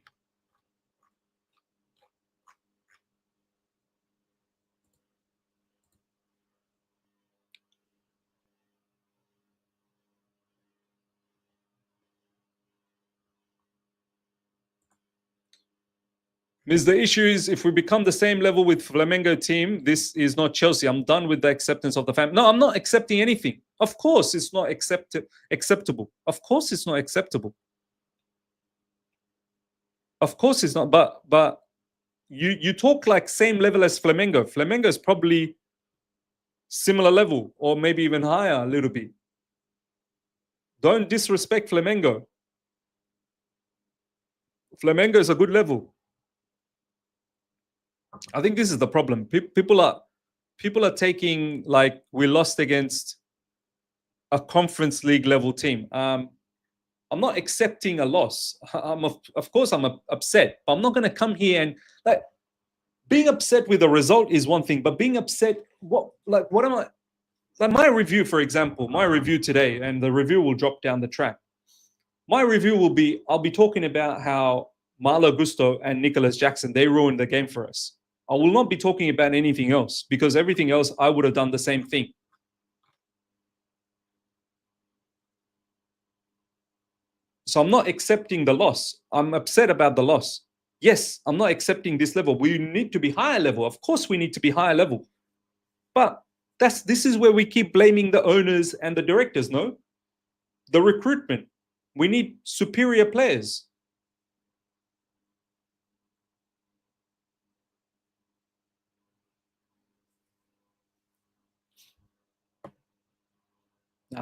The issue is if we become the same level with Flamengo team, this is not Chelsea. I'm done with the acceptance of the family. No, I'm not accepting anything. Of course, it's not acceptable. Of course, it's not acceptable. Of course, it's not. But you talk like same level as Flamengo. Flamengo is probably similar level, or maybe even higher a little bit. Don't disrespect Flamengo. Flamengo is a good level. I think this is the problem. People are taking like we lost against a Conference League level team. I'm not accepting a loss. Of course I'm upset, but I'm not going to come here and like being upset with a result is one thing, but being upset, what am I? Like my review, for example, my review today, and the review will drop down the track. My review will be, I'll be talking about how Malo Gusto and Nicholas Jackson, they ruined the game for us. I will not be talking about anything else, because everything else, I would have done the same thing. So I'm not accepting the loss. I'm upset about the loss. Yes, I'm not accepting this level. We need to be higher level. Of course we need to be higher level. But this is where we keep blaming the owners and the directors, no? The recruitment. We need superior players.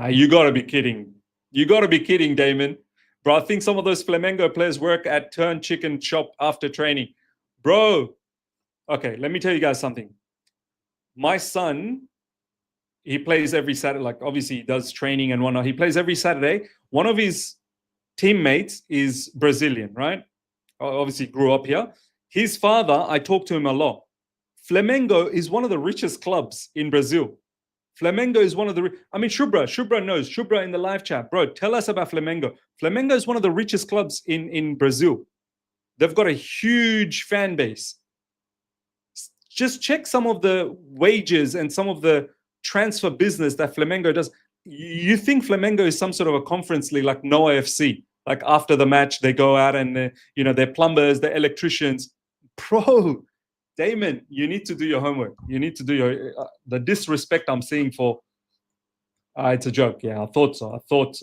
You got to be kidding. You got to be kidding, Damon. Bro, I think some of those Flamengo players work at Turn Chicken Shop after training. Bro, okay, let me tell you guys something. My son, he plays every Saturday. Like, obviously, he does training and whatnot. He plays every Saturday. One of his teammates is Brazilian, right? Obviously, grew up here. His father, I talk to him a lot. Flamengo is one of the richest clubs in Brazil. Flamengo is one of the... I mean, Shubra knows. Shubra in the live chat. Bro, tell us about Flamengo. Flamengo is one of the richest clubs in Brazil. They've got a huge fan base. Just check some of the wages and some of the transfer business that Flamengo does. You think Flamengo is some sort of a conference league like Noah FC? Like after the match, they go out and, they're plumbers, they're electricians. Bro, Damon, you need to do your homework. You need to do your... the disrespect I'm seeing for... it's a joke. Yeah, I thought so. I thought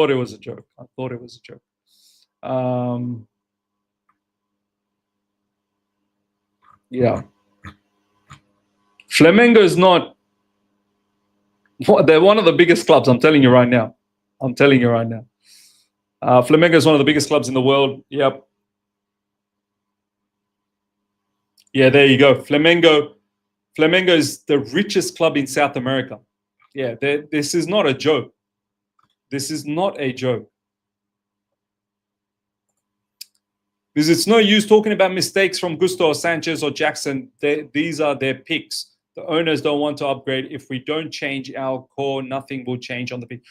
it was a joke. Yeah. Flamengo is not... They're one of the biggest clubs. I'm telling you right now. Flamengo is one of the biggest clubs in the world. Yep. Yeah, there you go. Flamengo, Flamengo is the richest club in South America. Yeah, this is not a joke. This is not a joke. Because it's no use talking about mistakes from Gusto or Sanchez or Jackson. These are their picks. The owners don't want to upgrade. If we don't change our core, nothing will change on the pitch.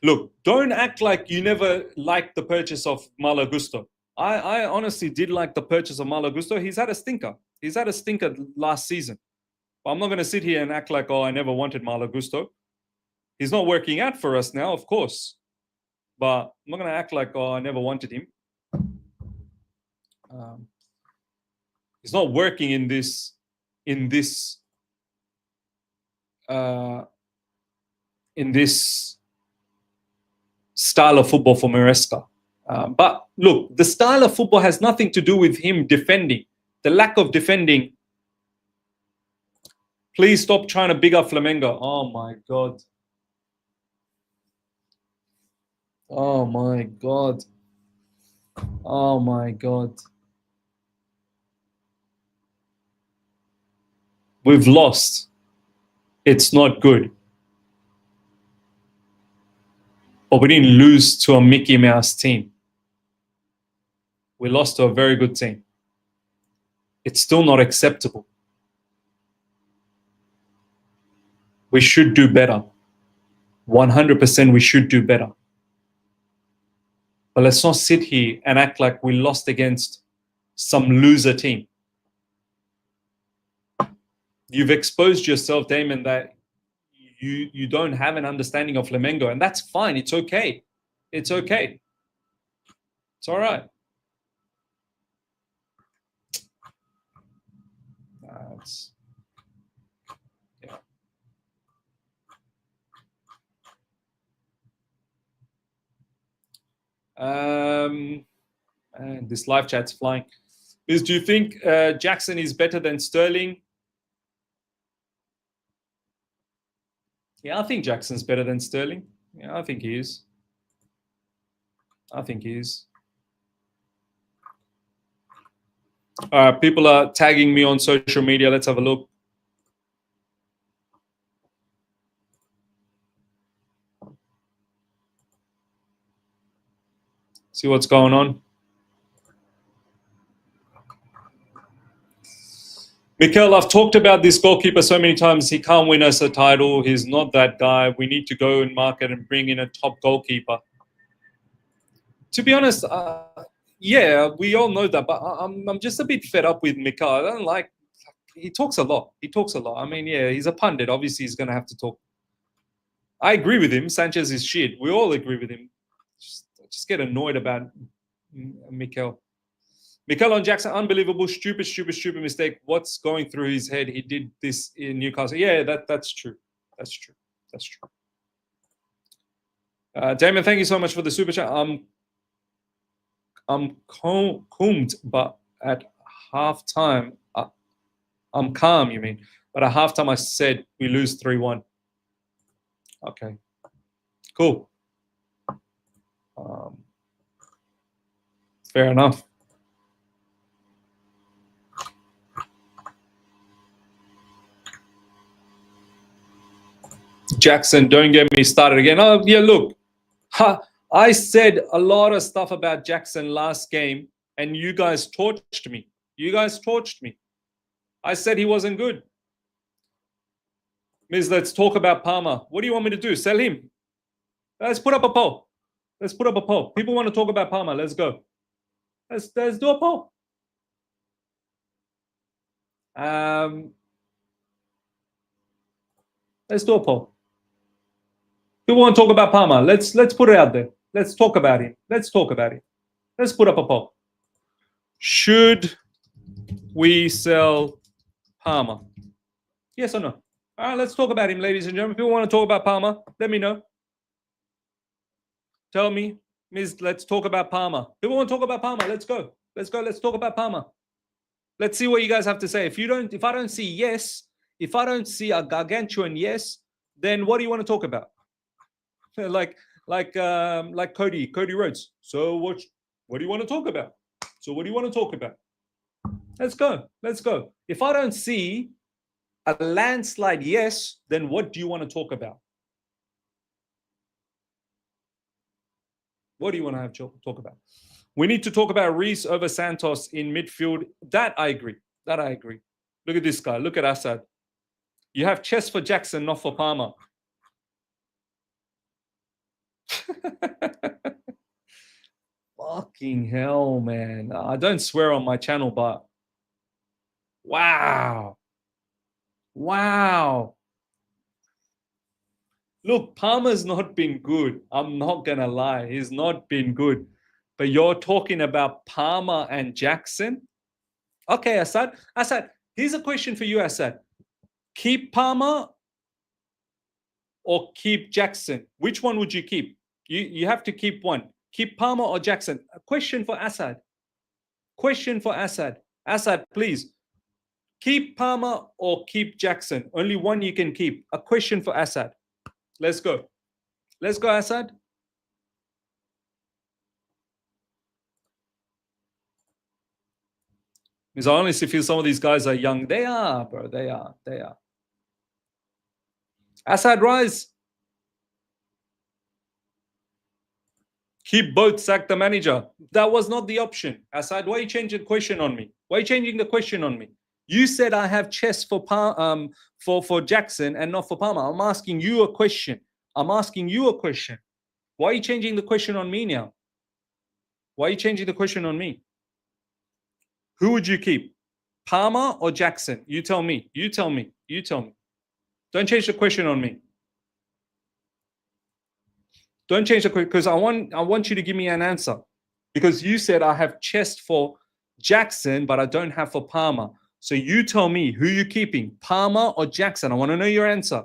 Look, don't act like you never liked the purchase of Malo Gusto. I honestly did like the purchase of Malo Gusto. He's had a stinker. He's had a stinker last season. But I'm not going to sit here and act like, oh, I never wanted Malo Gusto. He's not working out for us now, of course. But I'm not going to act like, oh, I never wanted him. He's not working in this style of football for Maresca. But look, the style of football has nothing to do with him defending. The lack of defending. Please stop trying to big up Flamengo. Oh my God. Oh my God. Oh my God. We've lost. It's not good. But we didn't lose to a Mickey Mouse team. We lost to a very good team. It's still not acceptable. We should do better. 100% we should do better. But let's not sit here and act like we lost against some loser team. You've exposed yourself, Damon, that you don't have an understanding of Flamengo, and that's fine. It's okay. It's okay. It's all right. And this live chat's flying. Do you think Jackson is better than Sterling? Yeah, I think Jackson's better than Sterling. Yeah, I think he is. I think he is. People are tagging me on social media. Let's have a look. See what's going on. Mikel, I've talked about this goalkeeper so many times. He can't win us a title. He's not that guy. We need to go and market and bring in a top goalkeeper. To be honest, yeah, we all know that. But I'm just a bit fed up with Mikel. I don't like. He talks a lot. He talks a lot. I mean, yeah, he's a pundit. Obviously, he's going to have to talk. I agree with him. Sanchez is shit. We all agree with him. Just get annoyed about Mikel. Mikel on Jackson, unbelievable, stupid mistake. What's going through his head? He did this in Newcastle. Yeah, that's true. That's true. That's true. Damon, thank you so much for the super chat. I'm calmed, but at halftime, I'm calm, you mean? But at halftime, I said we lose 3-1. Okay. Cool. Fair enough. Jackson, don't get me started again. Oh, yeah, look. I said a lot of stuff about Jackson last game, and you guys torched me. You guys torched me. I said he wasn't good. Miz, let's talk about Palmer. What do you want me to do? Sell him? Let's put up a poll. Let's put up a poll. People want to talk about Palmer. Let's go. Let's do a poll. Let's do a poll. People want to talk about Palmer. Let's put it out there. Let's talk about him. Let's talk about it. Let's put up a poll. Should we sell Palmer? Yes or no? All right, let's talk about him, ladies and gentlemen. People want to talk about Palmer, let me know. Tell me, Miz, let's talk about Palmer. People want to talk about Palmer. Let's go. Let's go. Let's talk about Palmer. Let's see what you guys have to say. If I don't see yes, if I don't see a gargantuan yes, then what do you want to talk about? like Cody Rhodes. So what do you want to talk about? So what do you want to talk about? Let's go. Let's go. If I don't see a landslide yes, then what do you want to talk about? What do you want to have talk about? We need to talk about Reece over Santos in midfield. That I agree. That I agree. Look at this guy. Look at Assad. You have chest for Jackson, not for Palmer. Fucking hell, man. I don't swear on my channel, but wow. Wow. Look, Palmer's not been good. I'm not going to lie. He's not been good. But you're talking about Palmer and Jackson? Okay, Assad. Assad, here's a question for you, Assad. Keep Palmer or keep Jackson? Which one would you keep? You have to keep one. Keep Palmer or Jackson? A question for Assad. Question for Assad. Assad, please. Keep Palmer or keep Jackson? Only one you can keep. A question for Assad. Let's go. Let's go, Assad. Because I honestly feel some of these guys are young. They are, bro. They are. They are. Assad, rise. Keep both, sack the manager. That was not the option. Assad, why are you changing the question on me? Why are you changing the question on me? You said I have chest for Jackson and not for Palmer. I'm asking you a question. I'm asking you a question. Why are you changing the question on me now? Why are you changing the question on me? Who would you keep? Palmer or Jackson? You tell me. You tell me. You tell me. Don't change the question on me. Don't change the question because I want you to give me an answer. Because you said I have chest for Jackson, but I don't have for Palmer. So you tell me who you're keeping, Palmer or Jackson. I want to know your answer.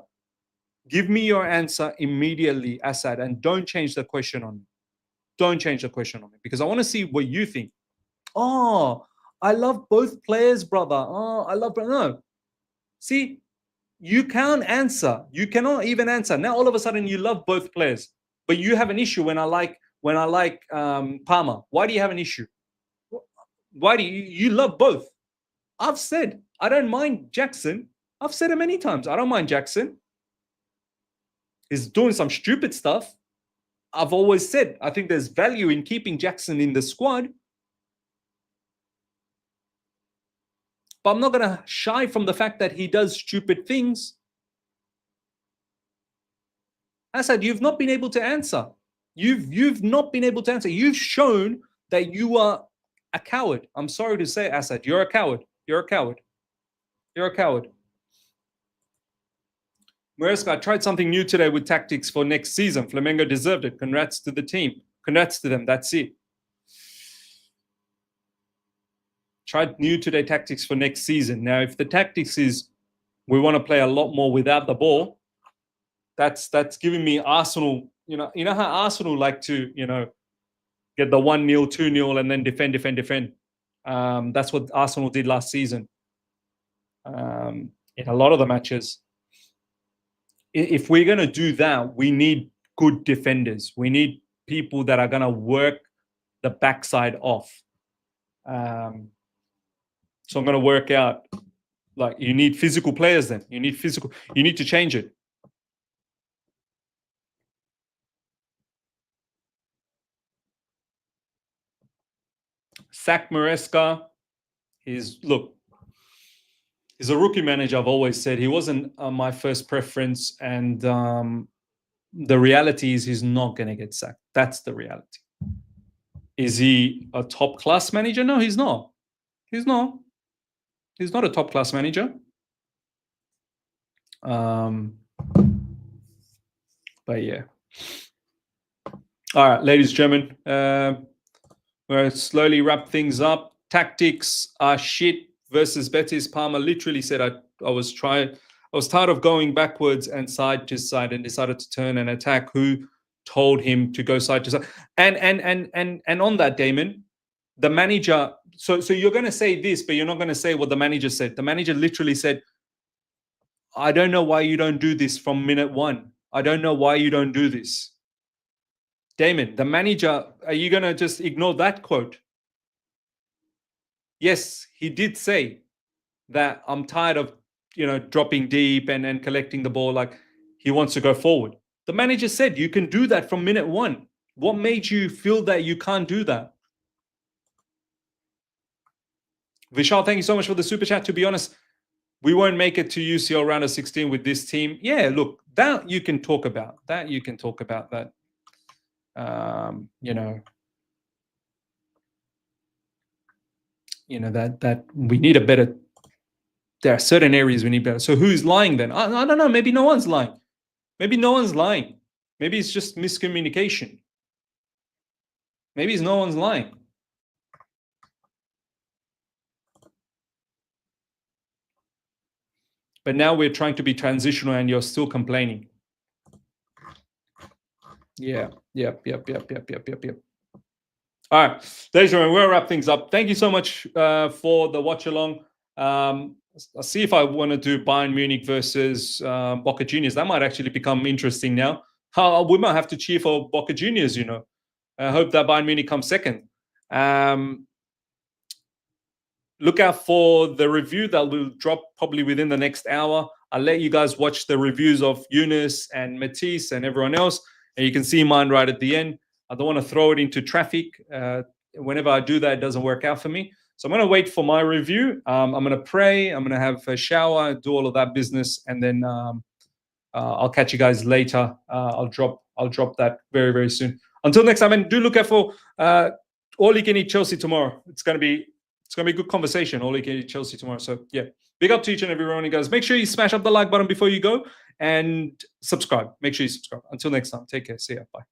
Give me your answer immediately, Assad, and don't change the question on me. Don't change the question on me because I want to see what you think. Oh, I love both players, brother. Oh, I love no. See, you can't answer. You cannot even answer. Now all of a sudden you love both players, but you have an issue when I like Palmer. Why do you have an issue? Why do you love both? I've said I don't mind Jackson. I've said it many times. I don't mind Jackson. He's doing some stupid stuff. I've always said I think there's value in keeping Jackson in the squad. But I'm not going to shy from the fact that he does stupid things. Assad, you've not been able to answer. You've not been able to answer. You've shown that you are a coward. I'm sorry to say, Assad, you're a coward. You're a coward. You're a coward. Maresca, I tried something new today with tactics for next season. Flamengo deserved it. Congrats to the team. Congrats to them. That's it. Tried new today tactics for next season. Now, if the tactics is we want to play a lot more without the ball, that's giving me Arsenal. You know how Arsenal like to get the 1-0, 2-0, and then defend. That's what Arsenal did last season. In a lot of the matches. If we're going to do that, we need good defenders. We need people that are going to work the backside off. So I'm going to work out, like, you need physical players then. You need to change it. Sack Maresca. He's a rookie manager. I've always said he wasn't my first preference. And the reality is he's not going to get sacked. That's the reality. Is he a top class manager? No, he's not. He's not. He's not a top class manager. But yeah. All right, ladies and gentlemen, we'll slowly wrap things up. Tactics are shit versus Betis. Palmer literally said I was tired of going backwards and side to side and decided to turn and attack. Who told him to go side to side? And on that, Damon, the manager. So you're going to say this, but you're not going to say what the manager said. The manager literally said, "I don't know why you don't do this from minute one. I don't know why you don't do this." Damon, the manager, are you going to just ignore that quote? yes, he did say that I'm tired of, dropping deep and collecting the ball. Like, he wants to go forward. The manager said you can do that from minute one. What made you feel that you can't do that? Vishal, thank you so much for the super chat. To be honest, we won't make it to UCL round of 16 with this team. Yeah, look, that you can talk about. That that we need a better. There are certain areas we need better. So who's lying then? I don't know. Maybe no one's lying. Maybe no one's lying. Maybe it's just miscommunication. Maybe it's no one's lying. But now we're trying to be transitional and you're still complaining. Yeah. Yep. All right, ladies and gentlemen, we'll wrap things up. Thank you so much for the watch along. I'll see if I want to do Bayern Munich versus Boca Juniors. That might actually become interesting now. We might have to cheer for Boca Juniors, I hope that Bayern Munich comes second. Look out for the review that will drop probably within the next hour. I'll let you guys watch the reviews of Yunus and Matisse and everyone else. And you can see mine right at the end. I don't want to throw it into traffic. Whenever I do that, it doesn't work out for me. So I'm going to wait for my review. I'm going to pray. I'm going to have a shower, do all of that business. And then I'll catch you guys later. I'll drop that very, very soon. Until next time, and do look out for All You Can Eat Chelsea tomorrow. It's going to be a good conversation. All You Can Eat Chelsea tomorrow. So yeah, big up to each and every one of you guys. Make sure you smash up the like button before you go and subscribe. Make sure you subscribe. Until next time, take care. See ya. Bye.